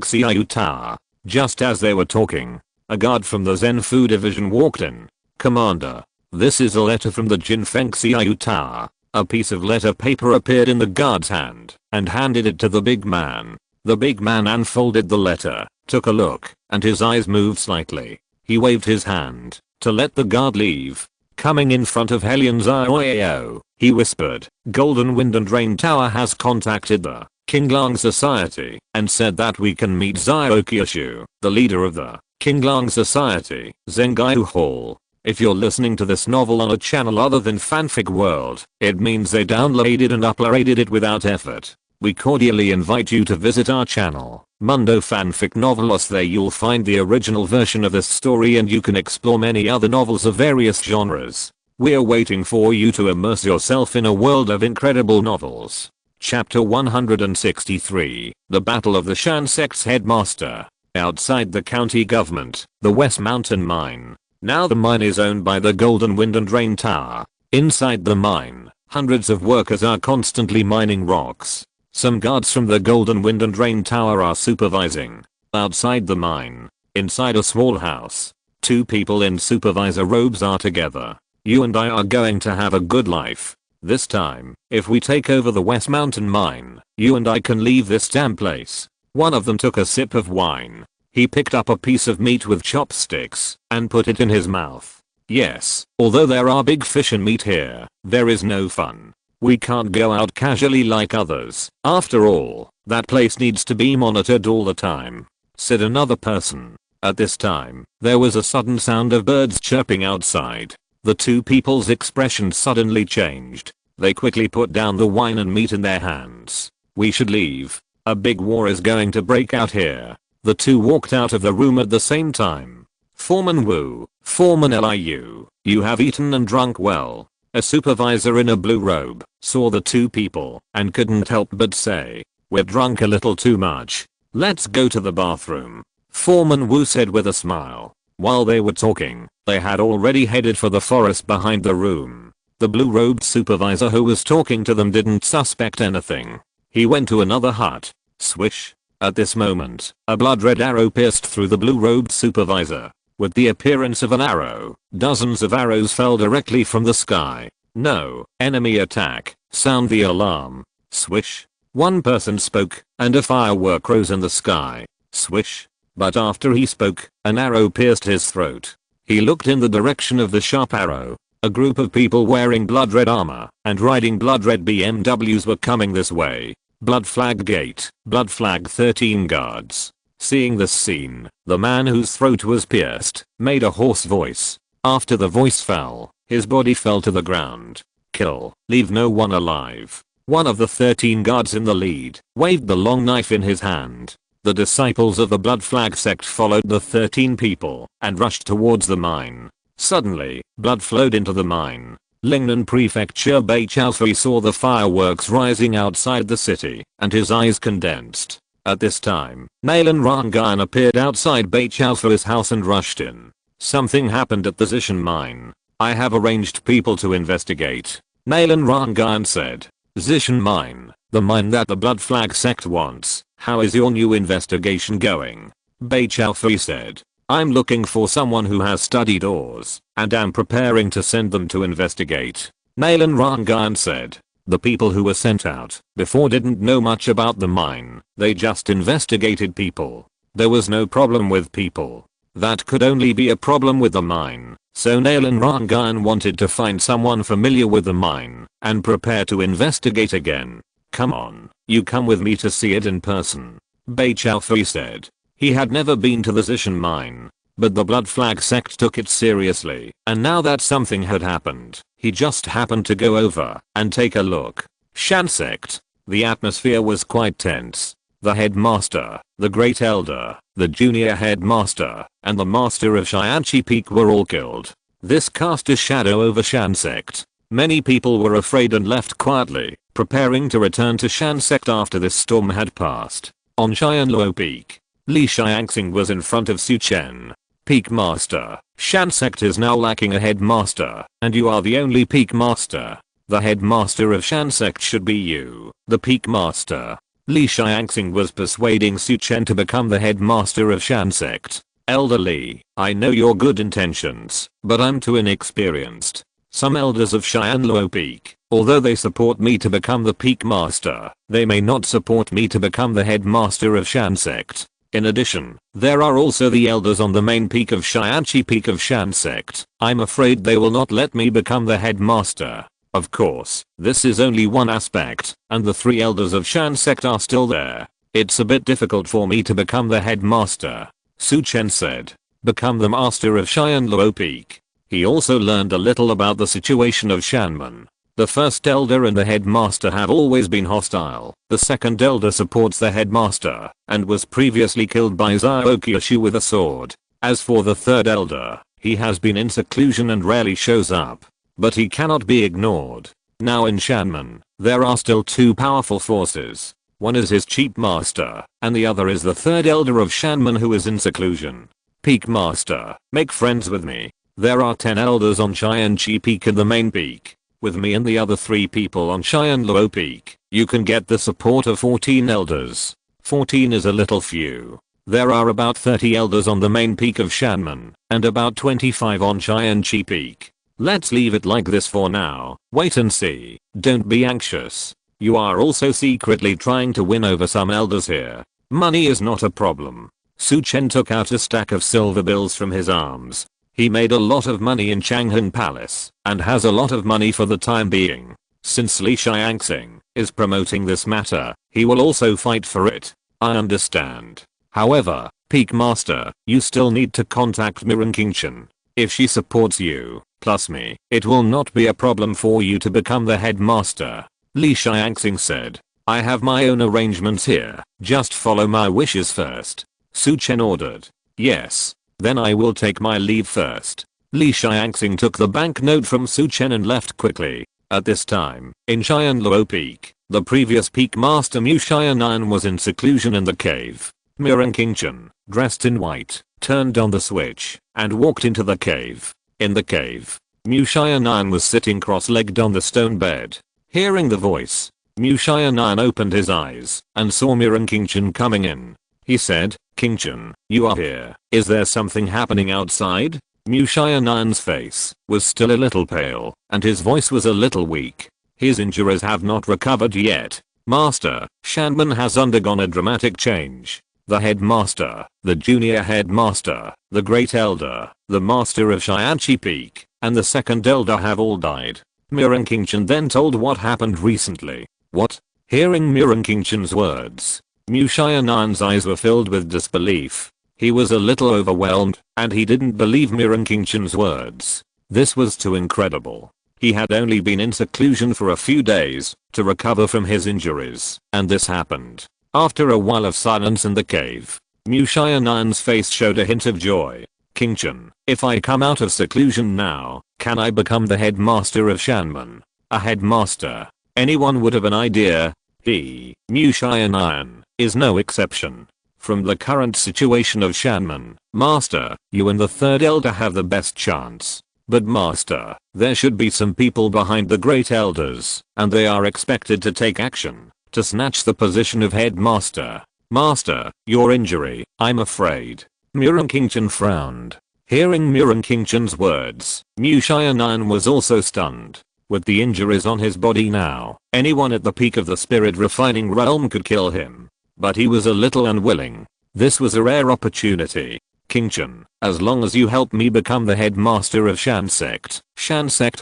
Xiao Tower. Just as they were talking, a guard from the Zenfu division walked in. Commander, this is a letter from the Jinfeng Xiao Tower. A piece of letter paper appeared in the guard's hand and handed it to the big man. The big man unfolded the letter, took a look, and his eyes moved slightly. He waved his hand to let the guard leave. Coming in front of Helion Zioao, he whispered, Golden Wind and Rain Tower has contacted the Qinglang Society and said that we can meet Xiao Kyushu, the leader of the Qinglang Society, Zengaihu Hall. If you're listening to this novel on a channel other than Fanfic World, it means they downloaded and uploaded it without effort. We cordially invite you to visit our channel, Mundo Fanfic Novelos. There you'll find the original version of this story and you can explore many other novels of various genres. We're waiting for you to immerse yourself in a world of incredible novels. Chapter 163, The Battle of the Shan Sect's Headmaster. Outside the county government, the West Mountain Mine. Now the mine is owned by the Golden Wind and Rain Tower. Inside the mine, hundreds of workers are constantly mining rocks. Some guards from the Golden Wind and Rain Tower are supervising. Outside the mine, inside a small house, two people in supervisor robes are together. You and I are going to have a good life. This time, if we take over the West Mountain Mine, you and I can leave this damn place. One of them took a sip of wine. He picked up a piece of meat with chopsticks and put it in his mouth. Yes, although there are big fish and meat here, there is no fun. We can't go out casually like others. After all, that place needs to be monitored all the time, said another person. At this time, there was a sudden sound of birds chirping outside. The two people's expressions suddenly changed. They quickly put down the wine and meat in their hands. We should leave. A big war is going to break out here. The two walked out of the room at the same time. Foreman Wu, Foreman Liu, you have eaten and drunk well. A supervisor in a blue robe saw the two people and couldn't help but say, we're drunk a little too much. Let's go to the bathroom. Foreman Wu said with a smile. While they were talking, they had already headed for the forest behind the room. The blue-robed supervisor who was talking to them didn't suspect anything. He went to another hut. Swish. At this moment, a blood-red arrow pierced through the blue-robed supervisor. With the appearance of an arrow, dozens of arrows fell directly from the sky. No, enemy attack. Sound the alarm. Swish. One person spoke, and a firework rose in the sky. Swish. But after he spoke, an arrow pierced his throat. He looked in the direction of the sharp arrow. A group of people wearing blood-red armor and riding blood-red BMWs were coming this way. Blood Flag Gate, Blood Flag 13 guards. Seeing this scene, the man whose throat was pierced made a hoarse voice. After the voice fell, his body fell to the ground. Kill, leave no one alive. One of the 13 guards in the lead waved the long knife in his hand. The disciples of the Blood Flag sect followed the 13 people and rushed towards the mine. Suddenly, blood flowed into the mine. Lingnan Prefecture Beichaofui saw the fireworks rising outside the city, and his eyes condensed. At this time, Nalan Rangan appeared outside Beichaofui's house and rushed in. Something happened at the Zishan mine. I have arranged people to investigate. Nalan Rangan said. Zishan mine, the mine that the Blood Flag sect wants. How is your new investigation going? Beichaofui said. I'm looking for someone who has studied ores, and am preparing to send them to investigate. Nalan Rangan said. The people who were sent out before didn't know much about the mine, they just investigated people. There was no problem with people. That could only be a problem with the mine, so Nalan Rangan wanted to find someone familiar with the mine, and prepare to investigate again. Come on, you come with me to see it in person. Beichaofui said. He had never been to the Zishan mine, but the Blood Flag sect took it seriously, and now that something had happened, he just happened to go over and take a look. Shan sect. The atmosphere was quite tense. The headmaster, the great elder, the junior headmaster, and the master of Xianqi Peak were all killed. This cast a shadow over Shan sect. Many people were afraid and left quietly, preparing to return to Shan sect after this storm had passed. On Xianluo Peak, Li Xiangxing was in front of Su Chen. Peak Master, Shan sect is now lacking a headmaster, and you are the only Peak Master. The headmaster of Shan sect should be you, the Peak Master. Li Xiangxing was persuading Su Chen to become the headmaster of Shan sect. Elder Li, I know your good intentions, but I'm too inexperienced. Some elders of Xianluo Peak, although they support me to become the Peak Master, they may not support me to become the headmaster of Shan sect. In addition, there are also the elders on the main peak of Xianqi Peak of Shan sect. I'm afraid they will not let me become the headmaster. Of course, this is only one aspect, and the 3 elders of Shan sect are still there. It's a bit difficult for me to become the headmaster. Su Chen said. Become the master of Xianluo Peak. He also learned a little about the situation of Shanman. The first elder and the headmaster have always been hostile. The second elder supports the headmaster and was previously killed by Zyaokyushu with a sword. As for the third elder, he has been in seclusion and rarely shows up. But he cannot be ignored. Now in Shanman, there are still two powerful forces. One is his chief master, and the other is the third elder of Shanman who is in seclusion. Peak Master, make friends with me. There are 10 elders on Qianqi Peak and the main peak. With me and the other 3 people on Qianluo Peak, you can get the support of 14 elders. 14 is a little few. There are about 30 elders on the main peak of Shanman, and about 25 on Qianqi Peak. Let's leave it like this for now, wait and see, don't be anxious. You are also secretly trying to win over some elders here. Money is not a problem. Chen took out a stack of silver bills from his arms. He made a lot of money in Changhan Palace, and has a lot of money for the time being. Since Li Xiangxing is promoting this matter, he will also fight for it. I understand. However, Peak Master, you still need to contact Mirren Chen. If she supports you, plus me, it will not be a problem for you to become the headmaster. Li Xiangxing said. I have my own arrangements here, just follow my wishes first. Chen ordered. Yes. Then I will take my leave first. Li Xiangxing took the banknote from Chen and left quickly. At this time, in Qianluo Peak, the previous Peak Master Mu Xianan was in seclusion in the cave. Mirren Chen, dressed in white, turned on the switch, and walked into the cave. In the cave, Mu Xianan was sitting cross-legged on the stone bed. Hearing the voice, Mu Xianan opened his eyes, and saw Mirren Chen coming in. He said, Chen, you are here. Is there something happening outside? Mu Xianan's face was still a little pale, and his voice was a little weak. His injuries have not recovered yet. Master, Shanman has undergone a dramatic change. The headmaster, the junior headmaster, the great elder, the master of Qianqi Peak, and the second elder have all died. Mirren Chen then told what happened recently. What? Hearing Mirren Chen's words, Mu Xianan's eyes were filled with disbelief. He was a little overwhelmed, and he didn't believe Mirren Chen's words. This was too incredible. He had only been in seclusion for a few days to recover from his injuries, and this happened. After a while of silence in the cave, Mu Xianan's face showed a hint of joy. Chen, if I come out of seclusion now, can I become the headmaster of Shanman? A headmaster. Anyone would have an idea. He, Mu Xianan, is no exception. From the current situation of Shanman, Master, you and the third elder have the best chance. But Master, there should be some people behind the great elders, and they are expected to take action to snatch the position of headmaster. Master, your injury, I'm afraid. Mirren Chen frowned. Hearing Mirren Chen's words, Mu Xianan was also stunned. With the injuries on his body now, anyone at the peak of the spirit refining realm could kill him. But he was a little unwilling. This was a rare opportunity. Chen, as long as you help me become the headmaster of Shan Sect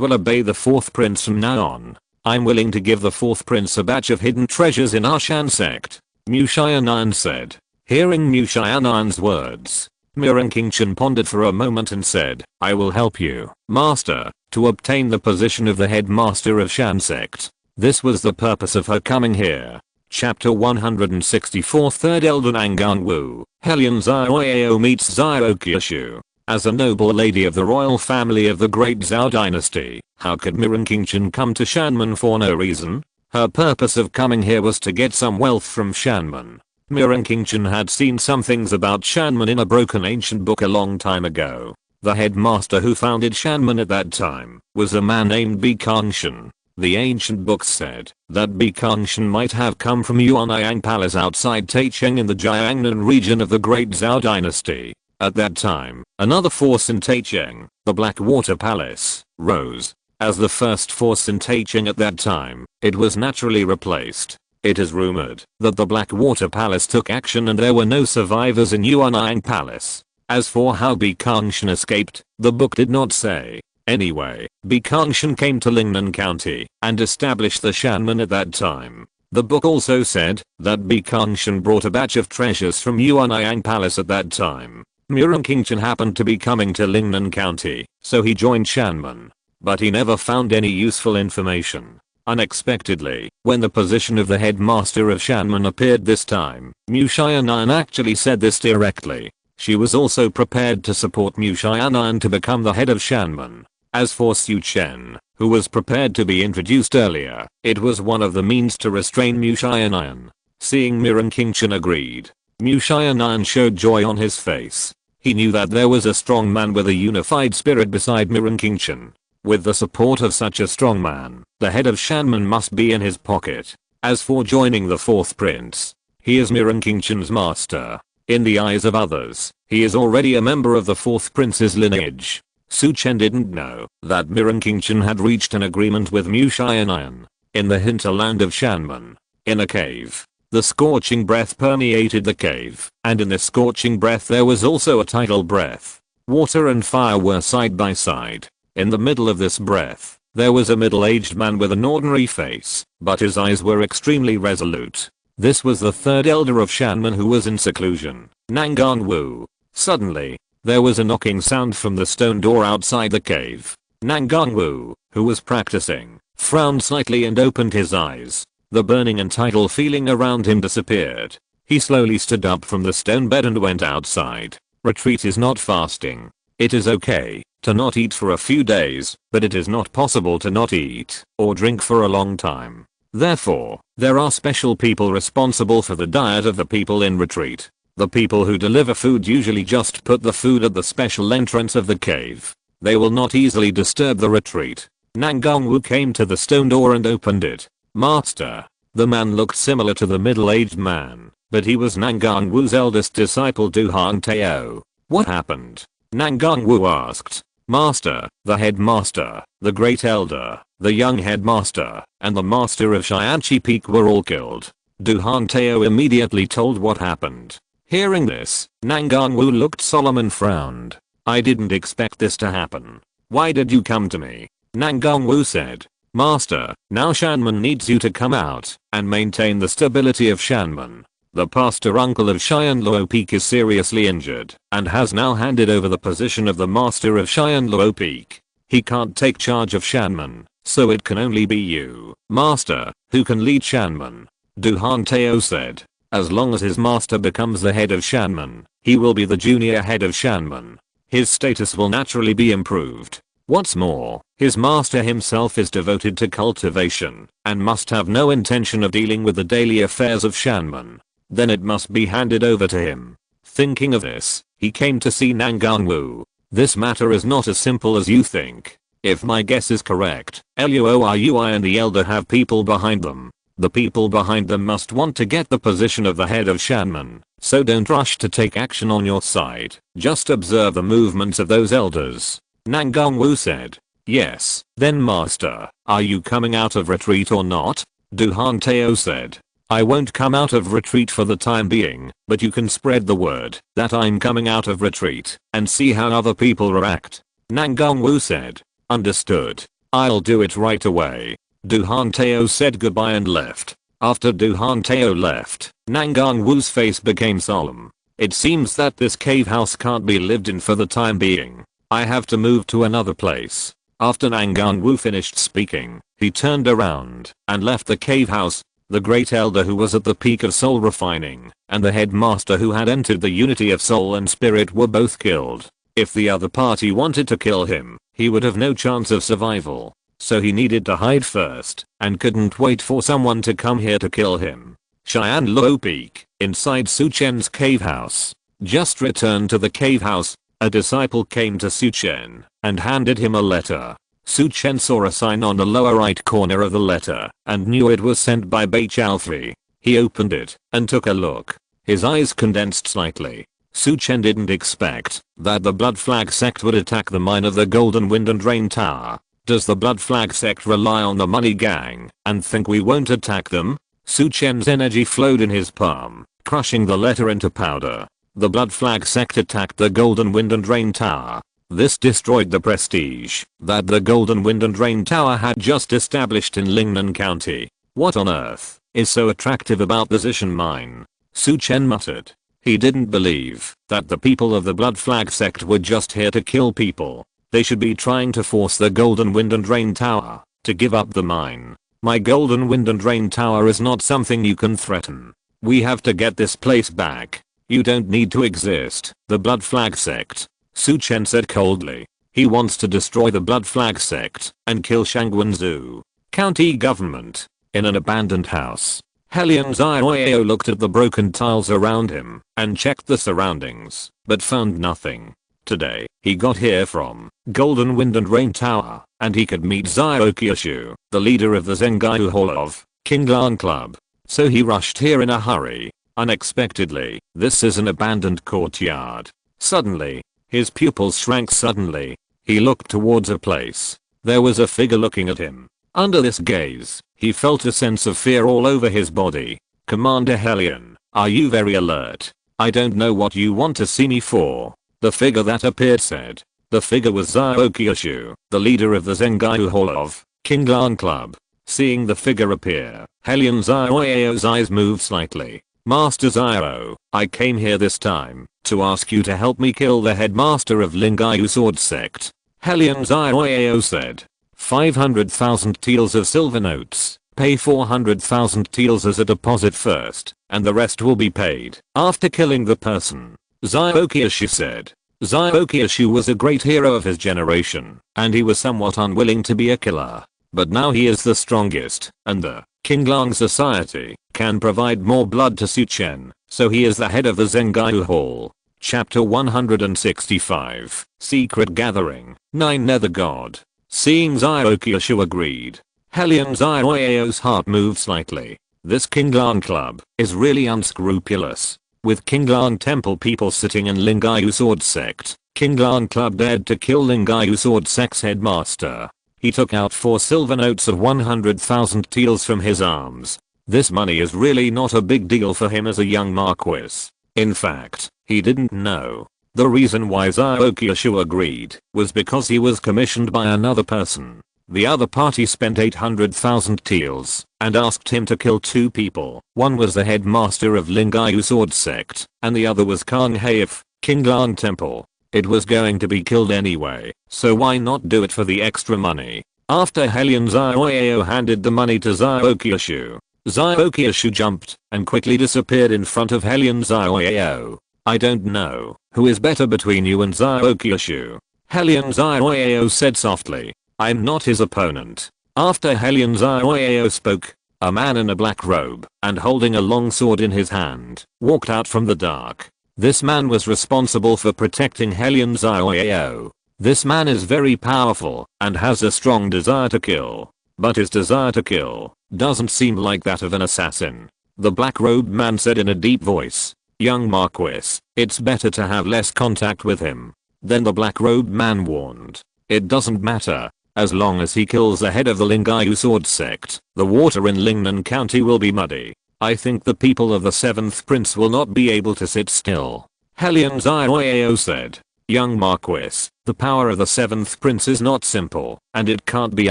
will obey the 4th prince from now on. I'm willing to give the 4th prince a batch of hidden treasures in our Shan Sect. Mu Xianan said. Hearing Mu Xianan's words, Mirren Chen pondered for a moment and said, I will help you, Master, to obtain the position of the headmaster of Shan Sect. This was the purpose of her coming here. Chapter 164 Third Elder Nangang Wu, Helian Zhaoyao meets Zyaokyushu. As a noble lady of the royal family of the great Zhao dynasty, how could Mirren Chen come to Shanman for no reason? Her purpose of coming here was to get some wealth from Shanman. Mirren Chen had seen some things about Shanman in a broken ancient book a long time ago. The headmaster who founded Shanman at that time was a man named Bikangshan. The ancient books said that Bikangshan might have come from Yuanyang Palace outside Taicheng in the Jiangnan region of the great Zhao dynasty. At that time, another force in Taicheng, the Blackwater Palace, rose. As the first force in Taicheng at that time, it was naturally replaced. It is rumored that the Blackwater Palace took action and there were no survivors in Yuanyang Palace. As for how Bikangshan escaped, the book did not say. Anyway, Bikangshan came to Lingnan County and established the Shanman at that time. The book also said that Bikangshan brought a batch of treasures from Yuanyang Palace at that time. Mirren Chen happened to be coming to Lingnan County, so he joined Shanman. but he never found any useful information. Unexpectedly, when the position of the headmaster of Shanman appeared this time, Mu Xian'an actually said this directly. She was also prepared to support Mu Xian'an to become the head of Shanman. As for Su Chen, who was prepared to be introduced earlier, it was one of the means to restrain Mu Xian'an. Seeing Mirren King Chen agreed, Mu Xian'an showed joy on his face. He knew that there was a strong man with a unified spirit beside Mirren King Chen. With the support of such a strong man, the head of Shanman must be in his pocket. As for joining the fourth prince, he is Mirren King Chen's master. In the eyes of others, he is already a member of the fourth prince's lineage. Su Chen didn't know that Mirren King Chen had reached an agreement with Mu Xian'an. In the hinterland of Shanman, in a cave, the scorching breath permeated the cave, and in this scorching breath there was also a tidal breath. Water and fire were side by side. In the middle of this breath, there was a middle-aged man with an ordinary face, but his eyes were extremely resolute. This was the third elder of Shanman who was in seclusion, Nangang Wu. Suddenly, there was a knocking sound from the stone door outside the cave. Nangang Wu, who was practicing, frowned slightly and opened his eyes. The burning and tidal feeling around him disappeared. He slowly stood up from the stone bed and went outside. Retreat is not fasting. It is okay to not eat for a few days, but it is not possible to not eat or drink for a long time. Therefore, there are special people responsible for the diet of the people in retreat. The people who deliver food usually just put the food at the special entrance of the cave. They will not easily disturb the retreat. Nangang Wu came to the stone door and opened it. Master. The man looked similar to the middle-aged man, but he was Nangang Wu's eldest disciple Du Hongtao. What happened? Nangang Wu asked. Master, the headmaster, the great elder, the young headmaster, and the master of Xianqi Peak were all killed. Du Hongtao immediately told what happened. Hearing this, Nangang Wu looked solemn and frowned. I didn't expect this to happen. Why did you come to me? Nangang Wu said. Master, now Shanman needs you to come out and maintain the stability of Shanman. The pastor uncle of Xianluo Peak is seriously injured and has now handed over the position of the master of Xianluo Peak. He can't take charge of Shanman, so it can only be you, master, who can lead Shanman. Du Hongtao said. As long as his master becomes the head of Shanman, he will be the junior head of Shanman. His status will naturally be improved. What's more, his master himself is devoted to cultivation and must have no intention of dealing with the daily affairs of Shanman. Then it must be handed over to him. Thinking of this, he came to see Nangang Wu. This matter is not as simple as you think. If my guess is correct, Luoyui and the elder have people behind them. The people behind them must want to get the position of the head of Shanman, so don't rush to take action on your side. Just observe the movements of those elders. Nangang Wu said. Yes, then master, are you coming out of retreat or not? Du Hongtao said. I won't come out of retreat for the time being, but you can spread the word that I'm coming out of retreat and see how other people react. Nangang Wu said. Understood. I'll do it right away. Du Hongtao said goodbye and left. After Du Hongtao left, Nangang Wu's face became solemn. It seems that this cave house can't be lived in for the time being. I have to move to another place. After Nangang Wu finished speaking, he turned around and left the cave house. The great elder who was at the peak of soul refining and the headmaster who had entered the unity of soul and spirit were both killed. If the other party wanted to kill him, he would have no chance of survival. So he needed to hide first and couldn't wait for someone to come here to kill him. Xianluo Peak, inside Su Chen's cave house. Just returned to the cave house. A disciple came to Su Chen and handed him a letter. Su Chen saw a sign on the lower right corner of the letter and knew it was sent by Bei Chalfi. He opened it and took a look. His eyes condensed slightly. Su Chen didn't expect that the Blood Flag sect would attack the mine of the Golden Wind and Rain Tower. Does the Blood Flag sect rely on the money gang and think we won't attack them? Su Chen's energy flowed in his palm, crushing the letter into powder. The Blood Flag sect attacked the Golden Wind and Rain Tower. This destroyed the prestige that the Golden Wind and Rain Tower had just established in Lingnan County. What on earth is so attractive about the Zishan mine? Su Chen muttered. He didn't believe that the people of the Blood Flag sect were just here to kill people. They should be trying to force the Golden Wind and Rain Tower to give up the mine. My Golden Wind and Rain Tower is not something you can threaten. We have to get this place back. You don't need to exist. The Blood Flag Sect. Chen said coldly. He wants to destroy the Blood Flag Sect and kill Shangguanzhou county government. In an abandoned house, Helion Zioyao looked at the broken tiles around him and checked the surroundings, but found nothing. Today, he got here from Golden Wind and Rain Tower, and he could meet Zio Kyushu, the leader of the Zengaiu Hall of Kinglang Club. So he rushed here in a hurry. Unexpectedly, this is an abandoned courtyard. Suddenly, his pupils shrank suddenly. He looked towards a place. There was a figure looking at him. Under this gaze, he felt a sense of fear all over his body. Commander Helion, are you very alert? I don't know what you want to see me for. The figure that appeared said. The figure was Zio Kyushu, the leader of the Zengaiu Hall of Kinglang Club. Seeing the figure appear, Helion Zioyao's eyes moved slightly. Master Zio, I came here this time to ask you to help me kill the headmaster of Lingaiu Sword Sect. Helion Zioyao said. 500,000 taels of silver notes. Pay 400,000 taels as a deposit first, and the rest will be paid after killing the person. Zio Kyushu said. Zio Kyushu was a great hero of his generation, and he was somewhat unwilling to be a killer. But now he is the strongest, and the Kinglang Society can provide more blood to Chen, so he is the head of the Zengaiu Hall. Chapter 165, Secret Gathering, 9 Nether God. Seeing Zio Kyushu agreed, Helion Zioyao's heart moved slightly. This Kinglang Club is really unscrupulous. With Kinglang Temple people sitting in Lingaiu Sword Sect, Kinglang Club dared to kill Lingaiu Sword Sect's headmaster. He took out 4 silver notes of 100,000 taels from his arms. This money is really not a big deal for him as a young marquis. In fact, he didn't know. The reason why Zio Kyushu agreed was because he was commissioned by another person. The other party spent 800,000 taels and asked him to kill 2 people. One was the headmaster of Lingaiu Sword Sect, and the other was Kang He of Kinglang Temple. It was going to be killed anyway, so why not do it for the extra money? After Helion Zioyao handed the money to Zio Kyushu jumped and quickly disappeared in front of Helion Zioyao. I don't know who is better between you and Zio Kyushu. Helion Zioyao said softly. I'm not his opponent. After Helion Zioyao spoke, a man in a black robe and holding a long sword in his hand walked out from the dark. This man was responsible for protecting Helion Zioyao. This man is very powerful and has a strong desire to kill. But his desire to kill doesn't seem like that of an assassin. The black-robed man said in a deep voice. Young Marquis, it's better to have less contact with him. Then the black-robed man warned. It doesn't matter. As long as he kills the head of the Lingaiu Sword Sect, the water in Lingnan County will be muddy. I think the people of the 7th Prince will not be able to sit still. Helion Zioyao said. Young Marquis, the power of the 7th Prince is not simple, and it can't be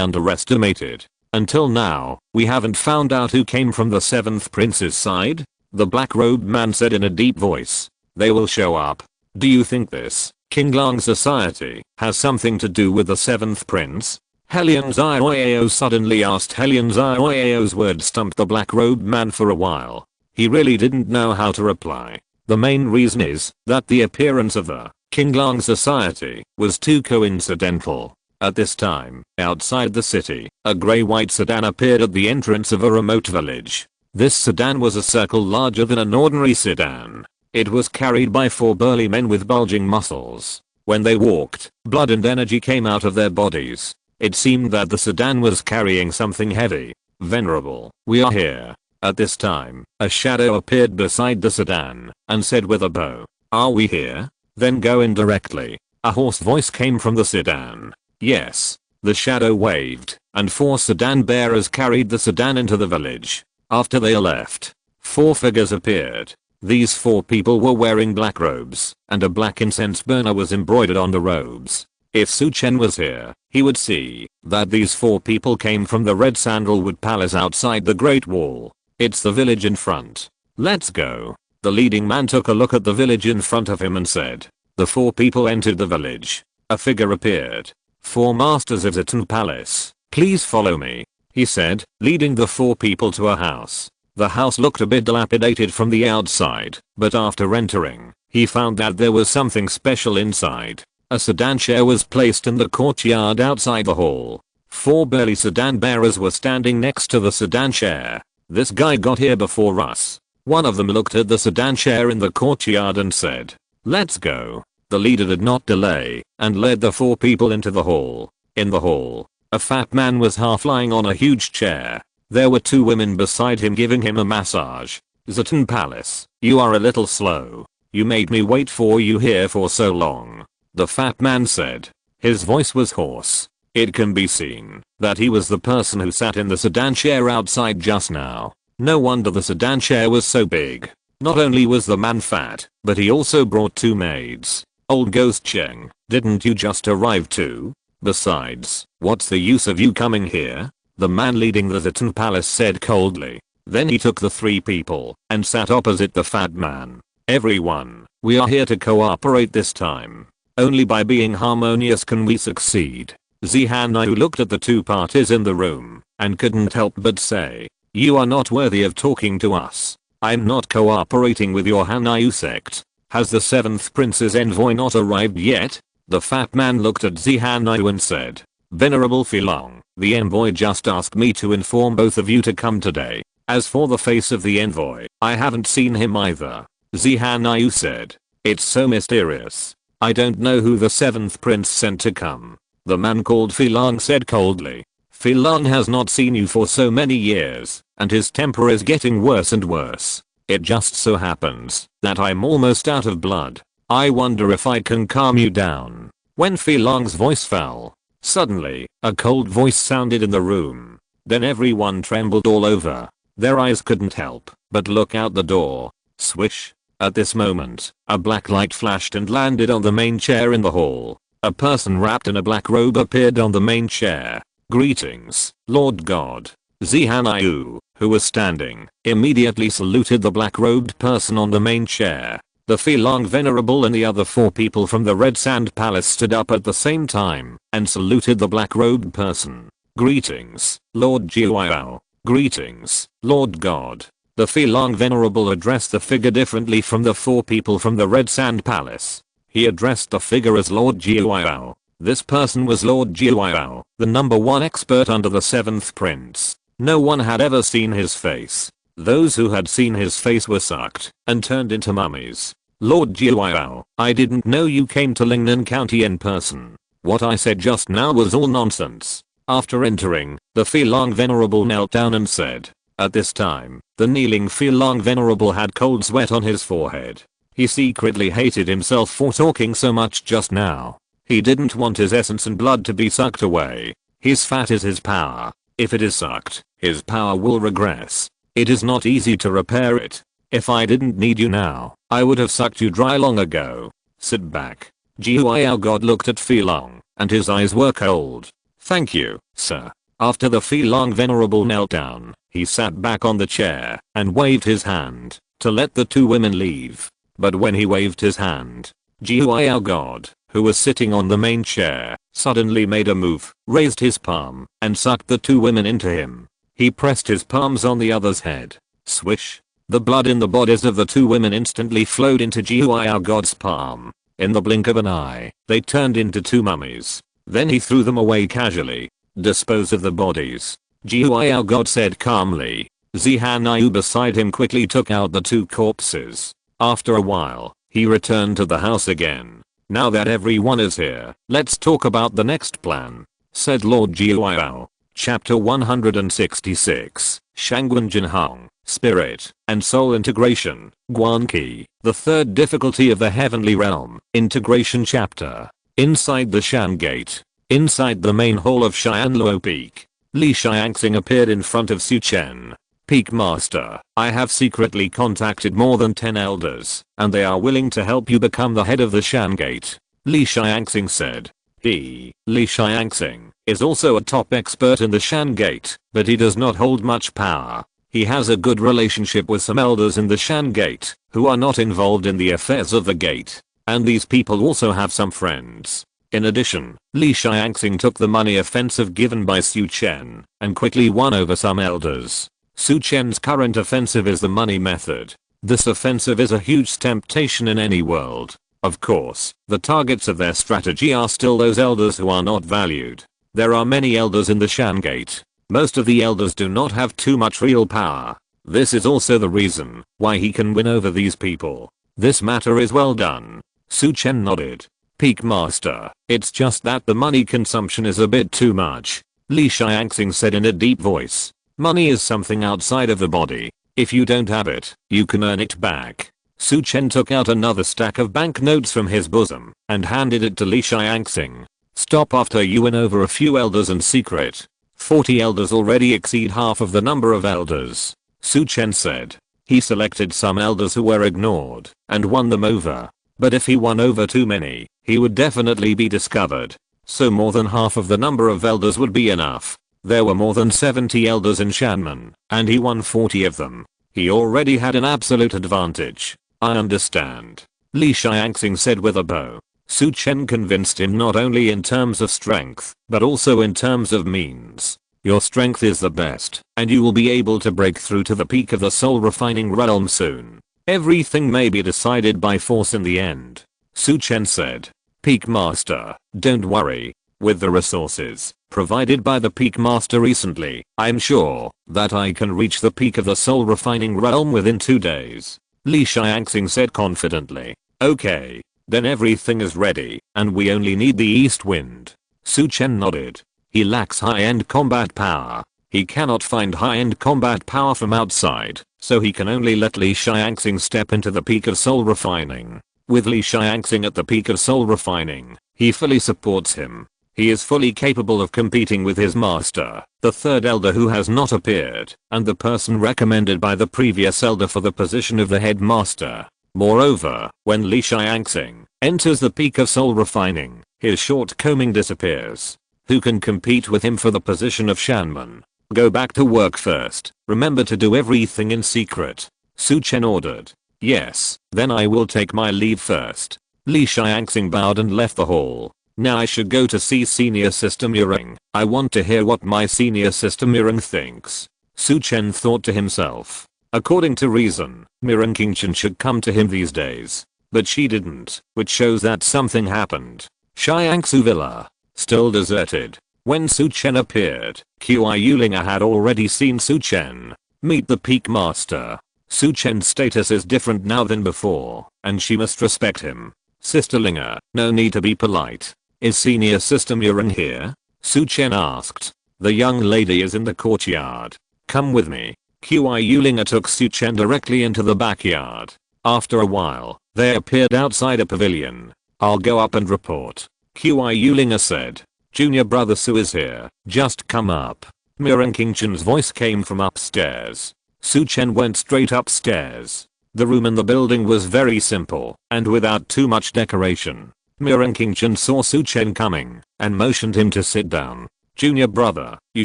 underestimated. Until now, we haven't found out who came from the 7th Prince's side, the black-robed man said in a deep voice. They will show up. Do you think this Kinglang Society has something to do with the 7th Prince? Helion Zioyao suddenly asked. Helion Zioyao's words stumped the black-robed man for a while. He really didn't know how to reply. The main reason is that the appearance of the Kinglang Society was too coincidental. At this time, outside the city, a grey-white sedan appeared at the entrance of a remote village. This sedan was a circle larger than an ordinary sedan. It was carried by 4 burly men with bulging muscles. When they walked, blood and energy came out of their bodies. It seemed that the sedan was carrying something heavy. Venerable, we are here. At this time, a shadow appeared beside the sedan and said with a bow, are we here? Then go in directly. A hoarse voice came from the sedan. Yes. The shadow waved, and 4 sedan bearers carried the sedan into the village. After they left, 4 figures appeared. These 4 people were wearing black robes, and a black incense burner was embroidered on the robes. If Chen was here, he would see that these 4 people came from the Red Sandalwood Palace outside the Great Wall. It's the village in front. Let's go. The leading man took a look at the village in front of him and said. The 4 people entered the village. a figure appeared. 4 masters of the Ten Palace, please follow me, he said, leading the 4 people to a house. The house looked a bit dilapidated from the outside, but after entering, he found that there was something special inside. A sedan chair was placed in the courtyard outside the hall. 4 burly sedan bearers were standing next to the sedan chair. This guy got here before us. One of them looked at the sedan chair in the courtyard and said, let's go. The leader did not delay and led the 4 people into the hall. In the hall, a fat man was half lying on a huge chair. There were 2 women beside him giving him a massage. Ten Palace, you are a little slow. You made me wait for you here for so long, the fat man said. His voice was hoarse. It can be seen that he was the person who sat in the sedan chair outside just now. No wonder the sedan chair was so big. Not only was the man fat, but he also brought 2 maids. Old ghost Chen, didn't you just arrive too? Besides, what's the use of you coming here? The man leading the Ten Palace said coldly. Then he took the 3 people and sat opposite the fat man. Everyone, we are here to cooperate this time. Only by being harmonious can we succeed. Hanyu looked at the 2 parties in the room and couldn't help but say, you are not worthy of talking to us. I'm not cooperating with your Hanyu sect. Has the 7th prince's envoy not arrived yet? The fat man looked at Hanyu and said, Venerable Filong, the envoy just asked me to inform both of you to come today. As for the face of the envoy, I haven't seen him either. Hanyu said, it's so mysterious. I don't know who the 7th prince sent to come. The man called Filong said coldly. Filong has not seen you for so many years, and his temper is getting worse and worse. It just so happens that I'm almost out of blood. I wonder if I can calm you down. When Filong's voice fell, suddenly, a cold voice sounded in the room. Then everyone trembled all over. Their eyes couldn't help but look out the door. Swish. At this moment, a black light flashed and landed on the main chair in the hall. A person wrapped in a black robe appeared on the main chair. Greetings, Lord God. Hanyu, who was standing, immediately saluted the black-robed person on the main chair. The Filong Venerable and the other 4 people from the Red Sand Palace stood up at the same time and saluted the black-robed person. Greetings, Lord Jiao. Greetings, Lord God. The Filong Venerable addressed the figure differently from the 4 people from the Red Sand Palace. He addressed the figure as Lord Jiao. This person was Lord Jiao, the number 1 expert under the 7th prince. No one had ever seen his face. Those who had seen his face were sucked and turned into mummies. Lord Jiao, I didn't know you came to Lingnan County in person. What I said just now was all nonsense. After entering, the Filong Venerable knelt down and said. At this time, the kneeling Filong Venerable had cold sweat on his forehead. He secretly hated himself for talking so much just now. He didn't want his essence and blood to be sucked away. His fat is his power. If it is sucked, his power will regress. It is not easy to repair it. If I didn't need you now, I would have sucked you dry long ago. Sit back. Jiao God looked at Filong, and his eyes were cold. Thank you, sir. After the Filong Venerable knelt down, he sat back on the chair and waved his hand to let the 2 women leave. But when he waved his hand, Jiao God, who was sitting on the main chair, suddenly made a move, raised his palm, and sucked the 2 women into him. He pressed his palms on the other's head. Swish. The blood in the bodies of the 2 women instantly flowed into Jiao God's palm. In the blink of an eye, they turned into 2 mummies. Then he threw them away casually. Dispose of the bodies. Jiao God said calmly. Hanyu beside him quickly took out the 2 corpses. After a while, he returned to the house again. Now that everyone is here, let's talk about the next plan, said Lord Jiao. Chapter 166, Shangguan Jinhong, Spirit and Soul Integration, Guanqi, the 3rd difficulty of the Heavenly Realm, Integration Chapter. Inside the Shan Gate, inside the main hall of Xianluo Peak, Li Xiangxing appeared in front of Su Chen. Peak Master, I have secretly contacted more than 10 elders, and they are willing to help you become the head of the Shan Gate, Li Xiangxing said. Li Xiangxing, is also a top expert in the Shan Gate, but he does not hold much power. He has a good relationship with some elders in the Shan Gate, who are not involved in the affairs of the gate, and these people also have some friends. In addition, Li Xiangxing took the money offensive given by Su Chen and quickly won over some elders. Su Chen's current offensive is the money method. This offensive is a huge temptation in any world. Of course, the targets of their strategy are still those elders who are not valued. There are many elders in the Shan Gate. Most of the elders do not have too much real power. This is also the reason why he can win over these people. This matter is well done. Su Chen nodded. Peak Master, it's just that the money consumption is a bit too much. Li Xiangxing said in a deep voice. Money is something outside of the body. If you don't have it, you can earn it back. Su Chen took out another stack of banknotes from his bosom and handed it to Li Xiangxing. Stop after you win over a few elders in secret. 40 elders already exceed half of the number of elders. Su Chen said. He selected some elders who were ignored and won them over. But if he won over too many, he would definitely be discovered. So more than half of the number of elders would be enough. There were more than 70 elders in Shanman, and he won 40 of them. He already had an absolute advantage. I understand. Li Xiangxing said with a bow. Su Chen convinced him not only in terms of strength, but also in terms of means. Your strength is the best, and you will be able to break through to the peak of the soul refining realm soon. Everything may be decided by force in the end. Su Chen said. Peak Master, don't worry. With the resources provided by the Peak Master recently, I'm sure that I can reach the peak of the soul refining realm within 2 days. Li Xiangxing said confidently. Okay, then everything is ready, and we only need the east wind. Su Chen nodded. He lacks high-end combat power. He cannot find high-end combat power from outside, so he can only let Li Xiangxing step into the peak of soul refining. With Li Xiangxing at the peak of soul refining, he fully supports him. He is fully capable of competing with his master, the third elder who has not appeared, and the person recommended by the previous elder for the position of the headmaster. Moreover, when Li Xiangxing enters the peak of soul refining, his shortcoming disappears. Who can compete with him for the position of Shanman? Go back to work first. Remember to do everything in secret. Su Chen ordered. Yes, then I will take my leave first. Li Xiangxing bowed and left the hall. Now I should go to see Senior Sister Mireng. I want to hear what my Senior Sister Mireng thinks. Su Chen thought to himself. According to reason, Mireng Qingchen should come to him these days. But she didn't, which shows that something happened. Xiangsu Villa. Still deserted. When Su Chen appeared, Qi Yulinger had already seen Su Chen. Meet the Peak Master. Su Chen's status is different now than before, and she must respect him. Sister Linger, no need to be polite. Is Senior Sister Mireng here? Su Chen asked. The young lady is in the courtyard. Come with me. Qi Yulinger took Su Chen directly into the backyard. After a while, they appeared outside a pavilion. I'll go up and report. Qi Yulinger said. Junior brother Su is here, just come up. Mireng Qingchen's voice came from upstairs. Su Chen went straight upstairs. The room in the building was very simple and without too much decoration. Mireng Qingchen saw Su Chen coming and motioned him to sit down. Junior brother, you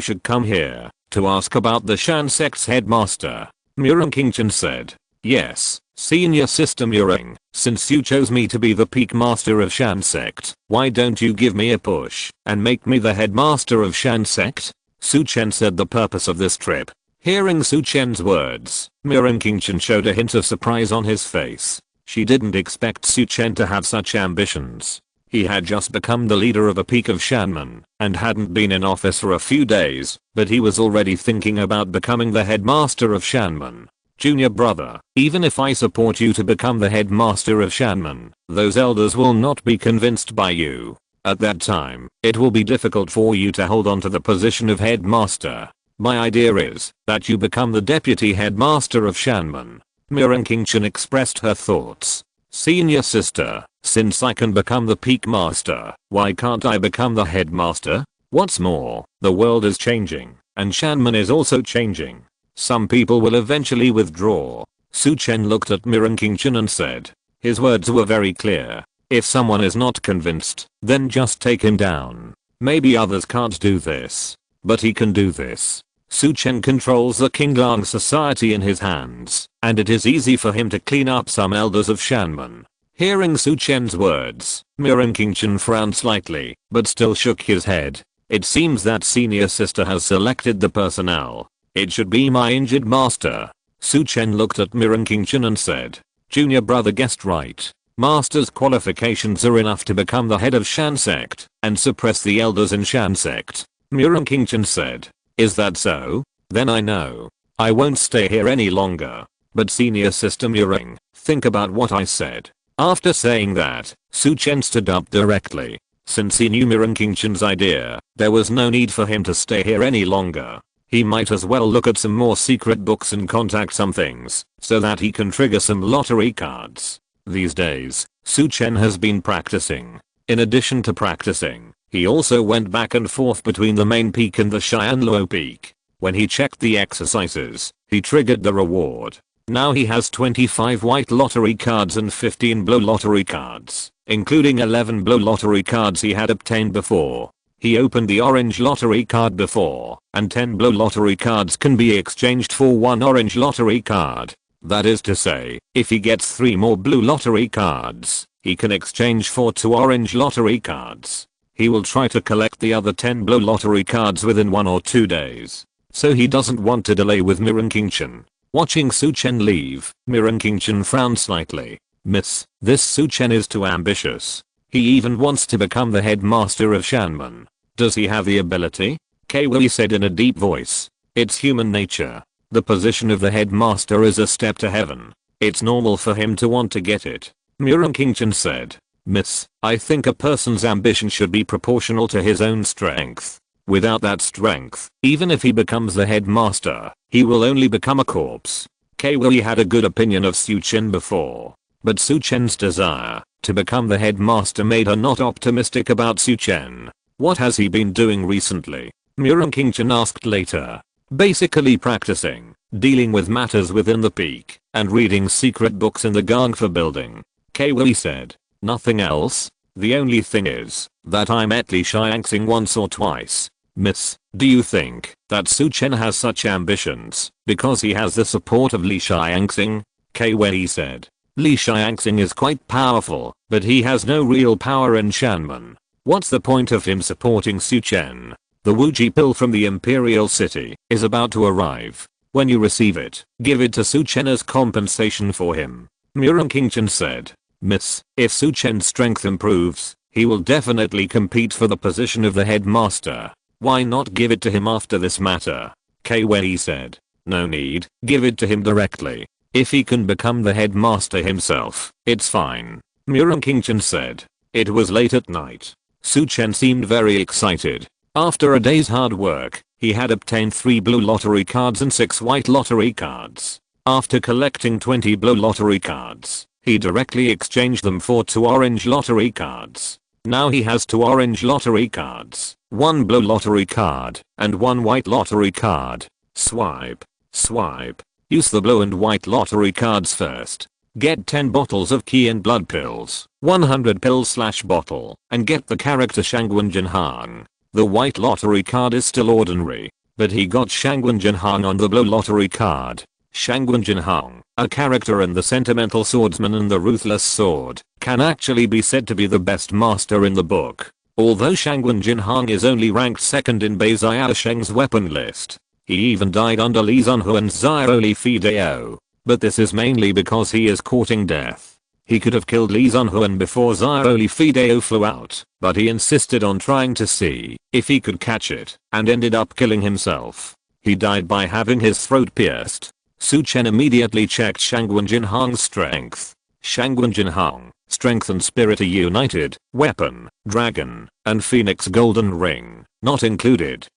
should come here to ask about the Shan sect's headmaster. Mireng Qingchen said. Yes, Senior Sister Mireng, since you chose me to be the peak master of Shan sect, why don't you give me a push and make me the headmaster of Shan sect? Su Chen said the purpose of this trip. Hearing Su Chen's words, Mireng Qingchen showed a hint of surprise on his face. She didn't expect Su Chen to have such ambitions. He had just become the leader of a peak of Shanman and hadn't been in office for a few days, but he was already thinking about becoming the headmaster of Shanman. Junior brother, even if I support you to become the headmaster of Shanman, those elders will not be convinced by you. At that time, it will be difficult for you to hold on to the position of headmaster. My idea is that you become the deputy headmaster of Shanman. Mireng Qingchen expressed her thoughts. Senior sister, since I can become the peak master, why can't I become the headmaster? What's more, the world is changing, and Shanman is also changing. Some people will eventually withdraw. Su Chen looked at Mireng Qingchen and said. His words were very clear. If someone is not convinced, then just take him down. Maybe others can't do this, but he can do this. Su Chen controls the Qinglang society in his hands, and it is easy for him to clean up some elders of Shanman. Hearing Su Chen's words, Mirren King Chen frowned slightly, but still shook his head. It seems that senior sister has selected the personnel. It should be my injured master. Su Chen looked at Mirren King Chen and said, junior brother guessed right. Master's qualifications are enough to become the head of Shan sect and suppress the elders in Shan sect. Mirren King Chen said, is that so? Then I know. I won't stay here any longer. But senior sister Mirren, think about what I said. After saying that, Su Chen stood up directly. Since he knew Mirren King Chen's idea, there was no need for him to stay here any longer. He might as well look at some more secret books and contact some things, so that he can trigger some lottery cards. These days, Su Chen has been practicing. In addition to practicing, he also went back and forth between the main peak and the Xianluo peak. When he checked the exercises, he triggered the reward. Now he has 25 white lottery cards and 15 blue lottery cards, including 11 blue lottery cards he had obtained before. He opened the orange lottery card before, and 10 blue lottery cards can be exchanged for 1 orange lottery card. That is to say, if he gets 3 more blue lottery cards, he can exchange for 2 orange lottery cards. He will try to collect the other 10 blue lottery cards within 1 or 2 days. So he doesn't want to delay with Mirren King Chen. Watching Su Chen leave, Mirren King Chen frowned slightly. Miss, this Su Chen is too ambitious. He even wants to become the headmaster of Shanman. Does he have the ability? Kwei said in a deep voice. It's human nature. The position of the headmaster is a step to heaven. It's normal for him to want to get it. Mirren King Chen said. Miss, I think a person's ambition should be proportional to his own strength. Without that strength, even if he becomes the headmaster, he will only become a corpse. Kwei had a good opinion of Su Chen before, but Su Chen's desire to become the headmaster made her not optimistic about Su Chen. What has he been doing recently? Mirren King Chen asked later. Basically practicing, dealing with matters within the peak, and reading secret books in the Gangfa building. Kwei said. Nothing else? The only thing is that I met Li Xiangxing once or twice. Miss, do you think that Su Chen has such ambitions because he has the support of Li Xiangxing? Kwei said. Li Xiangxing is quite powerful, but he has no real power in Shanman. What's the point of him supporting Su Chen? The Wuji pill from the Imperial City is about to arrive. When you receive it, give it to Su Chen as compensation for him. Mirren King Chen said. Miss, if Su Chen's strength improves, he will definitely compete for the position of the headmaster. Why not give it to him after this matter? Kwei said. No need, give it to him directly. If he can become the headmaster himself, it's fine. Mirren King Chen said. It was late at night. Su Chen seemed very excited. After a day's hard work, he had obtained 3 blue lottery cards and 6 white lottery cards. After collecting 20 blue lottery cards, he directly exchanged them for 2 orange lottery cards. Now he has 2 orange lottery cards, 1 blue lottery card, and 1 white lottery card. Swipe. Swipe. Use the blue and white lottery cards first. Get 10 bottles of key and blood pills, 100 pills/bottle, and get the character Shangwen Jinhang. The white lottery card is still ordinary, but he got Shangwen Jinhang on the blue lottery card. Shangwen Jinhang, a character in the Sentimental Swordsman and the Ruthless Sword, can actually be said to be the best master in the book. Although Shangwen Jinhang is only ranked 2nd in Bei Xiao Sheng's weapon list. He even died under Li Zunhu and Xiao Li Fidao. But this is mainly because he is courting death. He could have killed Li Zunhuan before Xiao Li Fidao flew out, but he insisted on trying to see if he could catch it, and ended up killing himself. He died by having his throat pierced. Su Chen immediately checked Shangwen Jinhang's strength. Shangwen Jinhang, strength and spirit are united, weapon, dragon, and phoenix golden ring, not included.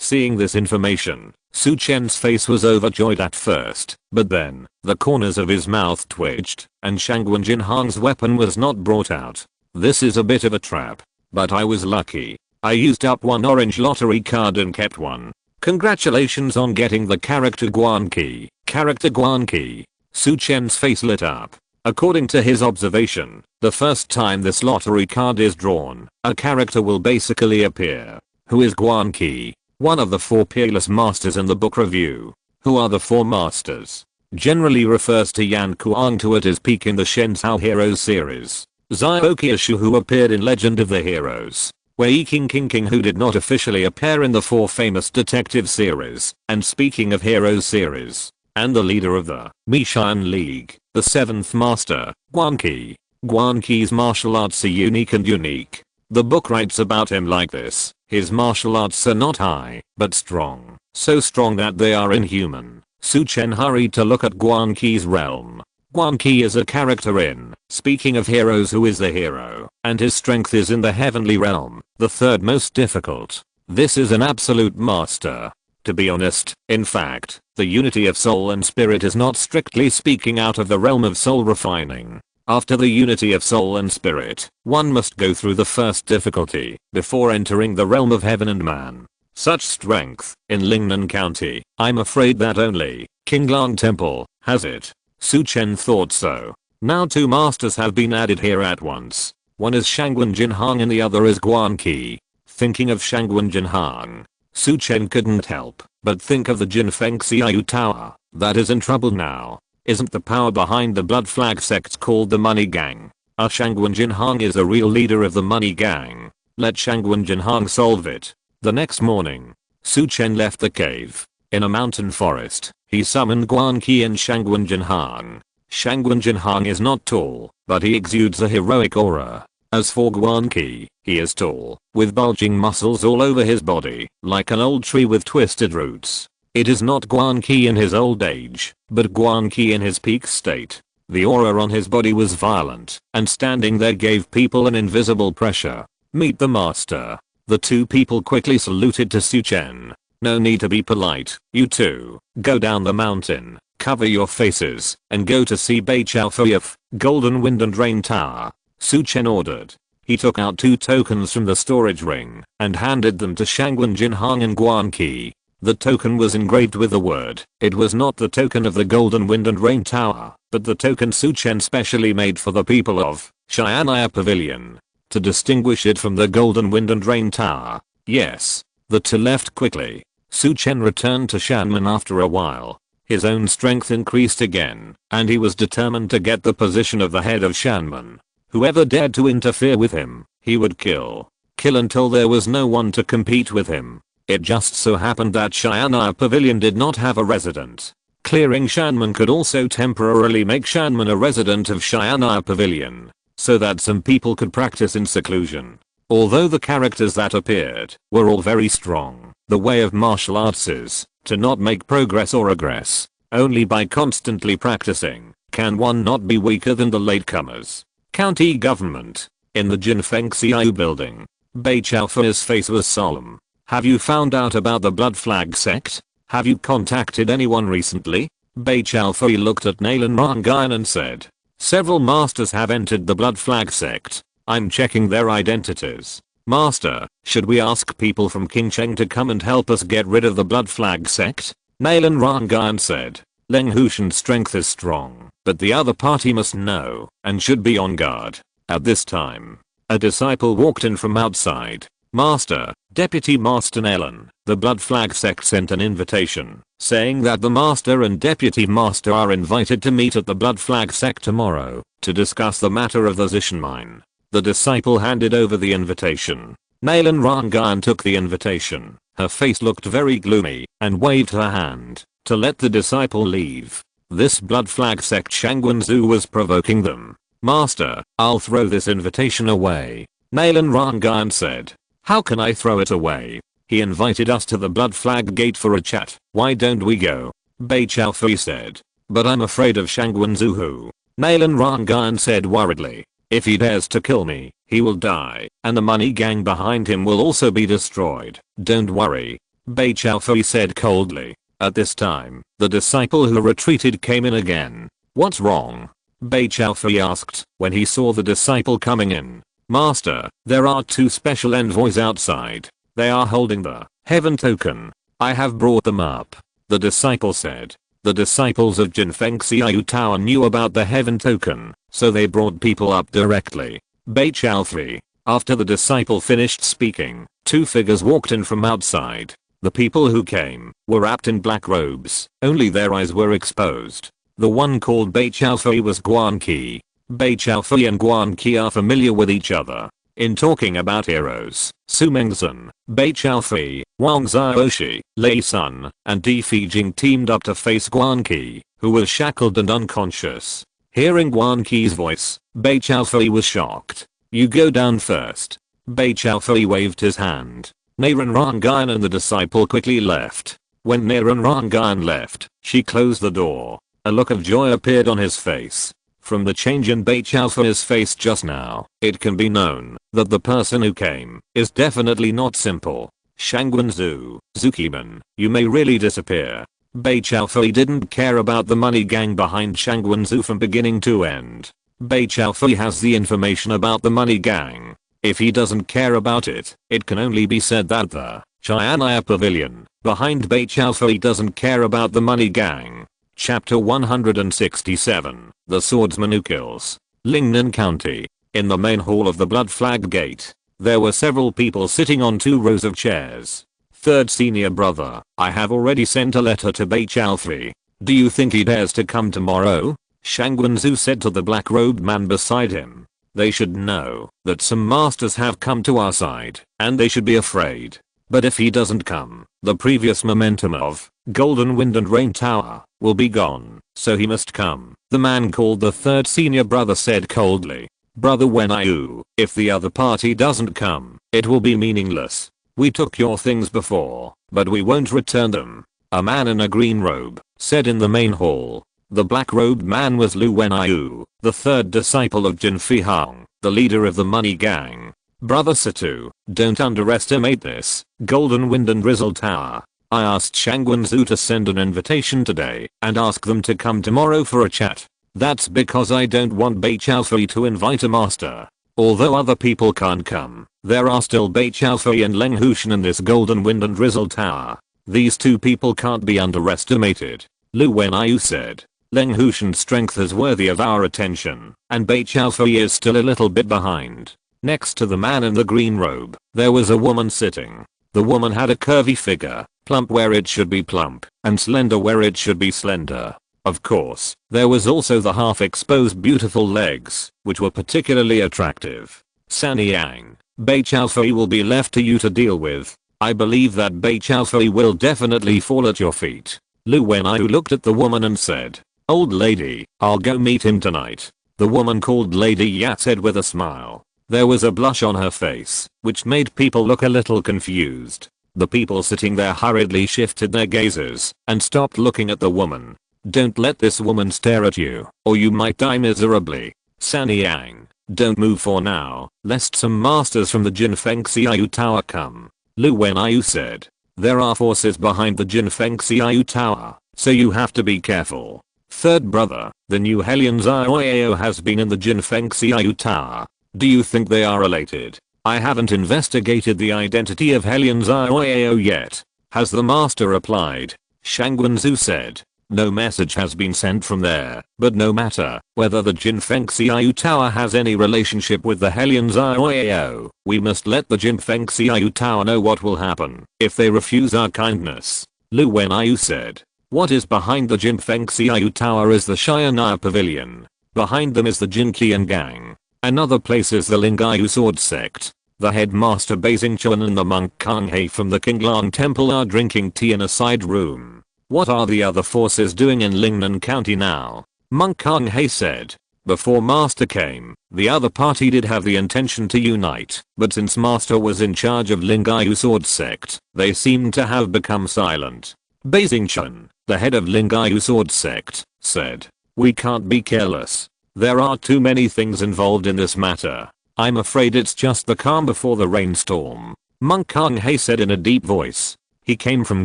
Seeing this information, Su Chen's face was overjoyed at first, but then, the corners of his mouth twitched, and Shangwen Jinhang's weapon was not brought out. This is a bit of a trap, but I was lucky. I used up 1 orange lottery card and kept 1. Congratulations on getting the character Guan Qi. Character Guan Qi. Su Chen's face lit up. According to his observation, the first time this lottery card is drawn, a character will basically appear. Who is Guan Qi? One of the 4 peerless masters in the book review. Who are the 4 masters? generally refers to Yan Kuang-tu at his peak in the Shenzhou Heroes series. Xiao Qiushu, who appeared in Legend of the Heroes. Wei King, who did not officially appear in the 4 famous detective series, and speaking of Heroes series. And the leader of the Mishan League, the 7th Master, Guan Qi. Guan Qi's martial arts are unique and unique. The book writes about him like this: his martial arts are not high, but strong. So strong that they are inhuman. Su Chen hurried to look at Guan Qi's realm. Guan Qi is a character in Speaking of Heroes, who is the hero, and his strength is in the heavenly realm, the 3rd most difficult. This is an absolute master. To be honest, in fact, the unity of soul and spirit is not strictly speaking out of the realm of soul refining. After the unity of soul and spirit, one must go through the first difficulty before entering the realm of heaven and man. Such strength, in Lingnan County, I'm afraid that only Qinglang Temple has it. Su Chen thought so. Now 2 masters have been added here at once. One is Shangwen Jinhang and the other is Guan Qi. Thinking of Shangwen Jinhang, Su Chen couldn't help but think of the Jinfeng Xiao Tower that is in trouble now. Isn't the power behind the Blood Flag sect called the Money Gang? Shangwen Jinhang is a real leader of the Money Gang. Let Shangwen Jinhang solve it. The next morning, Su Chen left the cave. In a mountain forest, he summoned Guan Qi and Shangwen Jinhang. Shangwen Jinhang is not tall, but he exudes a heroic aura. As for Guan Qi, he is tall, with bulging muscles all over his body, like an old tree with twisted roots. It is not Guan Qi in his old age, but Guan Qi in his peak state. The aura on his body was violent, and standing there gave people an invisible pressure. Meet the master. The 2 people quickly saluted to Su Chen. No need to be polite, you 2, go down the mountain, cover your faces, and go to see Bei Chao Fuyaf, Golden Wind and Rain Tower. Su Chen ordered. He took out 2 tokens from the storage ring, and handed them to Shangwen Jinhang and Guan Qi. The token was engraved with the word. It was not the token of the Golden Wind and Rain Tower, but the token Su Chen specially made for the people of Xian'ai Pavilion. To distinguish it from the Golden Wind and Rain Tower. Yes. The 2 left quickly. Su Chen returned to Shanmen after a while. His own strength increased again, and he was determined to get the position of the head of Shanmen. Whoever dared to interfere with him, he would kill. Kill until there was no one to compete with him. It just so happened that Xian'ai Pavilion did not have a resident. Clearing Shanmen could also temporarily make Shanmen a resident of Xian'ai Pavilion, so that some people could practice in seclusion. Although the characters that appeared were all very strong, the way of martial arts is to not make progress or regress. Only by constantly practicing can one not be weaker than the latecomers. County government. In the Jinfeng Xiao building, Bei Chaofu's face was solemn. Have you found out about the Blood Flag sect? Have you contacted anyone recently? Bei Chaofu looked at Nalan Rangan and said, several masters have entered the Blood Flag sect. I'm checking their identities. Master, should we ask people from Qingcheng to come and help us get rid of the Blood Flag sect? Nalan Rangan said. Leng Hushan's strength is strong, but the other party must know and should be on guard. At this time, a disciple walked in from outside. Master, Deputy Master Nalan, the Blood Flag sect sent an invitation, saying that the Master and Deputy Master are invited to meet at the Blood Flag sect tomorrow, to discuss the matter of the Zishan mine. The disciple handed over the invitation. Nalan Rangan took the invitation. Her face looked very gloomy, and waved her hand to let the disciple leave. This Blood Flag sect Shangwenzu was provoking them. Master, I'll throw this invitation away. Nalan Rangan said. How can I throw it away? He invited us to the Blood Flag gate for a chat. Why don't we go? Bei Chaofu said. But I'm afraid of Shangwenzu. Nalan Rangan said worriedly. If he dares to kill me, he will die, and the money gang behind him will also be destroyed. Don't worry. Bei Chaofu said coldly. At this time, the disciple who retreated came in again. What's wrong? Bei Chaofu asked when he saw the disciple coming in. Master, there are two special envoys outside. They are holding the heaven token. I have brought them up. The disciple said. The disciples of Jinfeng Xiao Tower knew about the heaven token, so they brought people up directly. Bei Chaofu. After the disciple finished speaking, two figures walked in from outside. The people who came were wrapped in black robes, only their eyes were exposed. The one called Bei Chaofei was Guan Qi. Bei Chaofei and Guan Qi are familiar with each other. In talking about heroes, Su Mengzhen, Bei Chaofei, Wang Xiaoshi, Lei Sun, and Di Fijing teamed up to face Guan Qi, who was shackled and unconscious. Hearing Guan Qi's voice, Bei Chaofei was shocked. "You go down first." Bei Chaofei waved his hand. Naren Rangan and the disciple quickly left. When Naren Rangan left, she closed the door. A look of joy appeared on his face. From the change in Bei Chaofei's face just now, it can be known that the person who came is definitely not simple. Shangwenzu, Zukiman, you may really disappear. Bei Chaofei didn't care about the money gang behind Shangwenzu from beginning to end. Bei Chaofei has the information about the money gang. If he doesn't care about it, it can only be said that the Chianaya Pavilion behind Bei Chaofei doesn't care about the money gang. Chapter 167, The Swordsman Who Kills. Lingnan County. In the main hall of the Blood Flag Gate, there were several people sitting on 2 rows of chairs. Third senior brother, I have already sent a letter to Bei Chaofei. Do you think he dares to come tomorrow? Shangwenzu said to the black-robed man beside him. They should know that some masters have come to our side, and they should be afraid. But if he doesn't come, the previous momentum of Golden Wind and Rain Tower will be gone, so he must come. The man called the third senior brother said coldly. Brother Wenyu, if the other party doesn't come, it will be meaningless. We took your things before, but we won't return them. A man in a green robe said in the main hall. The black-robed man was Lu Wenyu, the third disciple of Jin Fihang, the leader of the money gang. Brother Situ, don't underestimate this Golden Wind and Drizzle Tower. I asked Shangwenzu to send an invitation today and ask them to come tomorrow for a chat. That's because I don't want Bei Chaofei to invite a master. Although other people can't come, there are still Bei Chaofei and Leng Hushan in this Golden Wind and Drizzle Tower. These 2 people can't be underestimated. Lu Wenyu said. Leng Hushan's strength is worthy of our attention, and Bei Chaofei is still a little bit behind. Next to the man in the green robe, there was a woman sitting. The woman had a curvy figure, plump where it should be plump, and slender where it should be slender. Of course, there was also the half-exposed beautiful legs, which were particularly attractive. Sanyang, Bei Chaofei will be left to you to deal with. I believe that Bei Chaofei will definitely fall at your feet. Lu Wenyu looked at the woman and said, Old lady, I'll go meet him tonight. The woman called Lady Yat said with a smile. There was a blush on her face, which made people look a little confused. The people sitting there hurriedly shifted their gazes and stopped looking at the woman. Don't let this woman stare at you, or you might die miserably. Sanyang, don't move for now, lest some masters from the Jinfeng Xiaoyu Tower come. Lu Wenyu said. There are forces behind the Jinfeng Xiaoyu Tower, so you have to be careful. Third brother, the new Hellion Xiaoyao has been in the Jinfeng Xiaoyu Tower. Do you think they are related? I haven't investigated the identity of Hellion Xiaoyao yet. Has the master replied? Shangwenzu said. No message has been sent from there, but no matter whether the Jinfeng Xiaoyu Tower has any relationship with the Hellion Xiaoyao, we must let the Jinfeng Xiaoyu Tower know what will happen if they refuse our kindness. Lu Wenyu said. What is behind the Jinfeng Xiaoyu Tower is the Shianaya Pavilion. Behind them is the Jinqian Gang. Another place is the Lingayu Sword Sect. The headmaster Beijing Chen and the monk Kang He from the Qinglang Temple are drinking tea in a side room. What are the other forces doing in Lingnan County now? Monk Kang He said. Before Master came, the other party did have the intention to unite, but since Master was in charge of Lingayu Sword Sect, they seem to have become silent. Beijing Chen, the head of Lingayu Sword Sect, said. We can't be careless. There are too many things involved in this matter. I'm afraid it's just the calm before the rainstorm. Monk Kang He said in a deep voice. He came from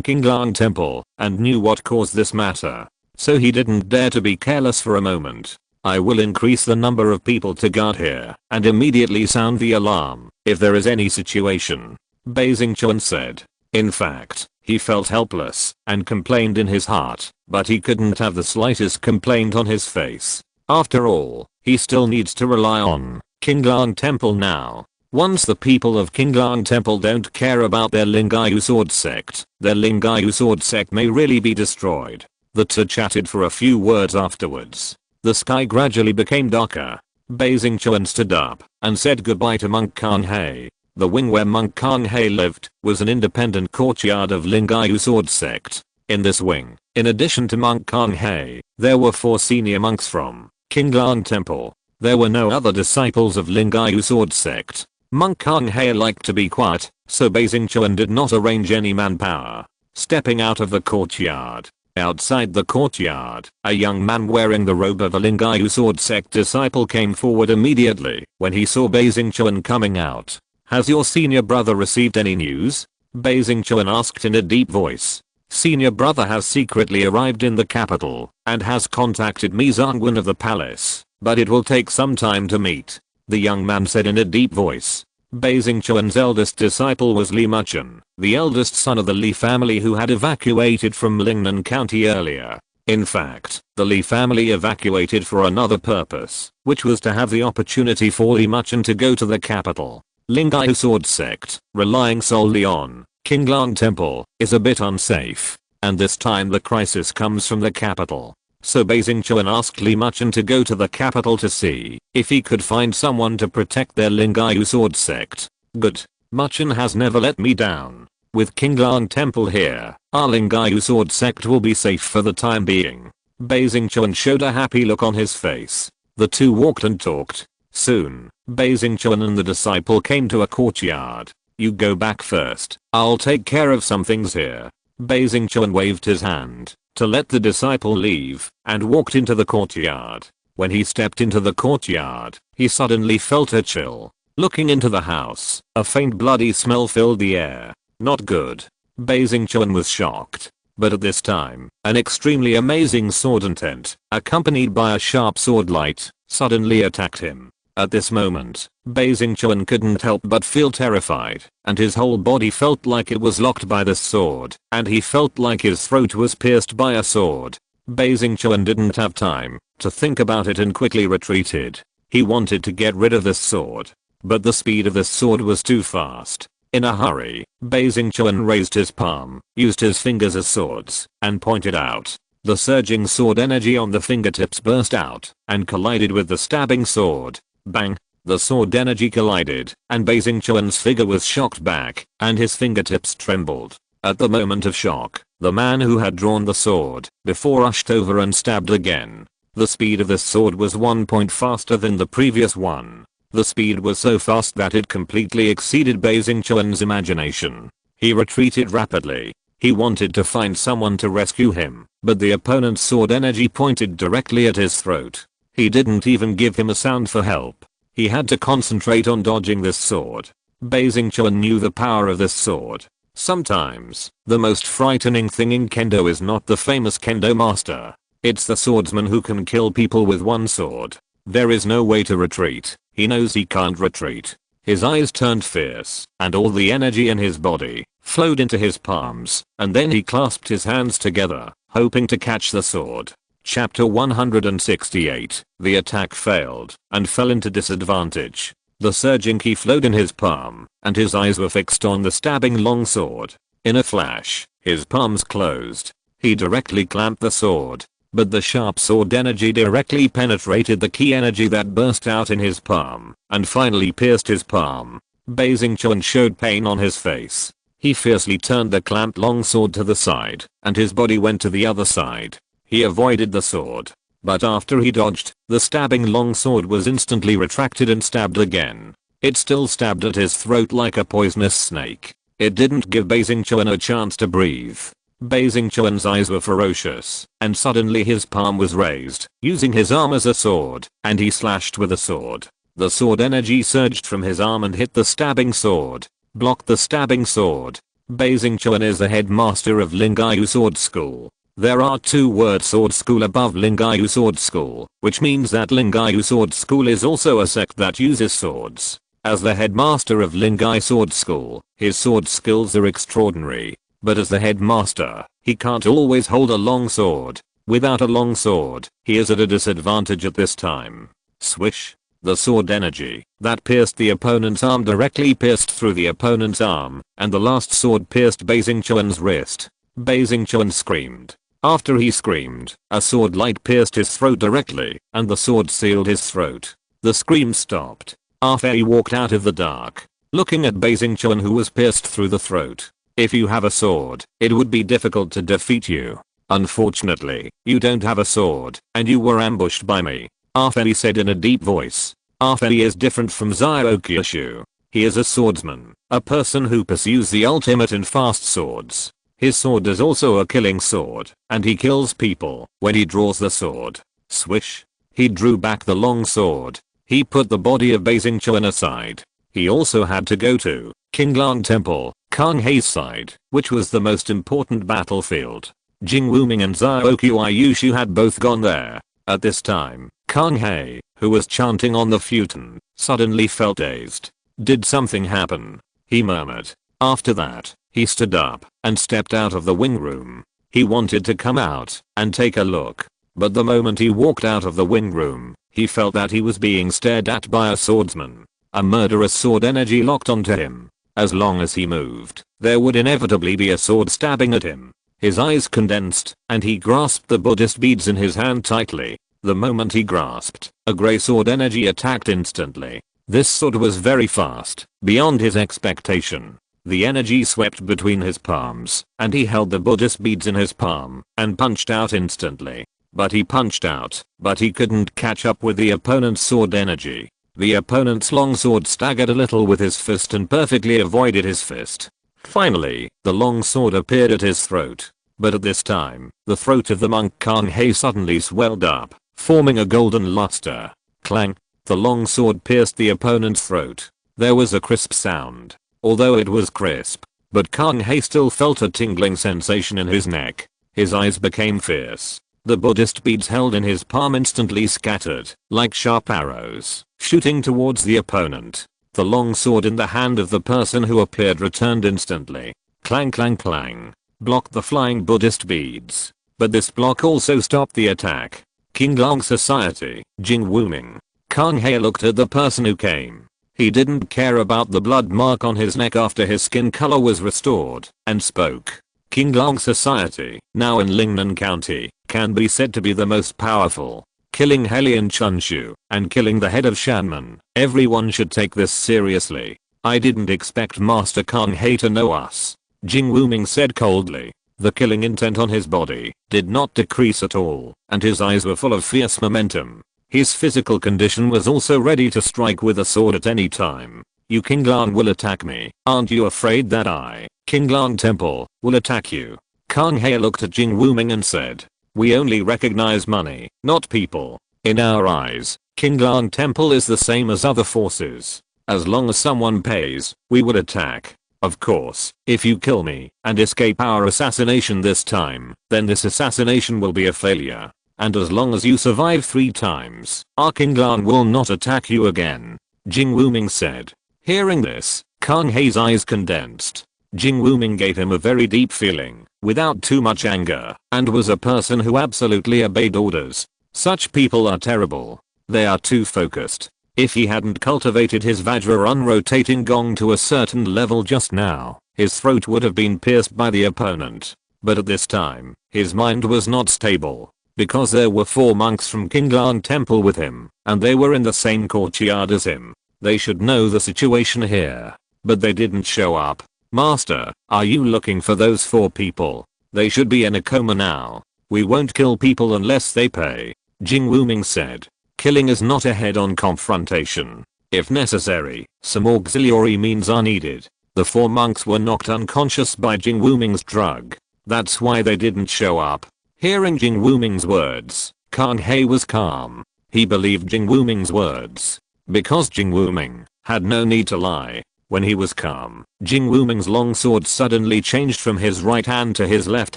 Qinglang Temple and knew what caused this matter. So he didn't dare to be careless for a moment. I will increase the number of people to guard here and immediately sound the alarm if there is any situation. Beijing Chen said. In fact, he felt helpless and complained in his heart, but he couldn't have the slightest complaint on his face. After all, he still needs to rely on Qinglang Temple now. Once the people of Qinglang Temple don't care about their Lingayu Sword Sect, their Lingayu Sword Sect may really be destroyed. The two chatted for a few words afterwards. The sky gradually became darker. Bei Xingchuan stood up and said goodbye to Monk Kang-hei. The wing where Monk Kang-hei lived was an independent courtyard of Lingyu sword sect. In this wing, in addition to Monk Kang-hei, there were 4 senior monks from Qinglang Temple. There were no other disciples of Lingyu sword sect. Monk Kang-hei liked to be quiet, so Bei Xingchuan did not arrange any manpower. Stepping out of the courtyard. Outside the courtyard, a young man wearing the robe of a Lingyu sword sect disciple came forward immediately when he saw Bei Xingchuan coming out. Has your senior brother received any news? Bei Xingchuan asked in a deep voice. Senior brother has secretly arrived in the capital and has contacted Mi Zongwen of the palace, but it will take some time to meet. The young man said in a deep voice. Bei Xingchuan's eldest disciple was Li Muchen, the eldest son of the Li family who had evacuated from Lingnan County earlier. In fact, the Li family evacuated for another purpose, which was to have the opportunity for Li Muchen to go to the capital. Lingyu sword sect, relying solely on Qinglang Temple, is a bit unsafe, and this time the crisis comes from the capital. So Bei Xingchuan asked Li Muchen to go to the capital to see if he could find someone to protect their Lingyu sword sect. Good. Muchen has never let me down. With Qinglang Temple here, our Lingyu sword sect will be safe for the time being. Bei Xingchuan showed a happy look on his face. The two walked and talked. Soon, Bei Xingchuan and the disciple came to a courtyard. You go back first, I'll take care of some things here. Bei Xingchuan waved his hand to let the disciple leave and walked into the courtyard. When he stepped into the courtyard, he suddenly felt a chill. Looking into the house, a faint bloody smell filled the air. Not good. Bei Xingchuan was shocked. But at this time, an extremely amazing sword intent, accompanied by a sharp sword light, suddenly attacked him. At this moment, Bei Xingchuan couldn't help but feel terrified, and his whole body felt like it was locked by the sword, and he felt like his throat was pierced by a sword. Bei Xingchuan didn't have time to think about it and quickly retreated. He wanted to get rid of this sword, but the speed of this sword was too fast. In a hurry, Bei Xingchuan raised his palm, used his fingers as swords, and pointed out. The surging sword energy on the fingertips burst out and collided with the stabbing sword. Bang! The sword energy collided, and Bei Xingchuan's figure was shocked back, and his fingertips trembled. At the moment of shock, the man who had drawn the sword before rushed over and stabbed again. The speed of this sword was 1 point faster than the previous one. The speed was so fast that it completely exceeded Bei Xingchuan's imagination. He retreated rapidly. He wanted to find someone to rescue him, but the opponent's sword energy pointed directly at his throat. He didn't even give him a sound for help. He had to concentrate on dodging this sword. Bei Xingchuan knew the power of this sword. Sometimes, the most frightening thing in kendo is not the famous kendo master. It's the swordsman who can kill people with one sword. There is no way to retreat. He knows he can't retreat. His eyes turned fierce, and all the energy in his body flowed into his palms, and then he clasped his hands together, hoping to catch the sword. Chapter 168. The attack failed and fell into disadvantage. The surging ki flowed in his palm, and his eyes were fixed on the stabbing long sword. In a flash, his palms closed. He directly clamped the sword, but the sharp sword energy directly penetrated the ki energy that burst out in his palm, and finally pierced his palm. Bei Xingchuan showed pain on his face. He fiercely turned the clamped long sword to the side, and his body went to the other side. He avoided the sword, but after he dodged, the stabbing long sword was instantly retracted and stabbed again. It still stabbed at his throat like a poisonous snake. It didn't give Bei Xingchuan a chance to breathe. Bei Xingchuan's eyes were ferocious, and suddenly his palm was raised, using his arm as a sword, and he slashed with the sword. The sword energy surged from his arm and hit the stabbing sword, blocked the stabbing sword. Bei Xingchuan is the headmaster of Lingyu Sword School. There are 2 words sword school above Lingyu Sword School, which means that Lingyu Sword School is also a sect that uses swords. As the headmaster of Lingyu Sword School, his sword skills are extraordinary. But as the headmaster, he can't always hold a long sword. Without a long sword, he is at a disadvantage at this time. Swish. The sword energy that pierced the opponent's arm directly pierced through the opponent's arm, and the last sword pierced Bei Xingchuan's wrist. Bei Xingchuan screamed. After he screamed, a sword light pierced his throat directly, and the sword sealed his throat. The scream stopped. Ah Fei walked out of the dark, looking at Beijing Chen, who was pierced through the throat. If you have a sword, it would be difficult to defeat you. Unfortunately, you don't have a sword, and you were ambushed by me. Ah Fei said in a deep voice. Ah Fei is different from Xiao Qiushu. He is a swordsman, a person who pursues the ultimate in fast swords. His sword is also a killing sword, and he kills people when he draws the sword. Swish. He drew back the long sword. He put the body of Beijing Chen aside. He also had to go to Qinglang Temple, Kang Hei's side, which was the most important battlefield. Jing Wuming and Xiao Qiushu had both gone there. At this time, Kang Hei, who was chanting on the futon, suddenly felt dazed. Did something happen? He murmured. After that, he stood up and stepped out of the wing room. He wanted to come out and take a look. But the moment he walked out of the wing room, he felt that he was being stared at by a swordsman. A murderous sword energy locked onto him. As long as he moved, there would inevitably be a sword stabbing at him. His eyes condensed, and he grasped the Buddhist beads in his hand tightly. The moment he grasped, a grey sword energy attacked instantly. This sword was very fast, beyond his expectation. The energy swept between his palms, and he held the Buddhist beads in his palm, and punched out instantly. But he punched out, but he couldn't catch up with the opponent's sword energy. The opponent's long sword staggered a little with his fist and perfectly avoided his fist. Finally, the long sword appeared at his throat. But at this time, the throat of the monk Kang Hei suddenly swelled up, forming a golden luster. Clang! The long sword pierced the opponent's throat. There was a crisp sound. Although it was crisp, but Kang Hei still felt a tingling sensation in his neck. His eyes became fierce. The Buddhist beads held in his palm instantly scattered, like sharp arrows, shooting towards the opponent. The long sword in the hand of the person who appeared returned instantly. Clang clang clang. Blocked the flying Buddhist beads. But this block also stopped the attack. Qinglang Society, Jing Wuming. Kang Hei looked at the person who came. He didn't care about the blood mark on his neck after his skin color was restored, and spoke. Qinglang Society, now in Lingnan County, can be said to be the most powerful. Killing Helian Chunshu and killing the head of Shanman. Everyone should take this seriously. I didn't expect Master Kang Hei to know us. Jing Wuming said coldly. The killing intent on his body did not decrease at all, and his eyes were full of fierce momentum. His physical condition was also ready to strike with a sword at any time. You Qinglang will attack me. Aren't you afraid that I, Qinglang Temple, will attack you? Kang Hei looked at Jing Wuming and said. We only recognize money, not people. In our eyes, Qinglang Temple is the same as other forces. As long as someone pays, we would attack. Of course, if you kill me and escape our assassination this time, then this assassination will be a failure. And as long as you survive 3 times, our Qinglang will not attack you again. Jing Wuming said. Hearing this, Kang Hei's eyes condensed. Jing Wuming gave him a very deep feeling, without too much anger, and was a person who absolutely obeyed orders. Such people are terrible. They are too focused. If he hadn't cultivated his Vajra rotating gong to a certain level just now, his throat would have been pierced by the opponent. But at this time, his mind was not stable. Because there were 4 monks from Qinglang Temple with him, and they were in the same courtyard as him. They should know the situation here. But they didn't show up. Master, are you looking for those 4 people? They should be in a coma now. We won't kill people unless they pay. Jing Wuming said. Killing is not a head-on confrontation. If necessary, some auxiliary means are needed. The 4 monks were knocked unconscious by Jing Wuming's drug. That's why they didn't show up. Hearing Jing Wuming's words, Kang Hei was calm. He believed Jing Wuming's words. Because Jing Wuming had no need to lie. When he was calm, Jing Wuming's long sword suddenly changed from his right hand to his left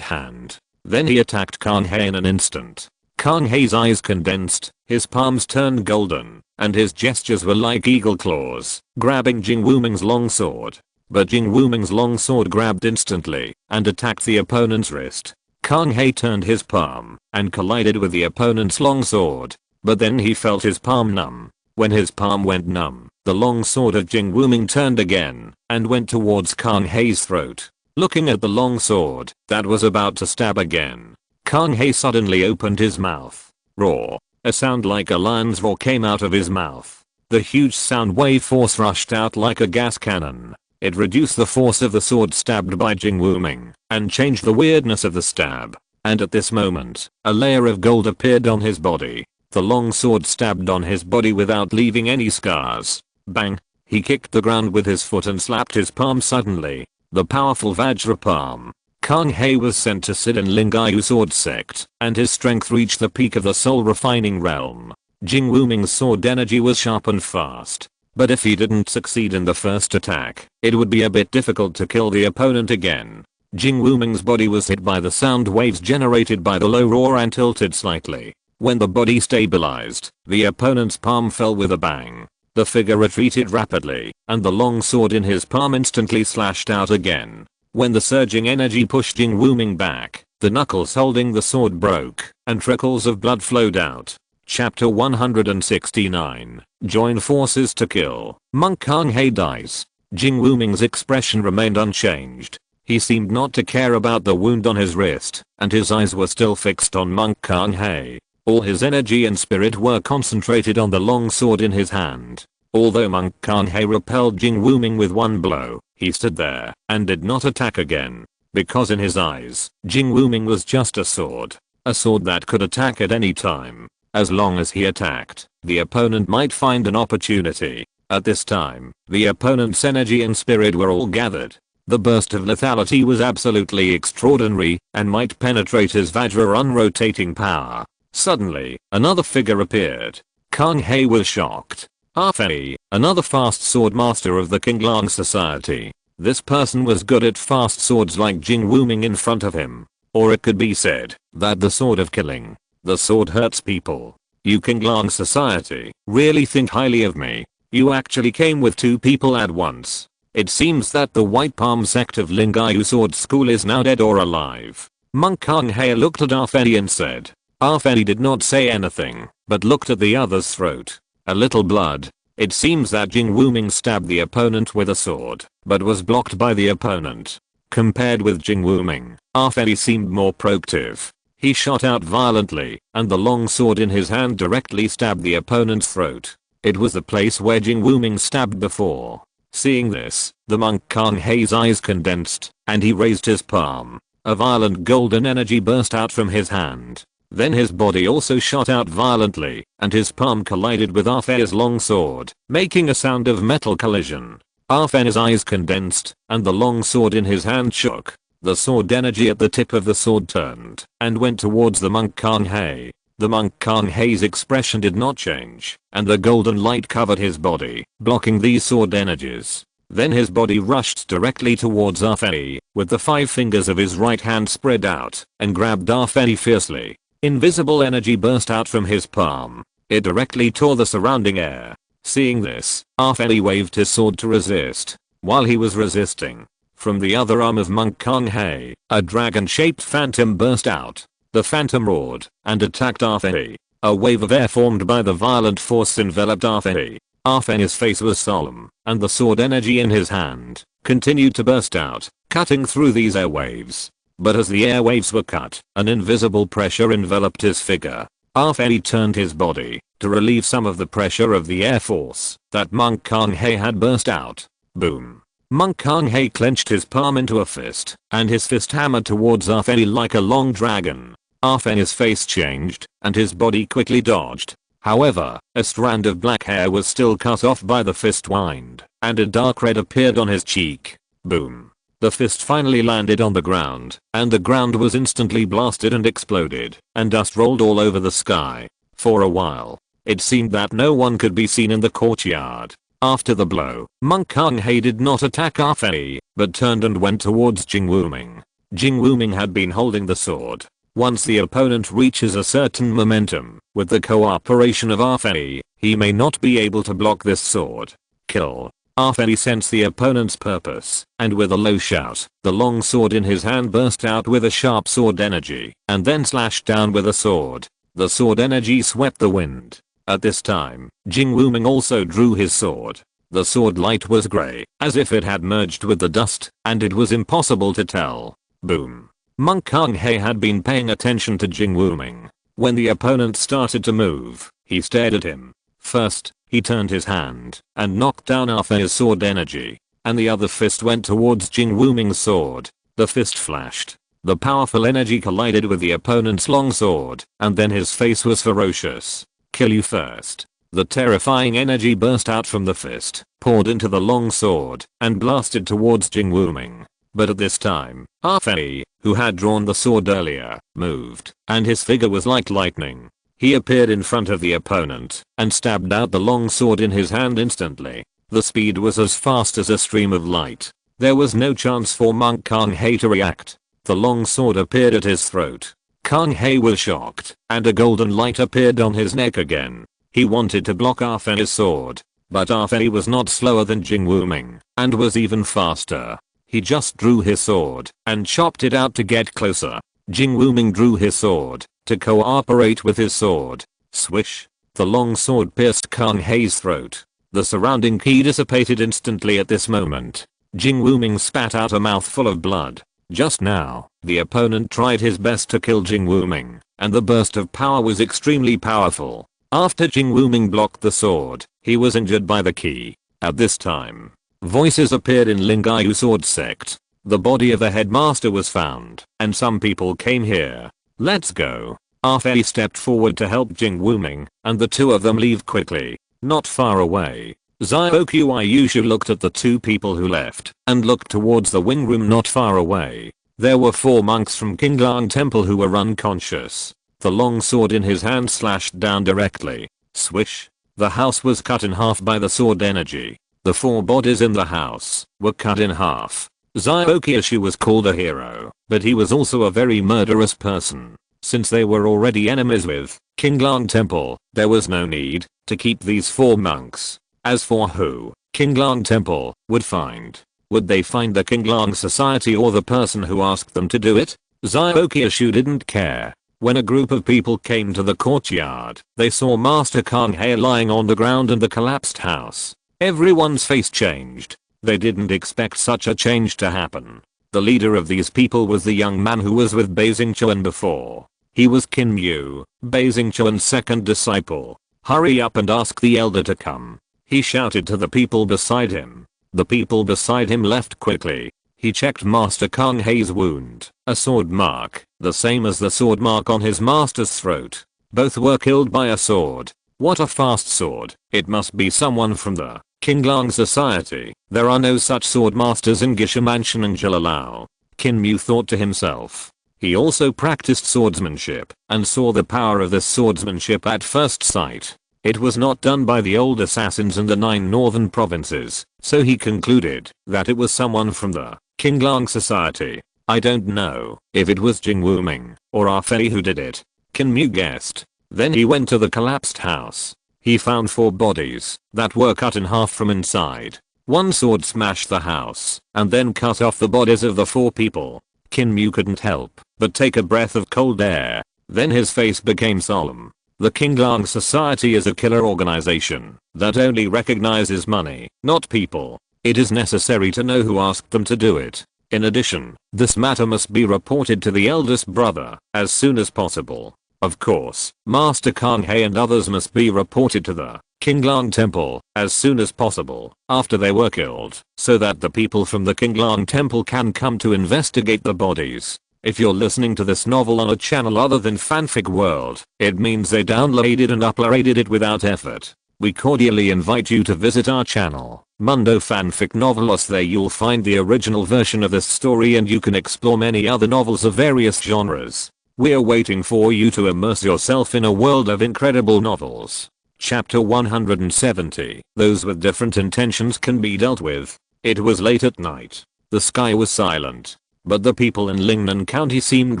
hand. Then he attacked Kang Hei in an instant. Kang Hei's eyes condensed, his palms turned golden, and his gestures were like eagle claws, grabbing Jing Wuming's long sword. But Jing Wuming's long sword grabbed instantly, and attacked the opponent's wrist. Kang Hei turned his palm, and collided with the opponent's long sword. But then he felt his palm numb. When his palm went numb, the long sword of Jing Wuming turned again, and went towards Kang Hei's throat. Looking at the long sword that was about to stab again, Kang He suddenly opened his mouth. Roar. A sound like a lion's roar came out of his mouth. The huge sound wave force rushed out like a gas cannon. It reduced the force of the sword stabbed by Jing Wuming and changed the weirdness of the stab. And at this moment, a layer of gold appeared on his body. The long sword stabbed on his body without leaving any scars. Bang! He kicked the ground with his foot and slapped his palm suddenly. The powerful Vajra palm. Kang He was sent to sit in Lingyu sword sect, and his strength reached the peak of the soul refining realm. Jing Wuming's sword energy was sharp and fast. But if he didn't succeed in the first attack, it would be a bit difficult to kill the opponent again. Jing Wuming's body was hit by the sound waves generated by the low roar and tilted slightly. When the body stabilized, the opponent's palm fell with a bang. The figure retreated rapidly, and the long sword in his palm instantly slashed out again. When the surging energy pushed Jing Wuming back, the knuckles holding the sword broke, and trickles of blood flowed out. Chapter 169. Join forces to kill. Monk Kang He dies. Jing Wuming's expression remained unchanged. He seemed not to care about the wound on his wrist, and his eyes were still fixed on Monk Kang He. All his energy and spirit were concentrated on the long sword in his hand. Although Monk Kang He repelled Jing Wuming with one blow, he stood there and did not attack again. Because in his eyes, Jing Wuming was just a sword. A sword that could attack at any time. As long as he attacked, the opponent might find an opportunity. At this time, the opponent's energy and spirit were all gathered. The burst of lethality was absolutely extraordinary and might penetrate his Vajra unrotating power. Suddenly, another figure appeared. Kang He was shocked. Fei, another fast sword master of the Qinglang Society. This person was good at fast swords like Jing Wuming in front of him. Or it could be said that the sword of killing. The sword hurts people. You Qinglang Society really think highly of me. You actually came with two people at once. It seems that the White Palm sect of Lingyu Sword School is now dead or alive. Monk Kang He looked at Fei and said. Fei did not say anything, but looked at the other's throat. A little blood. It seems that Jing Wuming stabbed the opponent with a sword, but was blocked by the opponent. Compared with Jing Wuming, Fei seemed more proactive. He shot out violently, and the long sword in his hand directly stabbed the opponent's throat. It was the place where Jing Wuming stabbed before. Seeing this, the Monk Kang He's eyes condensed, and he raised his palm. A violent golden energy burst out from his hand. Then his body also shot out violently, and his palm collided with Fei's long sword, making a sound of metal collision. Fei's eyes condensed, and the long sword in his hand shook. The sword energy at the tip of the sword turned, and went towards the Monk Kang He. The Monk Kang He's expression did not change, and the golden light covered his body, blocking these sword energies. Then his body rushed directly towards Fei, with the 5 fingers of his right hand spread out, and grabbed Fei fiercely. Invisible energy burst out from his palm. It directly tore the surrounding air. Seeing this, Fei waved his sword to resist. While he was resisting, from the other arm of Monk Kang He, a dragon-shaped phantom burst out. The phantom roared and attacked Fei. A wave of air formed by the violent force enveloped Fei. Fei's face was solemn, and the sword energy in his hand continued to burst out, cutting through these airwaves. But as the airwaves were cut, an invisible pressure enveloped his figure. Fei turned his body to relieve some of the pressure of the air force that Monk Kang He had burst out. Boom. Monk Kang He clenched his palm into a fist, and his fist hammered towards Fei like a long dragon. Fei's face changed, and his body quickly dodged. However, a strand of black hair was still cut off by the fist wind, and a dark red appeared on his cheek. Boom. The fist finally landed on the ground, and the ground was instantly blasted and exploded, and dust rolled all over the sky. For a while, it seemed that no one could be seen in the courtyard. After the blow, Monk Kang He did not attack Fei, but turned and went towards Jing Wuming. Jing Wuming had been holding the sword. Once the opponent reaches a certain momentum, with the cooperation of Fei, he may not be able to block this sword. Kill. Fei sensed the opponent's purpose, and with a low shout, the long sword in his hand burst out with a sharp sword energy, and then slashed down with a sword. The sword energy swept the wind. At this time, Jing Wuming also drew his sword. The sword light was grey, as if it had merged with the dust, and it was impossible to tell. Boom. Monk Kang He had been paying attention to Jing Wuming. When the opponent started to move, he stared at him. First, he turned his hand and knocked down Ah Fei's sword energy, and the other fist went towards Jing Wuming's sword. The fist flashed. The powerful energy collided with the opponent's long sword, and then his face was ferocious. "Kill you first." The terrifying energy burst out from the fist, poured into the long sword, and blasted towards Jing Wuming. But at this time, Ah Fei, who had drawn the sword earlier, moved, and his figure was like lightning. He appeared in front of the opponent, and stabbed out the long sword in his hand instantly. The speed was as fast as a stream of light. There was no chance for Monk Kang He to react. The long sword appeared at his throat. Kang He was shocked, and a golden light appeared on his neck again. He wanted to block Ah Fei's sword, but Ah Fei was not slower than Jing Wuming, and was even faster. He just drew his sword, and chopped it out to get closer. Jing Wuming drew his sword, to cooperate with his sword. Swish! The long sword pierced Kang He's throat. The surrounding ki dissipated instantly at this moment. Jing Wuming spat out a mouthful of blood. Just now, the opponent tried his best to kill Jing Wuming, and the burst of power was extremely powerful. After Jing Wuming blocked the sword, he was injured by the ki. At this time, voices appeared in Lingayu Sword Sect. The body of the headmaster was found, and some people came here. "Let's go." Ah Fei stepped forward to help Jing Wuming, and the two of them leave quickly. Not far away, Zioqyushu looked at the two people who left, and looked towards the wing room not far away. There were 4 monks from Qinglang Temple who were unconscious. The long sword in his hand slashed down directly. Swish! The house was cut in half by the sword energy. The 4 bodies in the house were cut in half. Zioqyushu was called a hero, but he was also a very murderous person. Since they were already enemies with Qinglang Temple, there was no need to keep these 4 monks. As for who Qinglang Temple would find, would they find the Qinglang Society or the person who asked them to do it? Zioqyushu didn't care. When a group of people came to the courtyard, they saw Master Kang He lying on the ground in the collapsed house. Everyone's face changed. They didn't expect such a change to happen. The leader of these people was the young man who was with Beijing Chen before. He was Qin Mu, Beijing Chen's second disciple. "Hurry up and ask the elder to come," he shouted to the people beside him. The people beside him left quickly. He checked Master Kang He's wound, a sword mark, the same as the sword mark on his master's throat. Both were killed by a sword. What a fast sword. It must be someone from the Qinglang Society. There are no such sword masters in Gisha Mansion and Jilalao. Qin Mu thought to himself. He also practiced swordsmanship and saw the power of this swordsmanship at first sight. It was not done by the old assassins in the 9 northern provinces, so he concluded that it was someone from the Qinglang Society. I don't know if it was Jing Wuming or Ah Fei who did it. Qin Mu guessed. Then he went to the collapsed house. He found 4 bodies that were cut in half from inside. One sword smashed the house and then cut off the bodies of the 4 people. Qin Mu couldn't help but take a breath of cold air. Then his face became solemn. The Qinglang Society is a killer organization that only recognizes money, not people. It is necessary to know who asked them to do it. In addition, this matter must be reported to the eldest brother as soon as possible. Of course, Master Kang He and others must be reported to the Qinglang Temple as soon as possible after they were killed, so that the people from the Qinglang Temple can come to investigate the bodies. If you're listening to this novel on a channel other than Fanfic World, it means they downloaded and uploaded it without effort. We cordially invite you to visit our channel, Mundo Fanfic Novelos. There you'll find the original version of this story and you can explore many other novels of various genres. We're waiting for you to immerse yourself in a world of incredible novels. Chapter 170. Those with different intentions can be dealt with. It was late at night. The sky was silent, but the people in Lingnan County seemed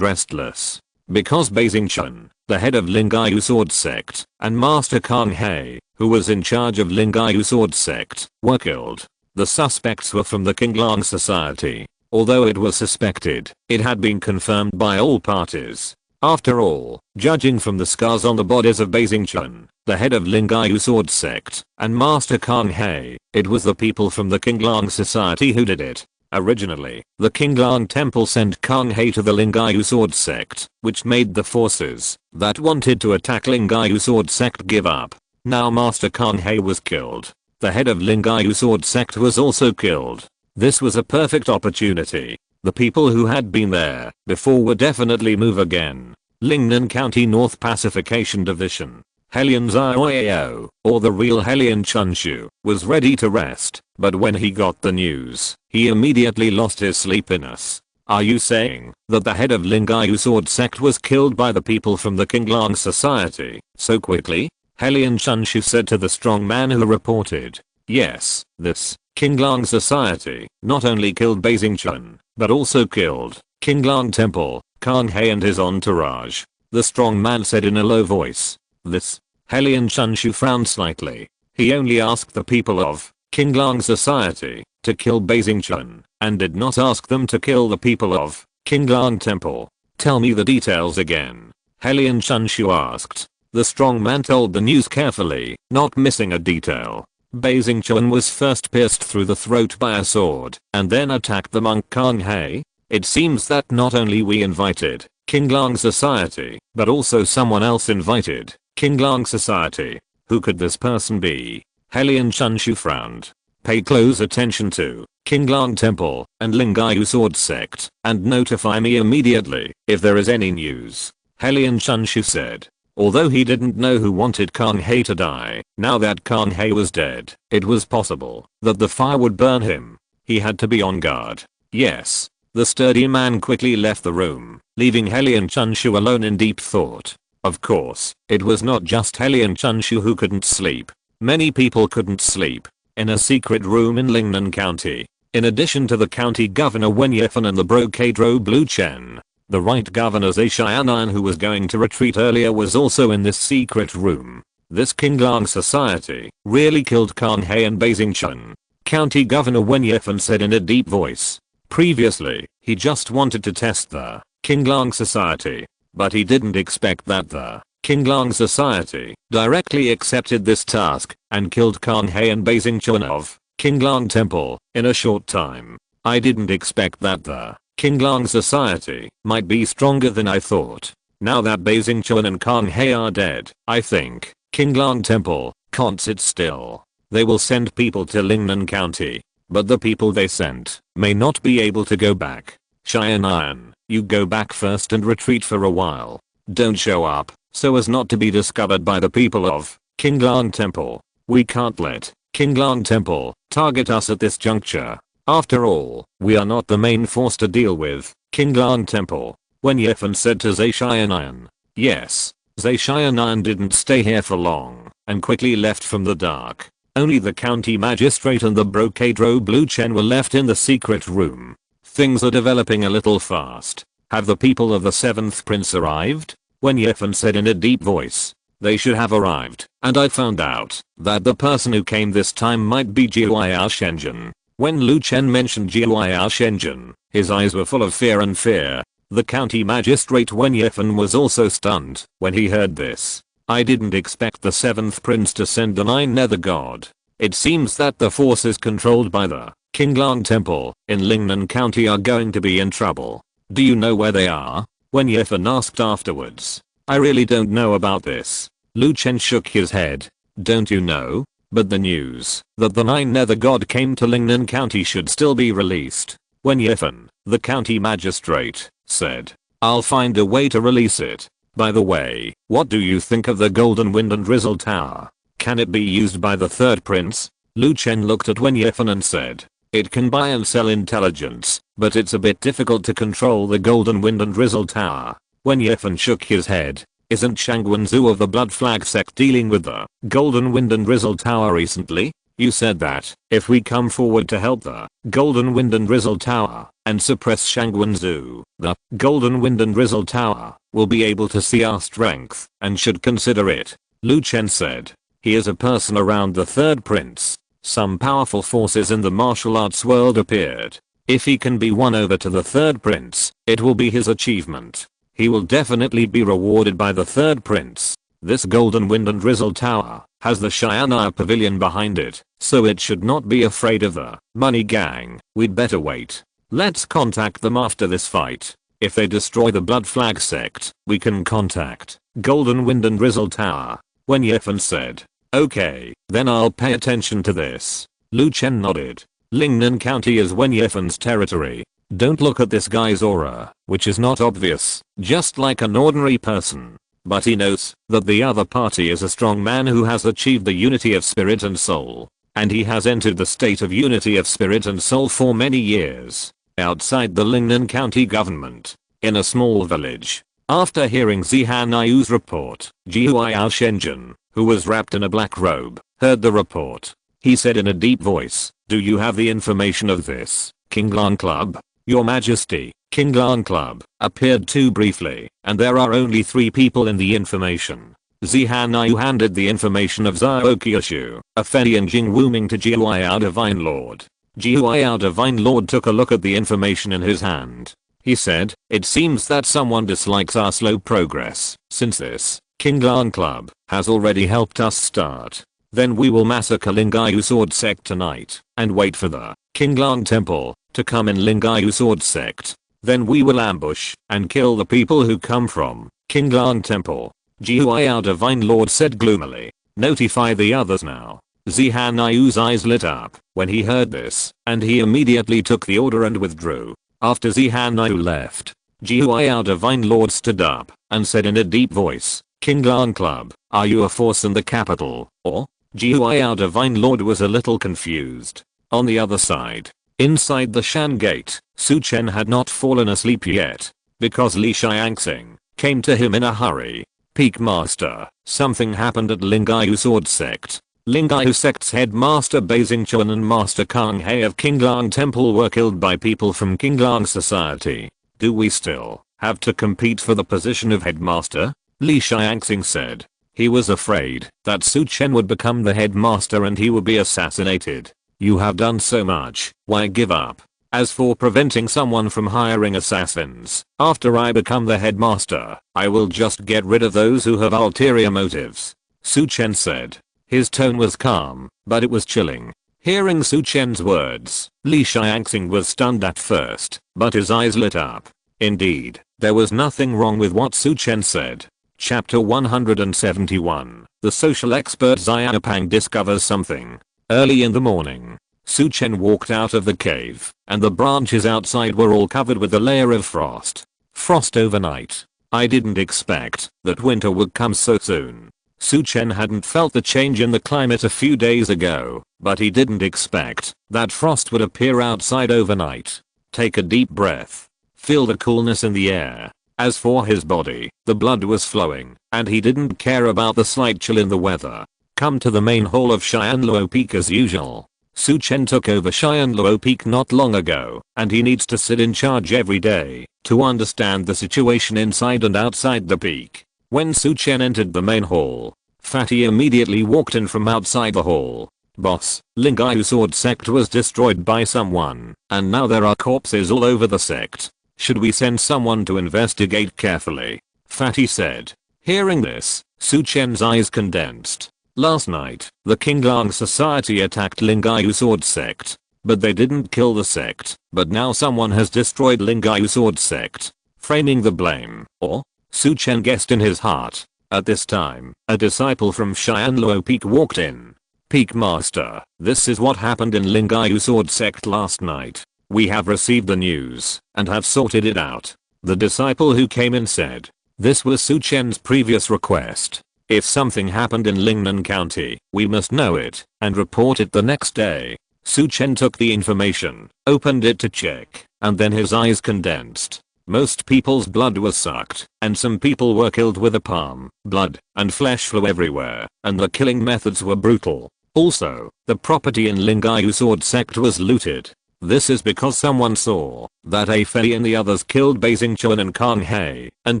restless. Because Beijing Chen, the head of Lingayu Sword Sect, and Master Kang He, who was in charge of Lingayu Sword Sect, were killed. The suspects were from the Qinglang Society. Although it was suspected, it had been confirmed by all parties. After all, judging from the scars on the bodies of Beijing Chen, the head of Lingayu Sword Sect, and Master Kang He, it was the people from the Qinglang Society who did it. Originally, the Qinglang Temple sent Kang He to the Lingyu Sword Sect, which made the forces that wanted to attack Lingyu Sword Sect give up. Now Master Kang He was killed. The head of Lingyu Sword Sect was also killed. This was a perfect opportunity. The people who had been there before would definitely move again. Lingnan County North Pacification Division. Hellion Zioyao, or the real Hellion Chunshu, was ready to rest, but when he got the news, he immediately lost his sleepiness. Are you saying that the head of Lingyu Sword Sect was killed by the people from the Qinglang Society so quickly? Hellion Chunshu said to the strong man who reported. Yes, this Qinglang Society not only killed Beijing Chen, but also killed Qinglang Temple, Kang He and his entourage. The strong man said in a low voice. This Hellion Chunshu frowned slightly. He only asked the people of Qinglang Society to kill Beijing Chen, and did not ask them to kill the people of Qinglang Temple. Tell me the details again. Hellion Chunshu asked. The strong man told the news carefully, not missing a detail. Beijing Chen was first pierced through the throat by a sword, and then attacked the monk Kang He. It seems that not only we invited Qinglang Society, but also someone else invited Qinglang Society. Who could this person be? Hellion Chunshu frowned. Pay close attention to Qinglang Temple and Lingyu Sword Sect, and notify me immediately if there is any news. Hellion Chunshu said. Although he didn't know who wanted Kang He to die, now that Kang He was dead, it was possible that the fire would burn him. He had to be on guard. Yes. The sturdy man quickly left the room, leaving Hellion Chunshu alone in deep thought. Of course, it was not just Hellion Chunshu who couldn't sleep. Many people couldn't sleep. In a secret room in Lingnan County, in addition to the county governor Wen Yifan and the brocade blue Chen, the right governor Zhe Xianan, who was going to retreat earlier, was also in this secret room. This Qinglang Society really killed Kang He and Beijing Chen. County Governor Wen Yifan said in a deep voice. Previously, he just wanted to test the Qinglang Society, but he didn't expect that the Qinglang Society directly accepted this task and killed Kang He and Beijing Chen of Qinglang Temple in a short time. I didn't expect that the Qinglang Society might be stronger than I thought. Now that Beijing Chen and Kang He are dead, I think Qinglang Temple can't sit still. They will send people to Lingnan County. But the people they sent may not be able to go back. Xianan, you go back first and retreat for a while. Don't show up, so as not to be discovered by the people of Qinglang Temple. We can't let Qinglang Temple target us at this juncture. After all, we are not the main force to deal with Qinglang Temple. Wen Yifan said to Zhe Xianan. Yes. Zhe Xianan didn't stay here for long, and quickly left from the dark. Only the county magistrate and the brocade blue Chen were left in the secret room. Things are developing a little fast. Have the people of the 7th prince arrived? Wen Yifan said in a deep voice. They should have arrived, and I found out that the person who came this time might be Jiuyao Shenjin. When Lu Chen mentioned Jiuyao Shenjin, his eyes were full of fear and fear. The county magistrate Wen Yifan was also stunned when he heard this. I didn't expect the 7th prince to send the 9 nether god. It seems that the forces controlled by the Qinglang Temple in Lingnan County are going to be in trouble. Do you know where they are? Wen Yifan asked afterwards. I really don't know about this. Lu Chen shook his head. Don't you know? But the news that the 9 nether god came to Lingnan County should still be released. Wen Yifan, the county magistrate, said. I'll find a way to release it. By the way, what do you think of the Golden Wind and Drizzle Tower? Can it be used by the 3rd prince? Lu Chen looked at Wen Yifan and said. It can buy and sell intelligence, but it's a bit difficult to control the Golden Wind and Drizzle Tower. Wen Yifan shook his head. Isn't Shangwenzu of the Blood Flag sect dealing with the Golden Wind and Drizzle Tower recently? You said that if we come forward to help the Golden Wind and Drizzle Tower and suppress Shangwenzu, the Golden Wind and Drizzle Tower will be able to see our strength and should consider it. Lu Chen said. He is a person around the 3rd prince. Some powerful forces in the martial arts world appeared. If he can be won over to the 3rd prince, it will be his achievement. He will definitely be rewarded by the 3rd prince. This golden wind and drizzle tower has the Cheyenne pavilion behind it, so it should not be afraid of the money gang. We'd better wait. Let's contact them after this fight. If they destroy the Blood Flag sect, we can contact Golden Wind and Drizzle Tower. When Yifan said, okay, then I'll pay attention to this. Lu Chen nodded. Lingnan County is Wen Yifan's territory. Don't look at this guy's aura, which is not obvious, just like an ordinary person. But he knows that the other party is a strong man who has achieved the unity of spirit and soul. And he has entered the state of unity of spirit and soul for many years. Outside the Lingnan County government, in a small village. After hearing Zihan Ayu's report, Jihuayao Shenzhen, who was wrapped in a black robe, heard the report. He said in a deep voice, do you have the information of this, Kinglan Club? Your Majesty, Kinglan Club appeared too briefly, and there are only 3 people in the information. Zihan Ayu handed the information of Zhao Kyushu, a Fenian Jing Wuming to Jihuayao Divine Lord. Jihuayao Divine Lord took a look at the information in his hand. He said, it seems that someone dislikes our slow progress. Since this, Kinglan Club has already helped us start. Then we will massacre Lingayu Sword Sect tonight, and wait for the Kinglan Temple to come in Lingayu Sword Sect. Then we will ambush and kill the people who come from Kinglan Temple. Jihuayao Divine Lord said gloomily. Notify the others now. Zihan Ayu's eyes lit up when he heard this, and he immediately took the order and withdrew. After Zihan Ayu left, Jihuayao Divine Lord stood up and said in a deep voice, Kinglan Club, are you a force in the capital, or? Jihuayao Divine Lord was a little confused. On the other side, inside the Shan Gate, Su Chen had not fallen asleep yet, because Li Xiangxing came to him in a hurry. Peak Master, something happened at Lingayu Sword Sect. Lingayu Sect's headmaster Beijing Chuan and Master Kang He of Kinglang Temple were killed by people from Kinglang Society. Do we still have to compete for the position of headmaster? Li Xiangxing said. He was afraid that Su Chen would become the headmaster and he would be assassinated. You have done so much, why give up? As for preventing someone from hiring assassins, after I become the headmaster, I will just get rid of those who have ulterior motives. Su Chen said. His tone was calm, but it was chilling. Hearing Su Chen's words, Li Xiangxing was stunned at first, but his eyes lit up. Indeed, there was nothing wrong with what Su Chen said. Chapter 171. The social expert Xiaopang discovers something. Early in the morning, Su Chen walked out of the cave, and the branches outside were all covered with a layer of frost. Frost overnight. I didn't expect that winter would come so soon. Su Chen hadn't felt the change in the climate a few days ago, but he didn't expect that frost would appear outside overnight. Take a deep breath. Feel the coolness in the air. As for his body, the blood was flowing, and he didn't care about the slight chill in the weather. Come to the main hall of Xianluo Peak as usual. Su Chen took over Xianluo Peak not long ago, and he needs to sit in charge every day to understand the situation inside and outside the peak. When Su Chen entered the main hall, Fatty immediately walked in from outside the hall. Boss, Lingayu Sword Sect was destroyed by someone, and now there are corpses all over the sect. Should we send someone to investigate carefully? Fatty said. Hearing this, Su Chen's eyes condensed. Last night, the Kinglang Society attacked Lingayu Sword Sect, but they didn't kill the sect, but now someone has destroyed Lingayu Sword Sect. Framing the blame, or? Su Chen guessed in his heart. At this time, a disciple from Xianluo Peak walked in. Peak Master, this is what happened in Lingayu Sword Sect last night. We have received the news, and have sorted it out. The disciple who came in said. This was Su Chen's previous request. If something happened in Lingnan County, we must know it, and report it the next day. Su Chen took the information, opened it to check, and then his eyes condensed. Most people's blood was sucked, and some people were killed with a palm. Blood and flesh flew everywhere, and the killing methods were brutal. Also, the property in Lingayu Sword Sect was looted. This is because someone saw that A Fei and the others killed Beijing Chuan and Kang He, and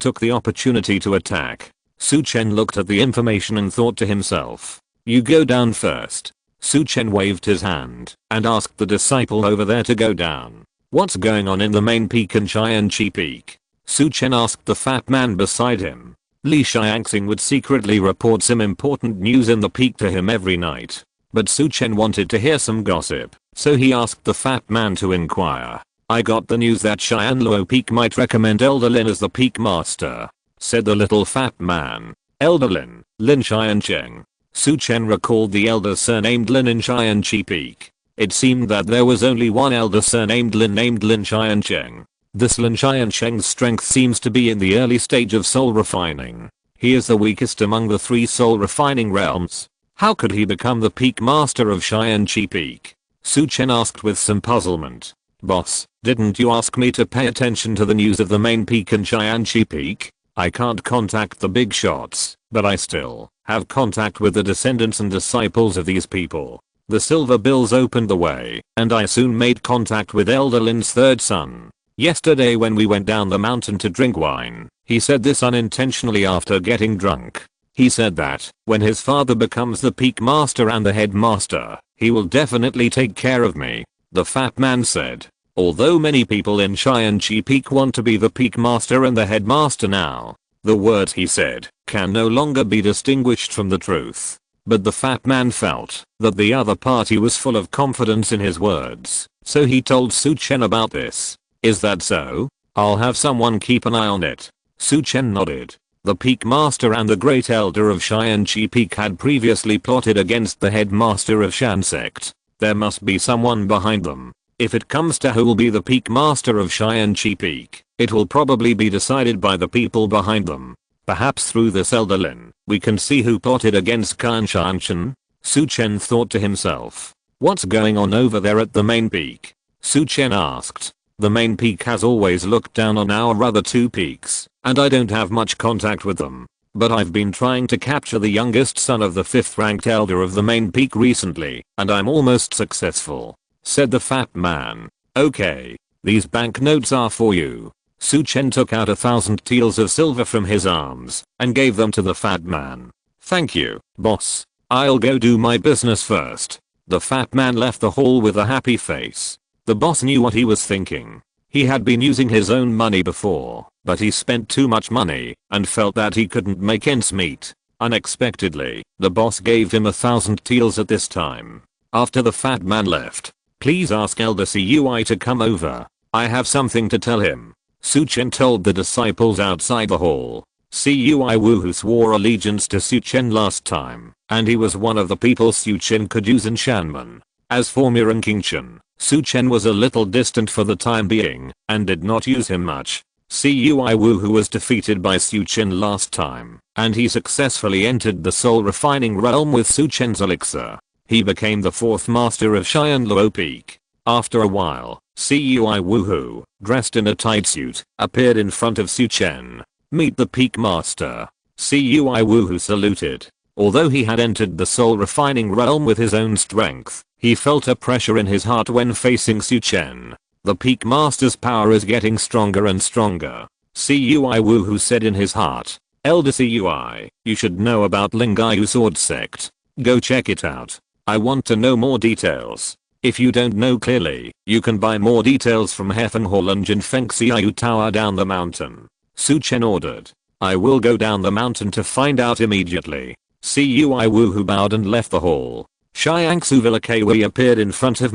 took the opportunity to attack. Su Chen looked at the information and thought to himself, you go down first. Su Chen waved his hand and asked the disciple over there to go down. What's going on in the main peak in Qianqi Peak? Su Chen asked the fat man beside him. Li Xiangxing would secretly report some important news in the peak to him every night. But Su Chen wanted to hear some gossip, so he asked the fat man to inquire. I got the news that Xianluo Peak might recommend Elder Lin as the peak master, said the little fat man. Elder Lin, Lin Xiancheng. Su Chen recalled the elder surnamed Lin in Xianqi Peak. It seemed that there was only one elder surnamed Lin named Lin Xiancheng. This Lin Xiancheng's strength seems to be in the early stage of soul refining. He is the weakest among the 3 soul refining realms. How could he become the peak master of Xianqi Peak? Su Chen asked with some puzzlement. Boss, didn't you ask me to pay attention to the news of the main peak in Xianqi Peak? I can't contact the big shots, but I still have contact with the descendants and disciples of these people. The silver bills opened the way, and I soon made contact with Elder Lin's 3rd son. Yesterday when we went down the mountain to drink wine, he said this unintentionally after getting drunk. He said that, when his father becomes the peak master and the headmaster, he will definitely take care of me. The fat man said. Although many people in Xianqi Peak want to be the peak master and the headmaster now, the words he said can no longer be distinguished from the truth. But the fat man felt that the other party was full of confidence in his words, so he told Su Chen about this. Is that so? I'll have someone keep an eye on it. Su Chen nodded. The peak master and the great elder of Xianqi Peak had previously plotted against the headmaster of Shan sect. There must be someone behind them. If it comes to who will be the peak master of Xianqi Peak, it will probably be decided by the people behind them. Perhaps through this Elder Lin, we can see who plotted against Kan Shanshan. Su Chen thought to himself. What's going on over there at the main peak? Su Chen asked. The main peak has always looked down on our other 2 peaks, and I don't have much contact with them. But I've been trying to capture the youngest son of the 5th ranked elder of the main peak recently, and I'm almost successful, said the fat man. Okay, these banknotes are for you. Su Chen took out 1,000 taels of silver from his arms and gave them to the fat man. Thank you, boss. I'll go do my business first. The fat man left the hall with a happy face. The boss knew what he was thinking. He had been using his own money before, but he spent too much money and felt that he couldn't make ends meet. Unexpectedly, the boss gave him 1,000 taels at this time. After the fat man left, please ask Elder Cui to come over. I have something to tell him. Su Chen told the disciples outside the hall. Cui Wu, who swore allegiance to Su Chen last time, and he was one of the people Su Chen could use in Shanman. As for Chen, Su Chen was a little distant for the time being, and did not use him much. Cui Wu, who was defeated by Su Chen last time, and he successfully entered the soul refining realm with Su Chen's elixir. He became the 4th master of Xianluo Peak. After a while, Cui Wu, who, dressed in a tight suit, appeared in front of Su Chen. Meet the peak master. Cui Wu, who saluted. Although he had entered the soul refining realm with his own strength, he felt a pressure in his heart when facing Su Chen. The peak master's power is getting stronger and stronger. Cui Wu, who said in his heart. Elder Cui, you should know about Lingayu Sword Sect. Go check it out. I want to know more details. If you don't know clearly, you can buy more details from Hefen Hall and Jinfeng Xiaoyu Tower down the mountain. Su Chen ordered. I will go down the mountain to find out immediately. Cui Wu, who bowed and left the hall. Xiangsu Villa Kui appeared in front of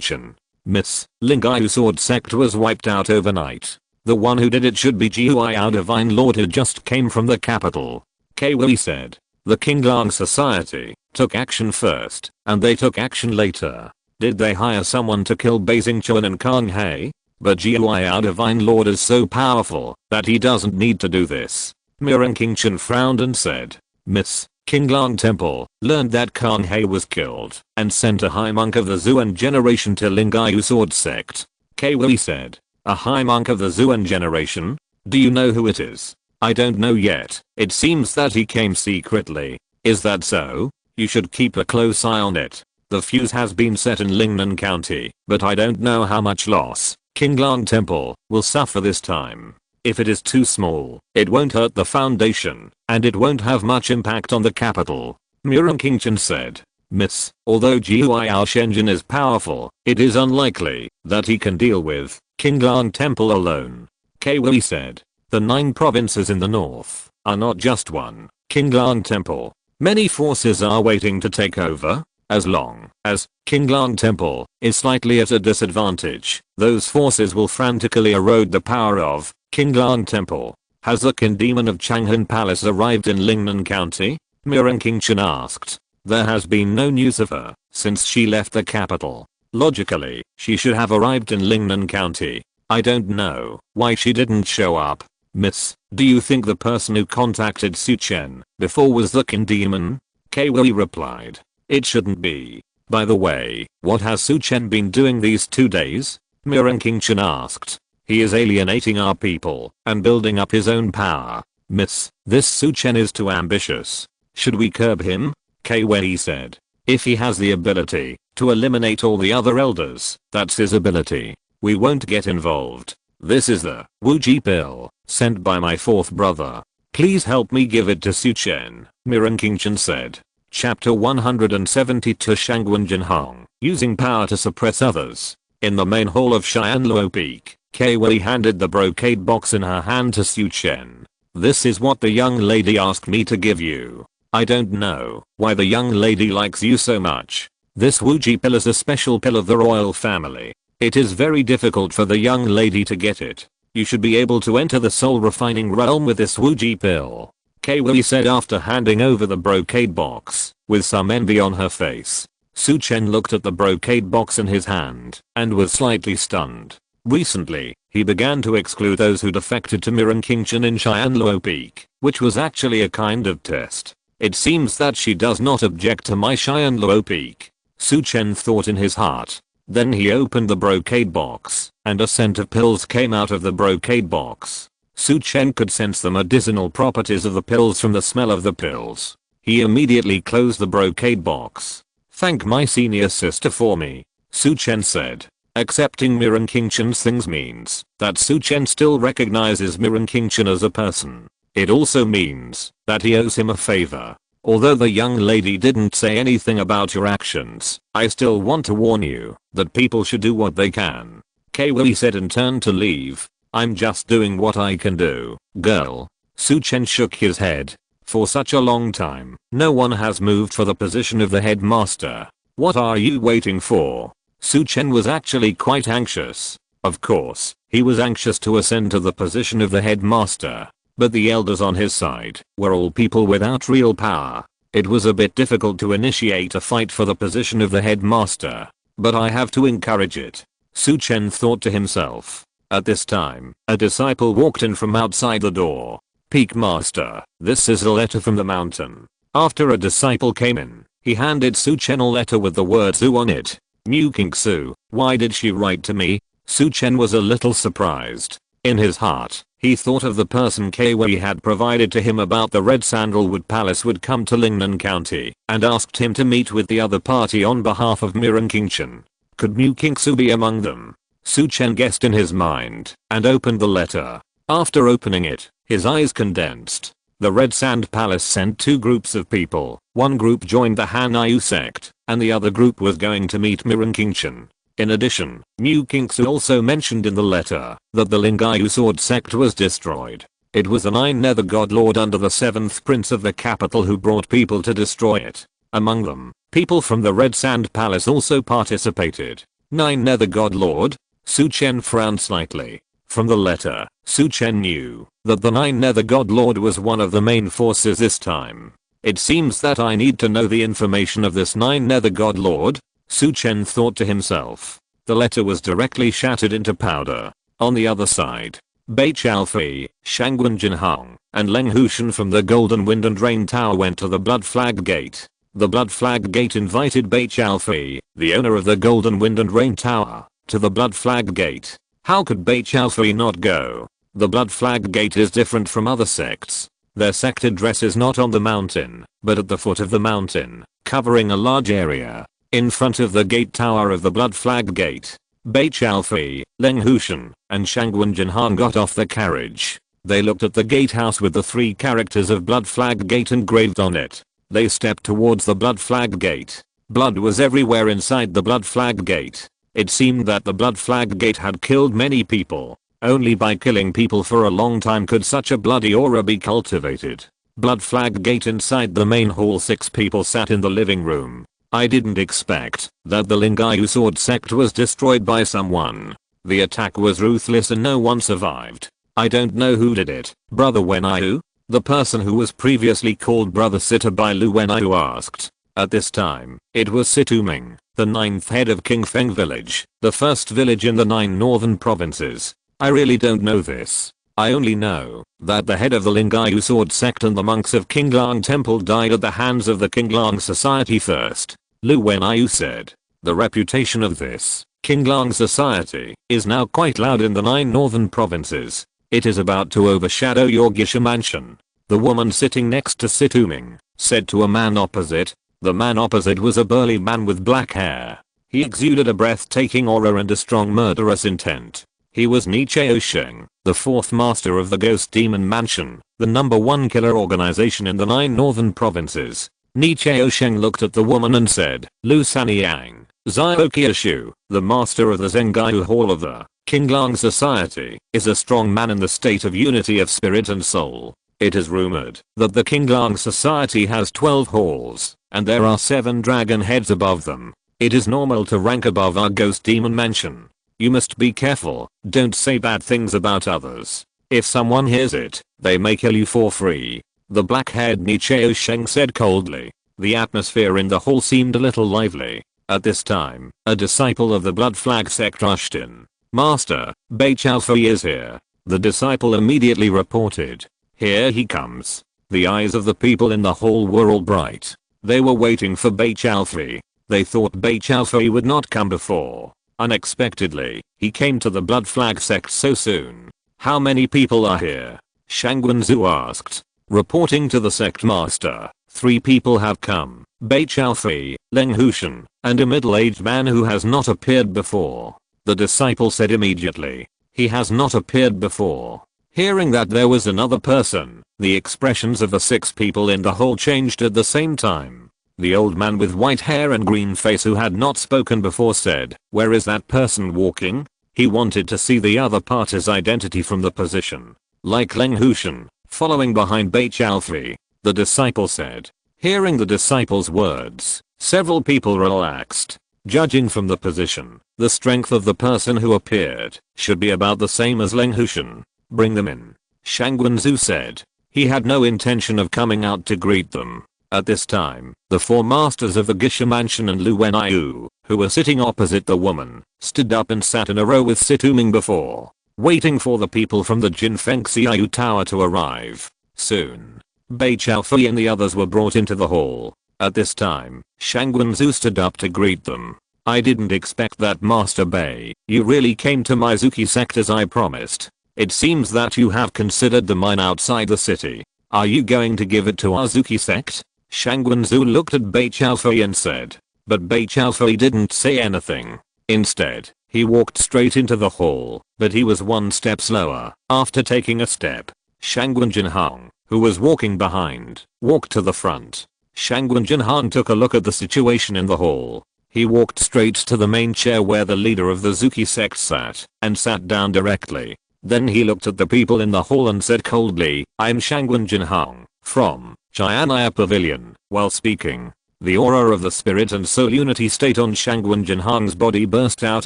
Chen. Miss, Lingayu Sword Sect was wiped out overnight. The one who did it should be Jiuao Divine Lord, who just came from the capital. Kui said. The Qinglang Society took action first, and they took action later. Did they hire someone to kill Beijing Chuan and Kang He? But Jiuao Divine Lord is so powerful that he doesn't need to do this. Chen frowned and said. Miss, Qinglang Temple learned that Kang He was killed and sent a high monk of the Zuan generation to Lingayu Sword Sect. Kui said. A high monk of the Zuan generation? Do you know who it is? I don't know yet. It seems that he came secretly. Is that so? You should keep a close eye on it. The fuse has been set in Lingnan County, but I don't know how much loss Qinglang Temple will suffer this time. If it is too small, it won't hurt the foundation, and it won't have much impact on the capital. Chen said. Miss, although Jiuao Shenjin is powerful, it is unlikely that he can deal with Qinglang Temple alone. Kui said. The 9 provinces in the north are not just one Qinglang temple. Many forces are waiting to take over. As long as Qinglang temple is slightly at a disadvantage, those forces will frantically erode the power of Qinglang temple. Has the Qin demon of Changhan Palace arrived in Lingnan County? Mirren Chen asked. There has been no news of her since she left the capital. Logically, she should have arrived in Lingnan County. I don't know why she didn't show up. Miss, do you think the person who contacted Su Chen before was the Qin demon? Kei replied. It shouldn't be. By the way, what has Su Chen been doing these 2 days? Mirren Chen asked. He is alienating our people and building up his own power. Miss, this Su Chen is too ambitious. Should we curb him? Kei said. If he has the ability to eliminate all the other elders, that's his ability. We won't get involved. This is the Wuji pill sent by my fourth brother. Please help me give it to Su Chen, Mirren Chen said. Chapter 172 Shangwen Jinhong, using power to suppress others. In the main hall of Xianluo Peak, Kei handed the brocade box in her hand to Su Chen. This is what the young lady asked me to give you. I don't know why the young lady likes you so much. This Wuji pill is a special pill of the royal family. It is very difficult for the young lady to get it. You should be able to enter the soul refining realm with this Wuji pill. Kei said after handing over the brocade box, with some envy on her face. Su Chen looked at the brocade box in his hand and was slightly stunned. Recently, he began to exclude those who defected to Mirren Chen in Xianluo Peak, which was actually a kind of test. It seems that she does not object to my Xianluo Peak. Su Chen thought in his heart. Then he opened the brocade box, and a scent of pills came out of the brocade box. Su Chen could sense the medicinal properties of the pills from the smell of the pills. He immediately closed the brocade box. Thank my senior sister for me, Su Chen said. Accepting Mirren Chen's things means that Su Chen still recognizes Mirren Chen as a person. It also means that he owes him a favor. Although the young lady didn't say anything about your actions, I still want to warn you that people should do what they can. Kei said and turned to leave. I'm just doing what I can do, girl. Su Chen shook his head. For such a long time, no one has moved for the position of the headmaster. What are you waiting for? Su Chen was actually quite anxious. Of course, he was anxious to ascend to the position of the headmaster. But the elders on his side were all people without real power. It was a bit difficult to initiate a fight for the position of the headmaster. But I have to encourage it. Su Chen thought to himself. At this time, a disciple walked in from outside the door. Peak Master, this is a letter from the mountain. After a disciple came in, he handed Su Chen a letter with the word Su on it. Mu King Su, why did she write to me? Su Chen was a little surprised. In his heart, he thought of the person Kei had provided to him about the Red Sandalwood Palace would come to Lingnan County and asked him to meet with the other party on behalf of Mirren Chen. Could Mu King Su be among them? Su Chen guessed in his mind and opened the letter. After opening it, his eyes condensed. The Red Sand Palace sent 2 groups of people. One group joined the Hanayu sect, and the other group was going to meet Mirren Chen. In addition, Mu King Su also mentioned in the letter that the Lingayu sword sect was destroyed. It was the 9 Nether God Lord under the 7th Prince of the capital who brought people to destroy it. Among them, people from the Red Sand Palace also participated. 9 Nether God Lord? Su Chen frowned slightly. From the letter, Su Chen knew that the 9 Nether God Lord was one of the main forces this time. It seems that I need to know the information of this 9 Nether God Lord, Su Chen thought to himself. The letter was directly shattered into powder. On the other side, Bai Chaofi, Shangwen Jinhong, and Leng Hushan from the Golden Wind and Rain Tower went to the Blood Flag Gate. The Blood Flag Gate invited Bai Chaofi, the owner of the Golden Wind and Rain Tower, to the Blood Flag Gate. How could Bai Chaofi not go? The Blood Flag Gate is different from other sects. Their sect address is not on the mountain, but at the foot of the mountain, covering a large area. In front of the gate tower of the Blood Flag Gate, Bai Chaofi, Leng Hushan, and Shangwen Jinhan got off the carriage. They looked at the gatehouse with the 3 characters of Blood Flag Gate engraved on it. They stepped towards the Blood Flag Gate. Blood was everywhere inside the Blood Flag Gate. It seemed that the Blood Flag Gate had killed many people. Only by killing people for a long time could such a bloody aura be cultivated. Blood flag gate inside the main hall. 6 people sat in the living room. I didn't expect that the Lingayu sword sect was destroyed by someone. The attack was ruthless and no one survived. I don't know who did it. Brother Wenaiu? The person who was previously called Brother Sitter by Lu Wenaiu asked. At this time, it was Situming, the 9th head of King Feng village, the first village in the 9 northern provinces. I really don't know this. I only know that the head of the Lingayu sword sect and the monks of Qinglang temple died at the hands of the Qinglang society first. Lu Wenaiu said. The reputation of this Qinglang society is now quite loud in the 9 northern provinces. It is about to overshadow your Gisha mansion. The woman sitting next to Situming said to a man opposite. The man opposite was a burly man with black hair. He exuded a breathtaking aura and a strong murderous intent. He was Nichao Sheng, the 4th master of the Ghost Demon Mansion, the #1 killer organization in the 9 northern provinces. Nichao Sheng looked at the woman and said, Lu Sanyang, Zio Kyushu, the master of the Zengayu Hall of the Qinglang Society, is a strong man in the state of unity of spirit and soul. It is rumored that the Qinglang Society has 12 halls, and there are 7 dragon heads above them. It is normal to rank above our Ghost Demon Mansion. You must be careful, don't say bad things about others. If someone hears it, they may kill you for free. The black-haired Nichao Sheng said coldly. The atmosphere in the hall seemed a little lively. At this time, a disciple of the Blood Flag sect rushed in. Master, Bei Chaofei is here. The disciple immediately reported. Here he comes. The eyes of the people in the hall were all bright. They were waiting for Bei Chaofei. They thought Bei Chaofei would not come before. Unexpectedly, he came to the Blood Flag sect so soon. How many people are here? Shangwenzu asked. Reporting to the sect master, 3 people have come. Bei Chaofei, Leng Hushan, and a middle-aged man who has not appeared before. The disciple said immediately. He has not appeared before. Hearing that there was another person, the expressions of the 6 people in the hall changed at the same time. The old man with white hair and green face who had not spoken before said, where is that person walking? He wanted to see the other party's identity from the position. Like Leng Hushan, following behind Bei Chaofei, the disciple said. Hearing the disciple's words, several people relaxed. Judging from the position, the strength of the person who appeared should be about the same as Leng Hushan. Bring them in. Shangwenzu said. He had no intention of coming out to greet them. At this time, the 4 masters of the Gisha mansion and Lu Wenaiu, who were sitting opposite the woman, stood up and sat in a row with Situming before, waiting for the people from the Jinfeng Xiaoyu Tower to arrive. Soon, Bei Chaofei and the others were brought into the hall. At this time, Shangwenzu stood up to greet them. I didn't expect that, Master Bei. You really came to Mizuki sect as I promised. It seems that you have considered the mine outside the city. Are you going to give it to Azuki sect? Shangwenzu looked at Bei Chaofei and said. But Bei Chaofei didn't say anything. Instead, he walked straight into the hall, but he was 1 step slower. After taking a step, Shangwen Jinhang, who was walking behind, walked to the front. Shangwen Jinhang took a look at the situation in the hall. He walked straight to the main chair where the leader of the Zuki sect sat, and sat down directly. Then he looked at the people in the hall and said coldly, I'm Shangwen Jinhang, from Chianaya Pavilion. While speaking, the aura of the spirit and soul unity state on Shangwen Jinhang's body burst out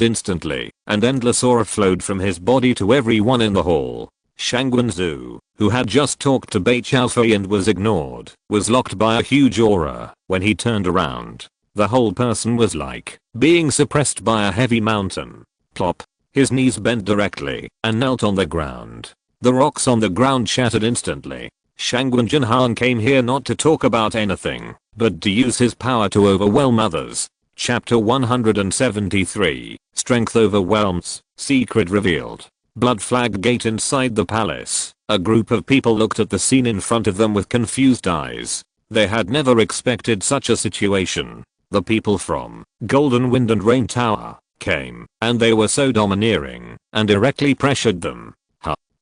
instantly, and endless aura flowed from his body to everyone in the hall. Shangwenzu, who had just talked to Bei Chaofei and was ignored, was locked by a huge aura. When he turned around, the whole person was like being suppressed by a heavy mountain. Plop. His knees bent directly and knelt on the ground. The rocks on the ground shattered instantly. Shangwen Jinhang came here not to talk about anything, but to use his power to overwhelm others. Chapter 173, Strength Overwhelms, Secret Revealed. Blood Flag Gate inside the palace. A group of people looked at the scene in front of them with confused eyes. They had never expected such a situation. The people from Golden Wind and Rain Tower came, and they were so domineering, and directly pressured them.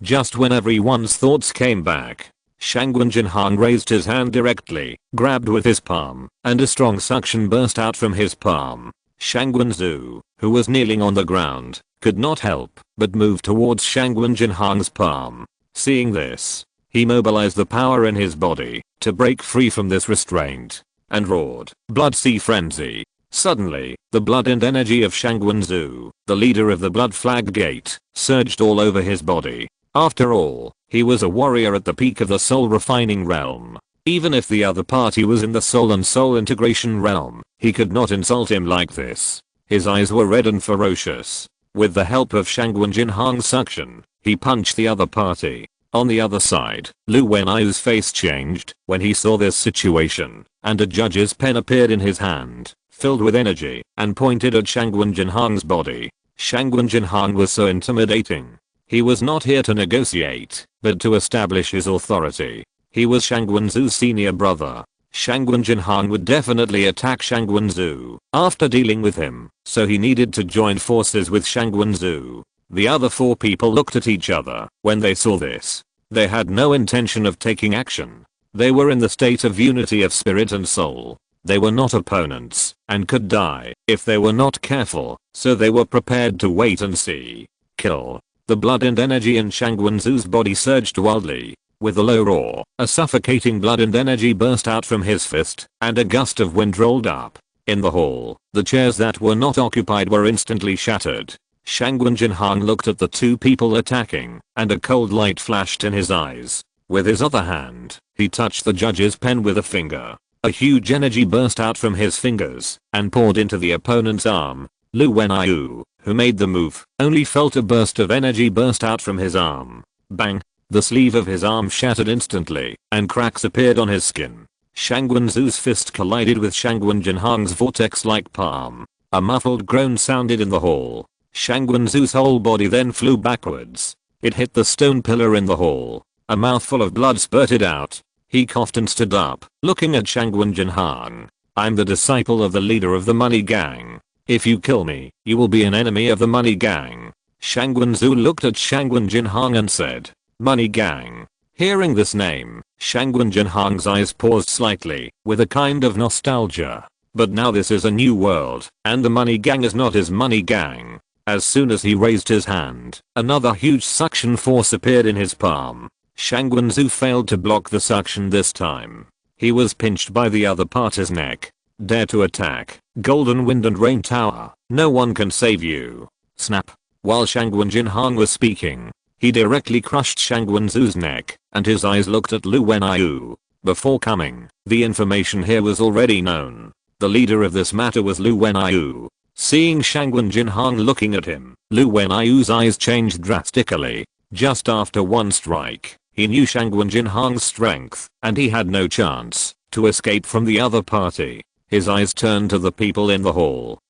Just when everyone's thoughts came back, Shangwen Jinhang raised his hand directly, grabbed with his palm, and a strong suction burst out from his palm. Shangwenzu, who was kneeling on the ground, could not help but move towards Shangwen Jinhang's palm. Seeing this, he mobilized the power in his body to break free from this restraint and roared, "Blood Sea Frenzy." Suddenly, the blood and energy of Shangwen Zhu, the leader of the Blood Flag Gate, surged all over his body. After all, he was a warrior at the peak of the soul refining realm. Even if the other party was in the soul and soul integration realm, he could not insult him like this. His eyes were red and ferocious. With the help of Shangwen Jinhang's suction, he punched the other party. On the other side, Lu Wenai's face changed when he saw this situation, and a judge's pen appeared in his hand, filled with energy, and pointed at Shangwen Jinhang's body. Shangwen Jinhang was so intimidating. He was not here to negotiate, but to establish his authority. He was Shangwen Zhu's senior brother. Shangwen Jinhang would definitely attack Shangwen Zhu after dealing with him, so he needed to join forces with Shangwen Zhu. The other 4 people looked at each other when they saw this. They had no intention of taking action. They were in the state of unity of spirit and soul. They were not opponents and could die if they were not careful, so they were prepared to wait and see. Kill. The blood and energy in Shangwen Zhu's body surged wildly. With a low roar, a suffocating blood and energy burst out from his fist, and a gust of wind rolled up. In the hall, the chairs that were not occupied were instantly shattered. Shangwen Jinhang looked at the 2 people attacking, and a cold light flashed in his eyes. With his other hand, he touched the judge's pen with a finger. A huge energy burst out from his fingers, and poured into the opponent's arm. Lu Wenai, who made the move, only felt a burst of energy burst out from his arm. Bang! The sleeve of his arm shattered instantly, and cracks appeared on his skin. Shangwen Zhu's fist collided with Shangwen Jinhang's vortex-like palm. A muffled groan sounded in the hall. Shangwen Zhu's whole body then flew backwards. It hit the stone pillar in the hall. A mouthful of blood spurted out. He coughed and stood up, looking at Shangwen Jinhang. "I'm the disciple of the leader of the Money Gang. If you kill me, you will be an enemy of the Money Gang." Shangwen Zhu looked at Shangwen Jinhang and said, "Money Gang." Hearing this name, Shangwen Jinhang's eyes paused slightly, with a kind of nostalgia. But now this is a new world, and the Money Gang is not his Money Gang. As soon as he raised his hand, another huge suction force appeared in his palm. Shangwen Zhu failed to block the suction this time. He was pinched by the other party's neck. "Dare to attack, Golden Wind and Rain Tower, no one can save you." Snap. While Shangwen Jinhang was speaking, he directly crushed Shangwen Zhu's neck, and his eyes looked at Lu Wenai. Before coming, the information here was already known. The leader of this matter was Lu Wenai. Seeing Shangwen Jinhang looking at him, Lu Wenai's eyes changed drastically. Just after one strike, he knew Shangwen Jinhang's strength, and he had no chance to escape from the other party. His eyes turned to the people in the hall.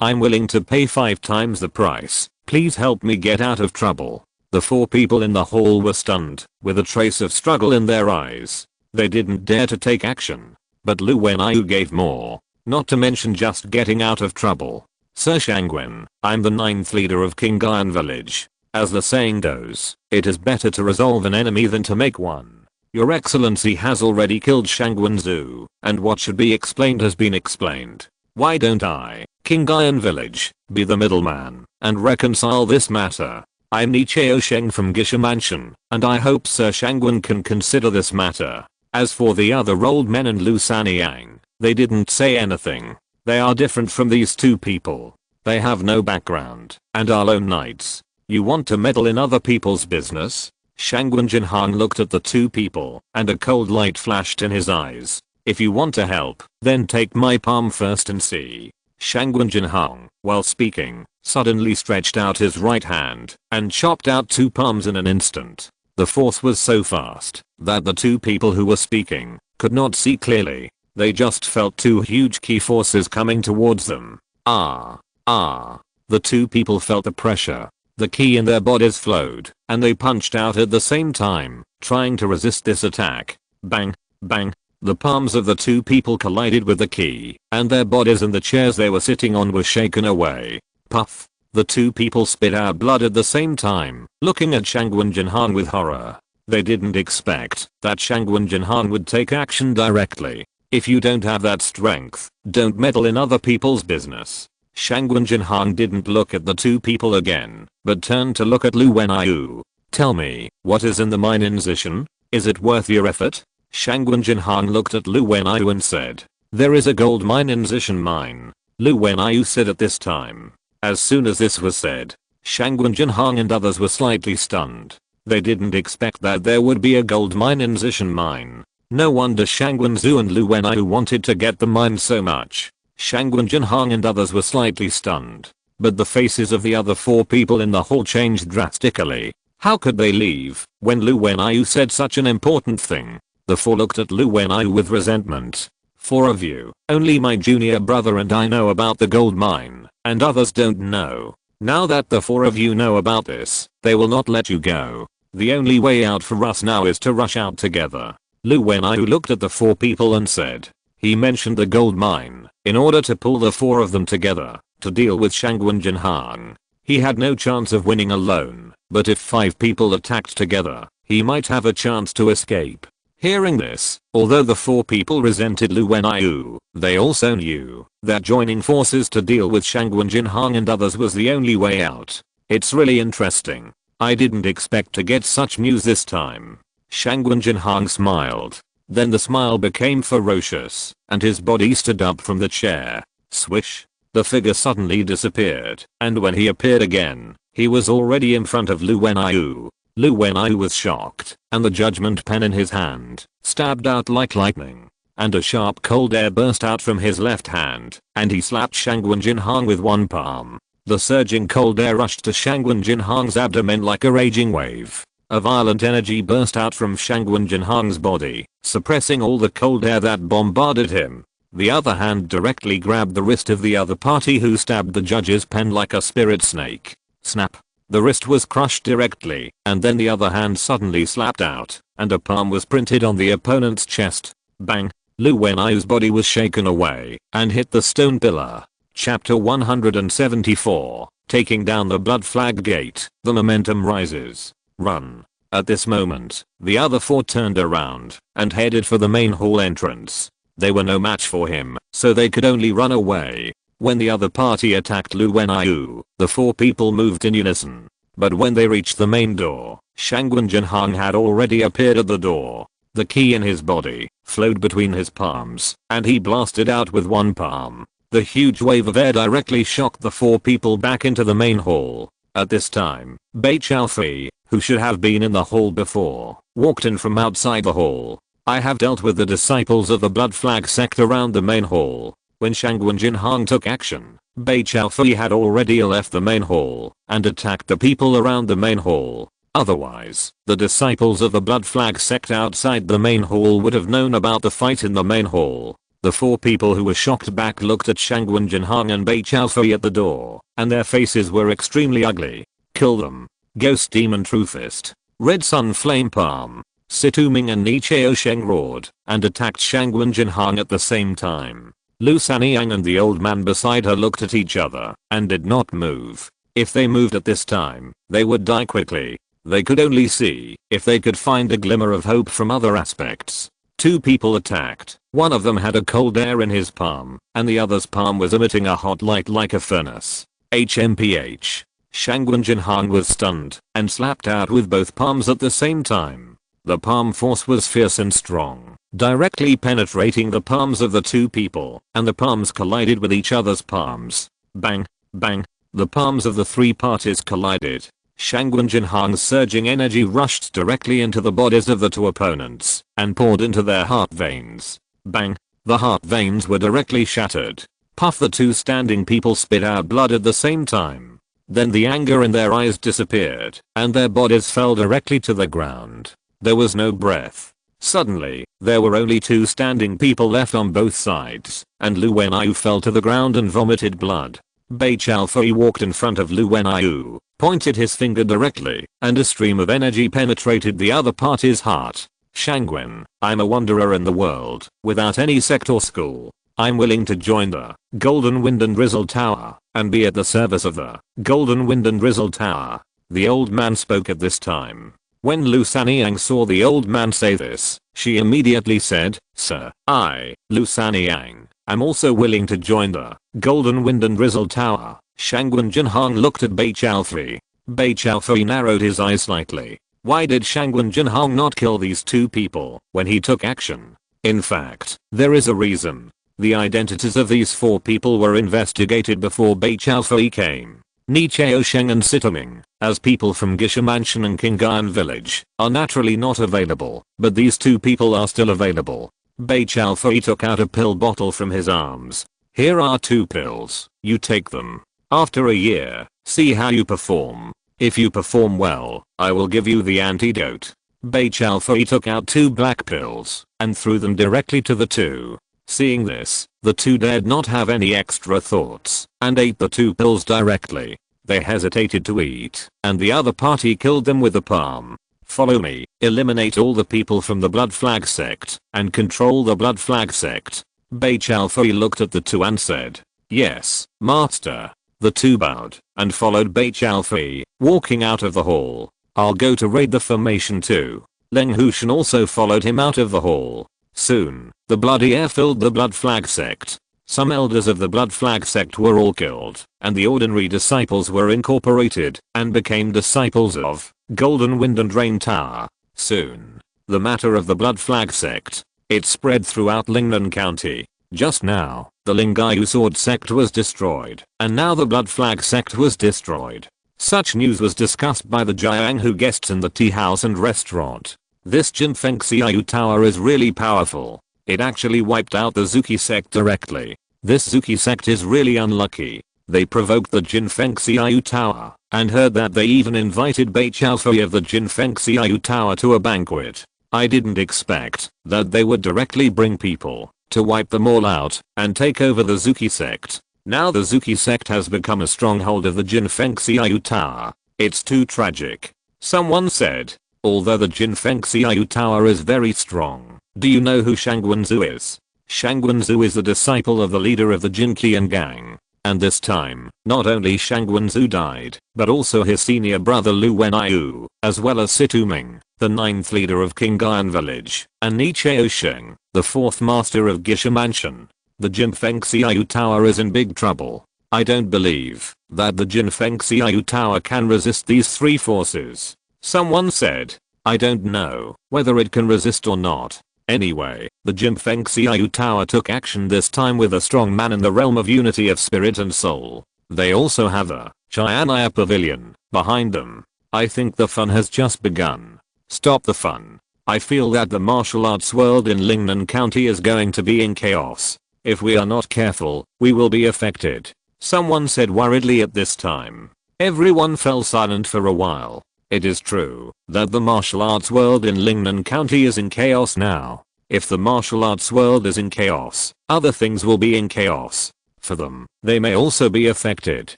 I'm willing to pay 5 times the price. Please help me get out of trouble." The 4 people in the hall were stunned, with a trace of struggle in their eyes. They didn't dare to take action. But Lu Wenai gave more. Not to mention just getting out of trouble. "Sir Shangwen, I'm the 9th leader of King Iron Village. As the saying goes, it is better to resolve an enemy than to make one. Your Excellency has already killed Shangwen Zhu, and what should be explained has been explained. Why don't I, King Iron Village, be the middleman and reconcile this matter? I'm Ni Chao Sheng from Gisha Mansion, and I hope Sir Shangwen can consider this matter." As for the other old men and Lu Sanyang, they didn't say anything. They are different from these 2 people. They have no background and are lone knights. You want to meddle in other people's business? Shangwen Jinhang looked at the 2 people, and a cold light flashed in his eyes. "If you want to help, then take my palm first and see." Shangwen Jinhang, while speaking, suddenly stretched out his right hand and chopped out 2 palms in an instant. The force was so fast that the 2 people who were speaking could not see clearly. They just felt 2 huge key forces coming towards them. The 2 people felt the pressure. The ki in their bodies flowed, and they punched out at the same time, trying to resist this attack. Bang, bang. The palms of the 2 people collided with the ki, and their bodies and the chairs they were sitting on were shaken away. Puff. The 2 people spit out blood at the same time, looking at Shangwen Jinhang with horror. They didn't expect that Shangwen Jinhang would take action directly. "If you don't have that strength, don't meddle in other people's business." Shangwen Jinhang didn't look at the two people again, but turned to look at Lu Wenyu. Tell me, what is in the mine incision? Is it worth your effort? Shangwen Jinhang looked at Lu Wenyu and said, there is a gold mine incision mine. Lu Wenyu said at this time. As soon as this was said, Shangwen Jinhang and others were slightly stunned. They didn't expect that there would be a gold mine incision mine. No wonder Shangwen Zhu and Lu Wenyu wanted to get the mine so much. Shangwen Jinhang and others were slightly stunned. But the faces of the other 4 people in the hall changed drastically. How could they leave when Lu Wenyu said such an important thing? The 4 looked at Lu Wenyu with resentment. 4 of you, only my junior brother and I know about the gold mine, and others don't know. Now that the 4 of you know about this, they will not let you go. The only way out for us now is to rush out together. Lu Wenyu looked at the 4 people and said. He mentioned the gold mine in order to pull the 4 of them together to deal with Shangwen Jinhang. He had no chance of winning alone, but if 5 people attacked together, he might have a chance to escape. Hearing this, although the 4 people resented Lu Wenyu, they also knew that joining forces to deal with Shangwen Jinhang and others was the only way out. It's really interesting. I didn't expect to get such news this time. Shangwen Jinhang smiled. Then the smile became ferocious, and his body stood up from the chair. Swish. The figure suddenly disappeared, and when he appeared again, he was already in front of Lu Wenyu. Lu Wenyu was shocked, and the judgment pen in his hand stabbed out like lightning. And a sharp cold air burst out from his left hand, and he slapped Shangwen Jinhang with one palm. The surging cold air rushed to Shangwen Jinhang's abdomen like a raging wave. A violent energy burst out from Shangwen Jinhang's body, suppressing all the cold air that bombarded him. The other hand directly grabbed the wrist of the other party who stabbed the judge's pen like a spirit snake. Snap. The wrist was crushed directly, and then the other hand suddenly slapped out, and a palm was printed on the opponent's chest. Bang. Lu Wenyu's body was shaken away, and hit the stone pillar. Chapter 174, Taking Down the Blood Flag Gate, the momentum rises. Run. At this moment, the other 4 turned around and headed for the main hall entrance. They were no match for him, so they could only run away. When the other party attacked Lu Wenyu, the 4 people moved in unison. But when they reached the main door, Shangwen Jinhang had already appeared at the door. The key in his body flowed between his palms, and he blasted out with one palm. The huge wave of air directly shocked the 4 people back into the main hall. At this time, Bei Chaofei, who should have been in the hall before, walked in from outside the hall. I have dealt with the disciples of the Blood Flag sect around the main hall. When Shangwen Jinhang took action, Bei Chaofei had already left the main hall and attacked the people around the main hall. Otherwise, the disciples of the Blood Flag sect outside the main hall would have known about the fight in the main hall. The 4 people who were shocked back looked at Shangwen Jinhang and Bei Chaofei at the door, and their faces were extremely ugly. Kill them. Ghost Demon True Fist. Red Sun Flame Palm. Situ Ming and Ni Chao Sheng roared and attacked Shangwen Jinhang at the same time. Lu Sanyang and the old man beside her looked at each other and did not move. If they moved at this time, they would die quickly. They could only see if they could find a glimmer of hope from other aspects. 2 people attacked. One of them had a cold air in his palm, and the other's palm was emitting a hot light like a furnace. HMPH. Shangwen Jinhang was stunned and slapped out with both palms at the same time. The palm force was fierce and strong, directly penetrating the palms of the 2 people, and the palms collided with each other's palms. Bang, bang. The palms of the 3 parties collided. Shangwen Jinhang's surging energy rushed directly into the bodies of the 2 opponents and poured into their heart veins. Bang. The heart veins were directly shattered. Puff. The 2 standing people spit out blood at the same time. Then the anger in their eyes disappeared and their bodies fell directly to the ground. There was no breath. Suddenly, there were only 2 standing people left on both sides, and Lu Wenyu fell to the ground and vomited blood. Bei Chaofei walked in front of Lu Wenyu, pointed his finger directly, and a stream of energy penetrated the other party's heart. Shangwen, I'm a wanderer in the world, without any sect or school. I'm willing to join the Golden Wind and Drizzle Tower, and be at the service of the Golden Wind and Drizzle Tower. The old man spoke at this time. When Lu Sanyang saw the old man say this, she immediately said, Sir, I, Lu Sanyang, I'm also willing to join the Golden Wind and Drizzle Tower. Shangwen Jinhong looked at Bei Chaofei. Bei Chaofei narrowed his eyes slightly. Why did Shangwen Jinhong not kill these two people when he took action? In fact, there is a reason. The identities of these four people were investigated before Bei Chaofei came. Ni Chaosheng and Sitoming, as people from Gisha Mansion and Qingan Village, are naturally not available, but these two people are still available. Bei Chaofei took out a pill bottle from his arms. Here are 2 pills, you take them. After a year, see how you perform. If you perform well, I will give you the antidote. Bei Chaofei took out 2 black pills and threw them directly to the 2. Seeing this, the 2 dared not have any extra thoughts and ate the 2 pills directly. They hesitated to eat, and the other party killed them with the palm. Follow me, eliminate all the people from the Blood Flag sect, and control the Blood Flag sect. Bei Chaofei looked at the 2 and said, yes, master. The 2 bowed and followed Bei Chaofei, walking out of the hall. I'll go to raid the formation too. Leng Hushan also followed him out of the hall. Soon, the bloody air filled the Blood Flag sect. Some elders of the Blood Flag sect were all killed, and the ordinary disciples were incorporated and became disciples of Golden Wind and Rain Tower. Soon, the matter of the Blood Flag sect, it spread throughout Lingnan County. Just now, the Lingayu Sword sect was destroyed, and now the Blood Flag sect was destroyed. Such news was discussed by the Jianghu guests in the tea house and restaurant. This Jinfeng Xiaoyu Tower is really powerful. It actually wiped out the Zuki sect directly. This Zuki sect is really unlucky. They provoked the Jinfeng Xiaoyu Tower, and heard that they even invited Bei Chaofei of the Jinfeng Xiaoyu Tower to a banquet. I didn't expect that they would directly bring people to wipe them all out and take over the Zuki sect. Now the Zuki sect has become a stronghold of the Jinfeng Xiaoyu Tower. It's too tragic. Someone said. Although the Jinfeng Xiaoyu Tower is very strong, do you know who Shangwenzu is? Shangwenzu is the disciple of the leader of the Jinqian gang. And this time, not only Shangwenzu died, but also his senior brother Lu Wenyu, as well as Situming, the 9th leader of Qingan Village, and Ni Chaosheng, the 4th master of Gisha Mansion. The Jinfeng Xiaoyu Tower is in big trouble. I don't believe that the Jinfeng Xiaoyu Tower can resist these 3 forces. Someone said, I don't know whether it can resist or not. Anyway, the Jinfeng Xiaoyu Tower took action this time with a strong man in the realm of unity of spirit and soul. They also have a Chianaya pavilion behind them. I think the fun has just begun. Stop the fun. I feel that the martial arts world in Lingnan County is going to be in chaos. If we are not careful, we will be affected. Someone said worriedly at this time. Everyone fell silent for a while. It is true that the martial arts world in Lingnan County is in chaos now. If the martial arts world is in chaos, other things will be in chaos. For them, they may also be affected.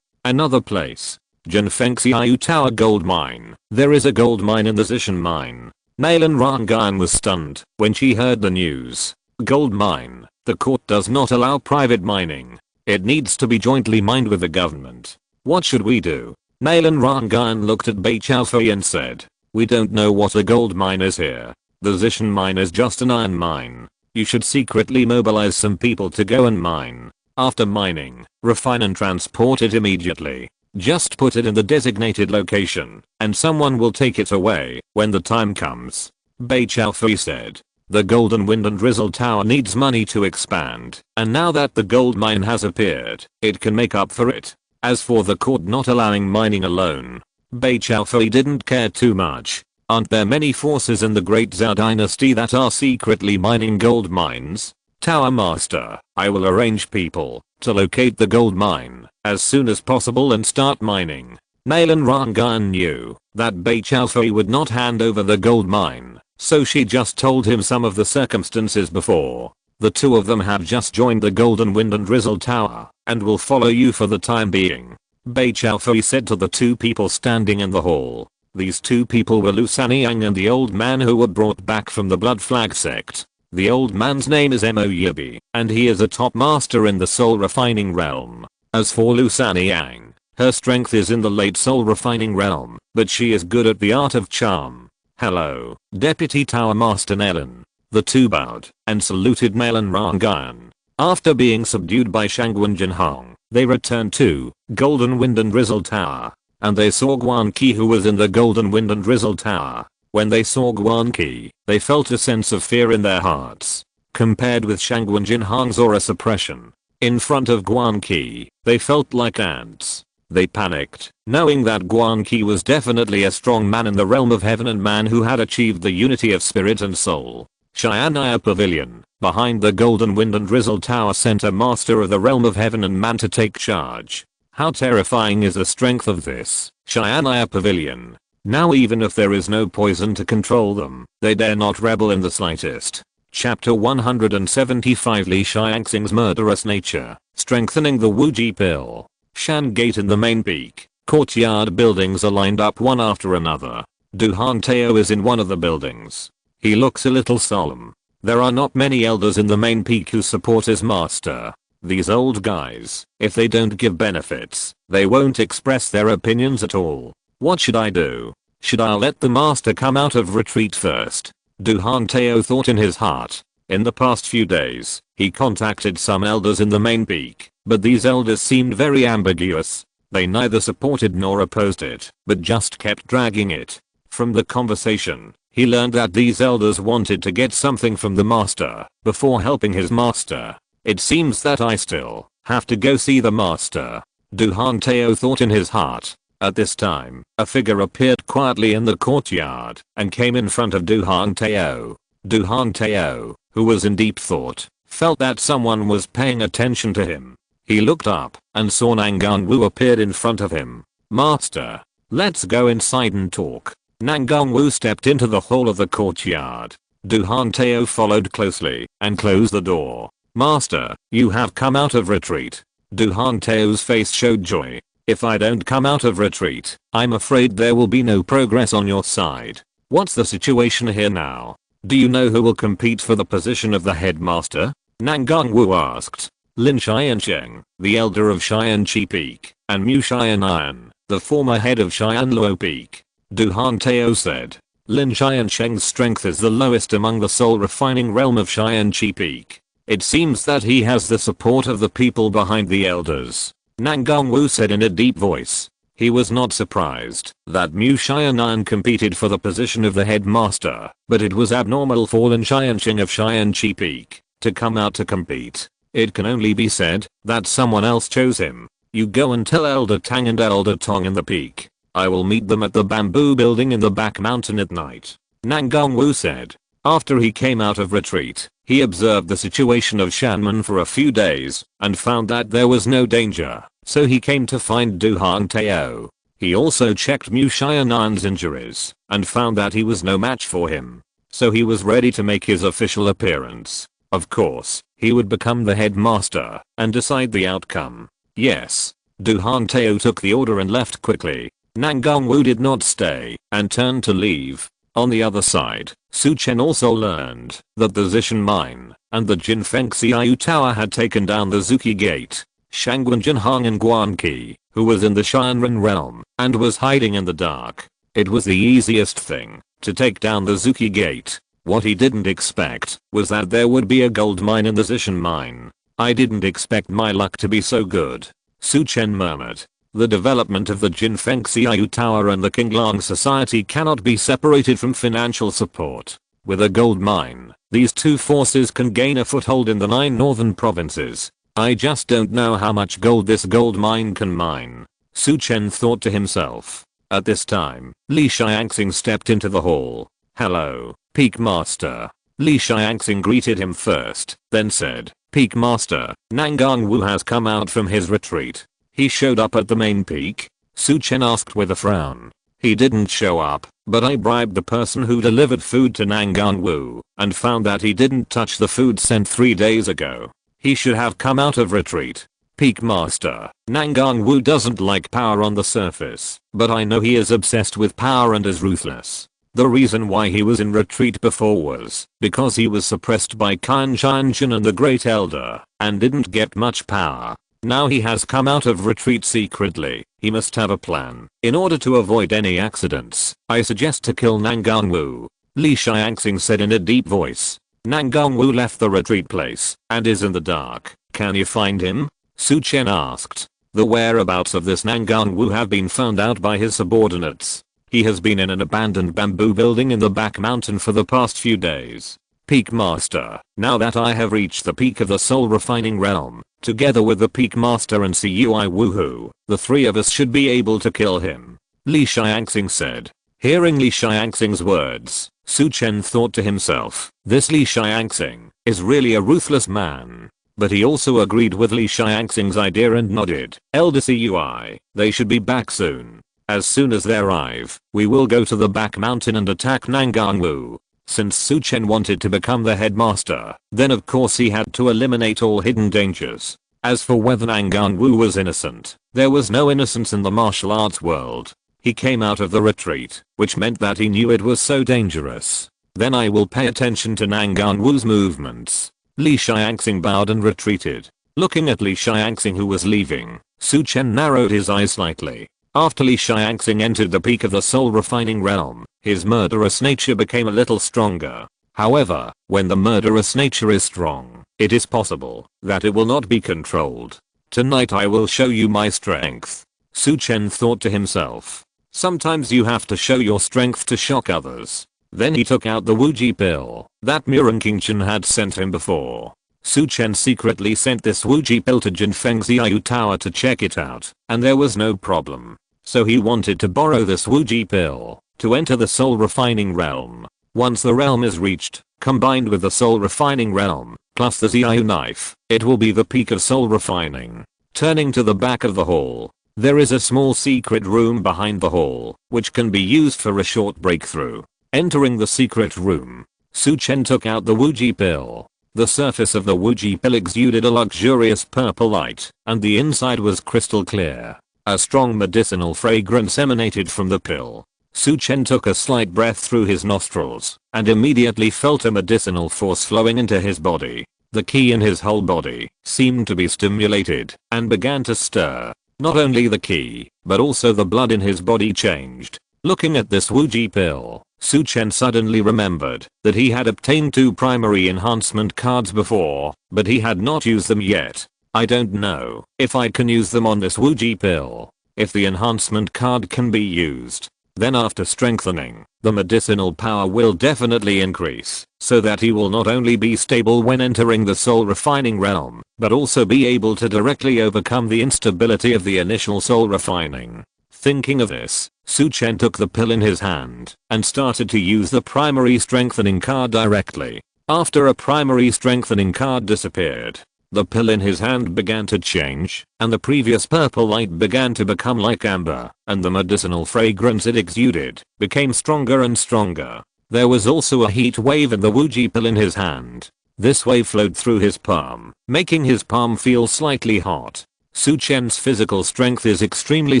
Another place. Jinfeng Xiaoyu Tower Gold Mine. There is a gold mine in the Zishan mine. Nalan Rangan was stunned when she heard the news. Gold mine. The court does not allow private mining. It needs to be jointly mined with the government. What should we do? Nalan Rangan looked at Bei Chaofei and said, we don't know what a gold mine is here. The Zishan mine is just an iron mine. You should secretly mobilize some people to go and mine. After mining, refine and transport it immediately. Just put it in the designated location, and someone will take it away when the time comes. Bei Chaofei said. The Golden Wind and Drizzle Tower needs money to expand, and now that the gold mine has appeared, it can make up for it. As for the court not allowing mining alone, Bei Chaofei didn't care too much. Aren't there many forces in the Great Zhao dynasty that are secretly mining gold mines? Tower Master, I will arrange people to locate the gold mine as soon as possible and start mining. Nalan Rangan knew that Bei Chaofei would not hand over the gold mine, so she just told him some of the circumstances before. The 2 of them have just joined the Golden Wind and Drizzle Tower and will follow you for the time being. Bei Chaofei said to the 2 people standing in the hall. These 2 people were Lu Sanyang and the old man who were brought back from the Blood Flag sect. The old man's name is Mo Yibi, and he is a top master in the soul refining realm. As for Lu Sanyang, her strength is in the late soul refining realm, but she is good at the art of charm. Hello, Deputy Tower Master Nalan. The 2 bowed and saluted Nalan Rangan. After being subdued by Shangwen Jinhong, they returned to Golden Wind and Drizzle Tower. And they saw Guan Qi, who was in the Golden Wind and Drizzle Tower. When they saw Guan Qi, they felt a sense of fear in their hearts. Compared with Shangwen Jinhong's aura suppression, in front of Guan Qi, they felt like ants. They panicked, knowing that Guan Qi was definitely a strong man in the realm of heaven and man who had achieved the unity of spirit and soul. Cheyenne Pavilion, behind the Golden Wind and Drizzle Tower, sent a master of the realm of heaven and man to take charge. How terrifying is the strength of this Cheyenne Pavilion. Now even if there is no poison to control them, they dare not rebel in the slightest. Chapter 175 Li Xiangxing's murderous nature, strengthening the Wuji pill. Shan Gate in the main peak. Courtyard buildings are lined up one after another. Duhan Teo is in one of the buildings. He looks a little solemn. There are not many elders in the main peak who support his master. These old guys, if they don't give benefits, they won't express their opinions at all. What should I do? Should I let the master come out of retreat first? Duhan Teo thought in his heart. In the past few days, he contacted some elders in the main peak, but these elders seemed very ambiguous. They neither supported nor opposed it, but just kept dragging it. From the conversation, he learned that these elders wanted to get something from the master before helping his master. It seems that I still have to go see the master. Duhan Teo thought in his heart. At this time, a figure appeared quietly in the courtyard and came in front of Duhan Teo. Duhan Teo, who was in deep thought, felt that someone was paying attention to him. He looked up and saw Nangang Wu appeared in front of him. Master, let's go inside and talk. Nangang Wu stepped into the hall of the courtyard. Duhan Teo followed closely and closed the door. Master, you have come out of retreat. Duhan Teo's face showed joy. If I don't come out of retreat, I'm afraid there will be no progress on your side. What's the situation here now? Do you know who will compete for the position of the headmaster? Nangang Wu asked. Lin Xiancheng, the elder of Xianqi Peak, and Mu Xianan, the former head of Xianluo Peak. Duhan Teo said. Lin Xiancheng's strength is the lowest among the soul refining realm of Xianqi Peak. It seems that he has the support of the people behind the elders. Nangang Wu said in a deep voice. He was not surprised that Mu Xianan competed for the position of the headmaster, but it was abnormal for Lin Xiancheng of Xianqi Peak to come out to compete. It can only be said that someone else chose him. You go and tell Elder Tang and Elder Tong in the peak. I will meet them at the bamboo building in the back mountain at night. Nangang Wu said. After he came out of retreat, he observed the situation of Shanman for a few days and found that there was no danger, so he came to find Duhan Teo. He also checked Mu Xianan's injuries and found that he was no match for him, so he was ready to make his official appearance. Of course, he would become the headmaster and decide the outcome. Yes. Duhan Teo took the order and left quickly. Nangang Wu did not stay and turned to leave. On the other side, Su Chen also learned that the Zishan mine and the Jinfeng Xiaoyu Tower had taken down the Zuki Gate. Shangwen Jinhong and Guan Qi, who was in the Shanren realm and was hiding in the dark. It was the easiest thing to take down the Zuki Gate. What he didn't expect was that there would be a gold mine in the Zishan mine. I didn't expect my luck to be so good. Su Chen murmured. The development of the Jinfeng Xiaoyu Tower and the Qinglang Society cannot be separated from financial support. With a gold mine, these two forces can gain a foothold in the 9 northern provinces. I just don't know how much gold this gold mine can mine. Su Chen thought to himself. At this time, Li Xiangxing stepped into the hall. Hello, Peak Master. Li Xiangxing greeted him first, then said, Peak Master, Nangang Wu has come out from his retreat. He showed up at the main peak? Su Chen asked with a frown. He didn't show up, but I bribed the person who delivered food to Nangang Wu and found that he didn't touch the food sent 3 days ago. He should have come out of retreat. Peak Master, Nangang Wu doesn't like power on the surface, but I know he is obsessed with power and is ruthless. The reason why he was in retreat before was because he was suppressed by Kan Chen and the Great Elder and didn't get much power. Now he has come out of retreat secretly. He must have a plan. In order to avoid any accidents, I suggest to kill Nangang Wu. Li Xiangxing said in a deep voice. Nangongwu left the retreat place and is in the dark. Can you find him? Su Chen asked. The whereabouts of this Nangongwu have been found out by his subordinates. He has been in an abandoned bamboo building in the back mountain for the past few days. Peak Master, now that I have reached the peak of the soul refining realm, together with the Peak Master and Cui Woohoo, the three of us should be able to kill him. Li Xiangxing said. Hearing Li Xiangxing's words, Su Chen thought to himself, this Li Xiangxing is really a ruthless man. But he also agreed with Li Xiangxing's idea and nodded. Elder Cui, they should be back soon. As soon as they arrive, we will go to the back mountain and attack Nangongwu. Since Su Chen wanted to become the headmaster, then of course he had to eliminate all hidden dangers. As for whether Nangongwu was innocent, there was no innocence in the martial arts world. He came out of the retreat, which meant that he knew it was so dangerous. Then I will pay attention to Nangongwu's movements. Li Xiangxing bowed and retreated. Looking at Li Xiangxing who was leaving, Su Chen narrowed his eyes slightly. After Li Xiangxing entered the peak of the soul refining realm, his murderous nature became a little stronger. However, when the murderous nature is strong, it is possible that it will not be controlled. Tonight I will show you my strength. Su Chen thought to himself. Sometimes you have to show your strength to shock others. Then he took out the Wuji pill that Muran King Chen had sent him before. Su Chen secretly sent this Wuji pill to Jinfeng Xiaoyu Tower to check it out, and there was no problem. So he wanted to borrow this Wuji pill to enter the soul refining realm. Once the realm is reached, combined with the soul refining realm, plus the Xiaoyu knife, it will be the peak of soul refining. Turning to the back of the hall, there is a small secret room behind the hall, which can be used for a short breakthrough. Entering the secret room, Su Chen took out the Wuji pill. The surface of the Wuji pill exuded a luxurious purple light, and the inside was crystal clear. A strong medicinal fragrance emanated from the pill. Su Chen took a slight breath through his nostrils, and immediately felt a medicinal force flowing into his body. The qi in his whole body seemed to be stimulated, and began to stir. Not only the qi, but also the blood in his body changed. Looking at this Wuji pill, Su Chen suddenly remembered that he had obtained 2 primary enhancement cards before, but he had not used them yet. I don't know if I can use them on this Wuji pill. If the enhancement card can be used, then after strengthening, the medicinal power will definitely increase, so that he will not only be stable when entering the soul refining realm, but also be able to directly overcome the instability of the initial soul refining. Thinking of this, Su Chen took the pill in his hand and started to use the primary strengthening card directly. After a primary strengthening card disappeared, the pill in his hand began to change, and the previous purple light began to become like amber, and the medicinal fragrance it exuded became stronger and stronger. There was also a heat wave in the Wuji pill in his hand. This wave flowed through his palm, making his palm feel slightly hot. Su Chen's physical strength is extremely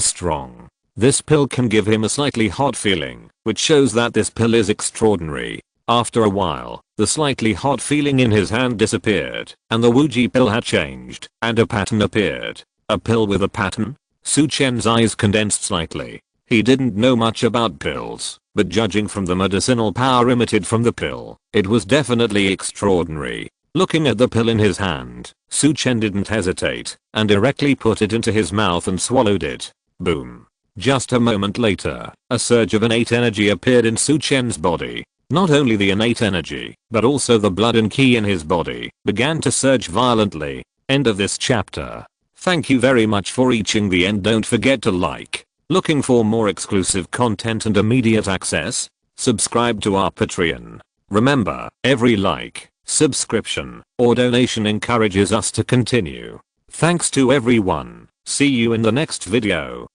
strong. This pill can give him a slightly hot feeling, which shows that this pill is extraordinary. After a while, the slightly hot feeling in his hand disappeared, and the Wuji pill had changed, and a pattern appeared. A pill with a pattern? Su Chen's eyes condensed slightly. He didn't know much about pills, but judging from the medicinal power emitted from the pill, it was definitely extraordinary. Looking at the pill in his hand, Su Chen didn't hesitate, and directly put it into his mouth and swallowed it. Boom. Just a moment later, a surge of innate energy appeared in Su Chen's body. Not only the innate energy, but also the blood and qi in his body began to surge violently. End of this chapter. Thank you very much for reaching the end. Don't forget to like. Looking for more exclusive content and immediate access? Subscribe to our Patreon. Remember, every like, subscription, or donation encourages us to continue. Thanks to everyone. See you in the next video.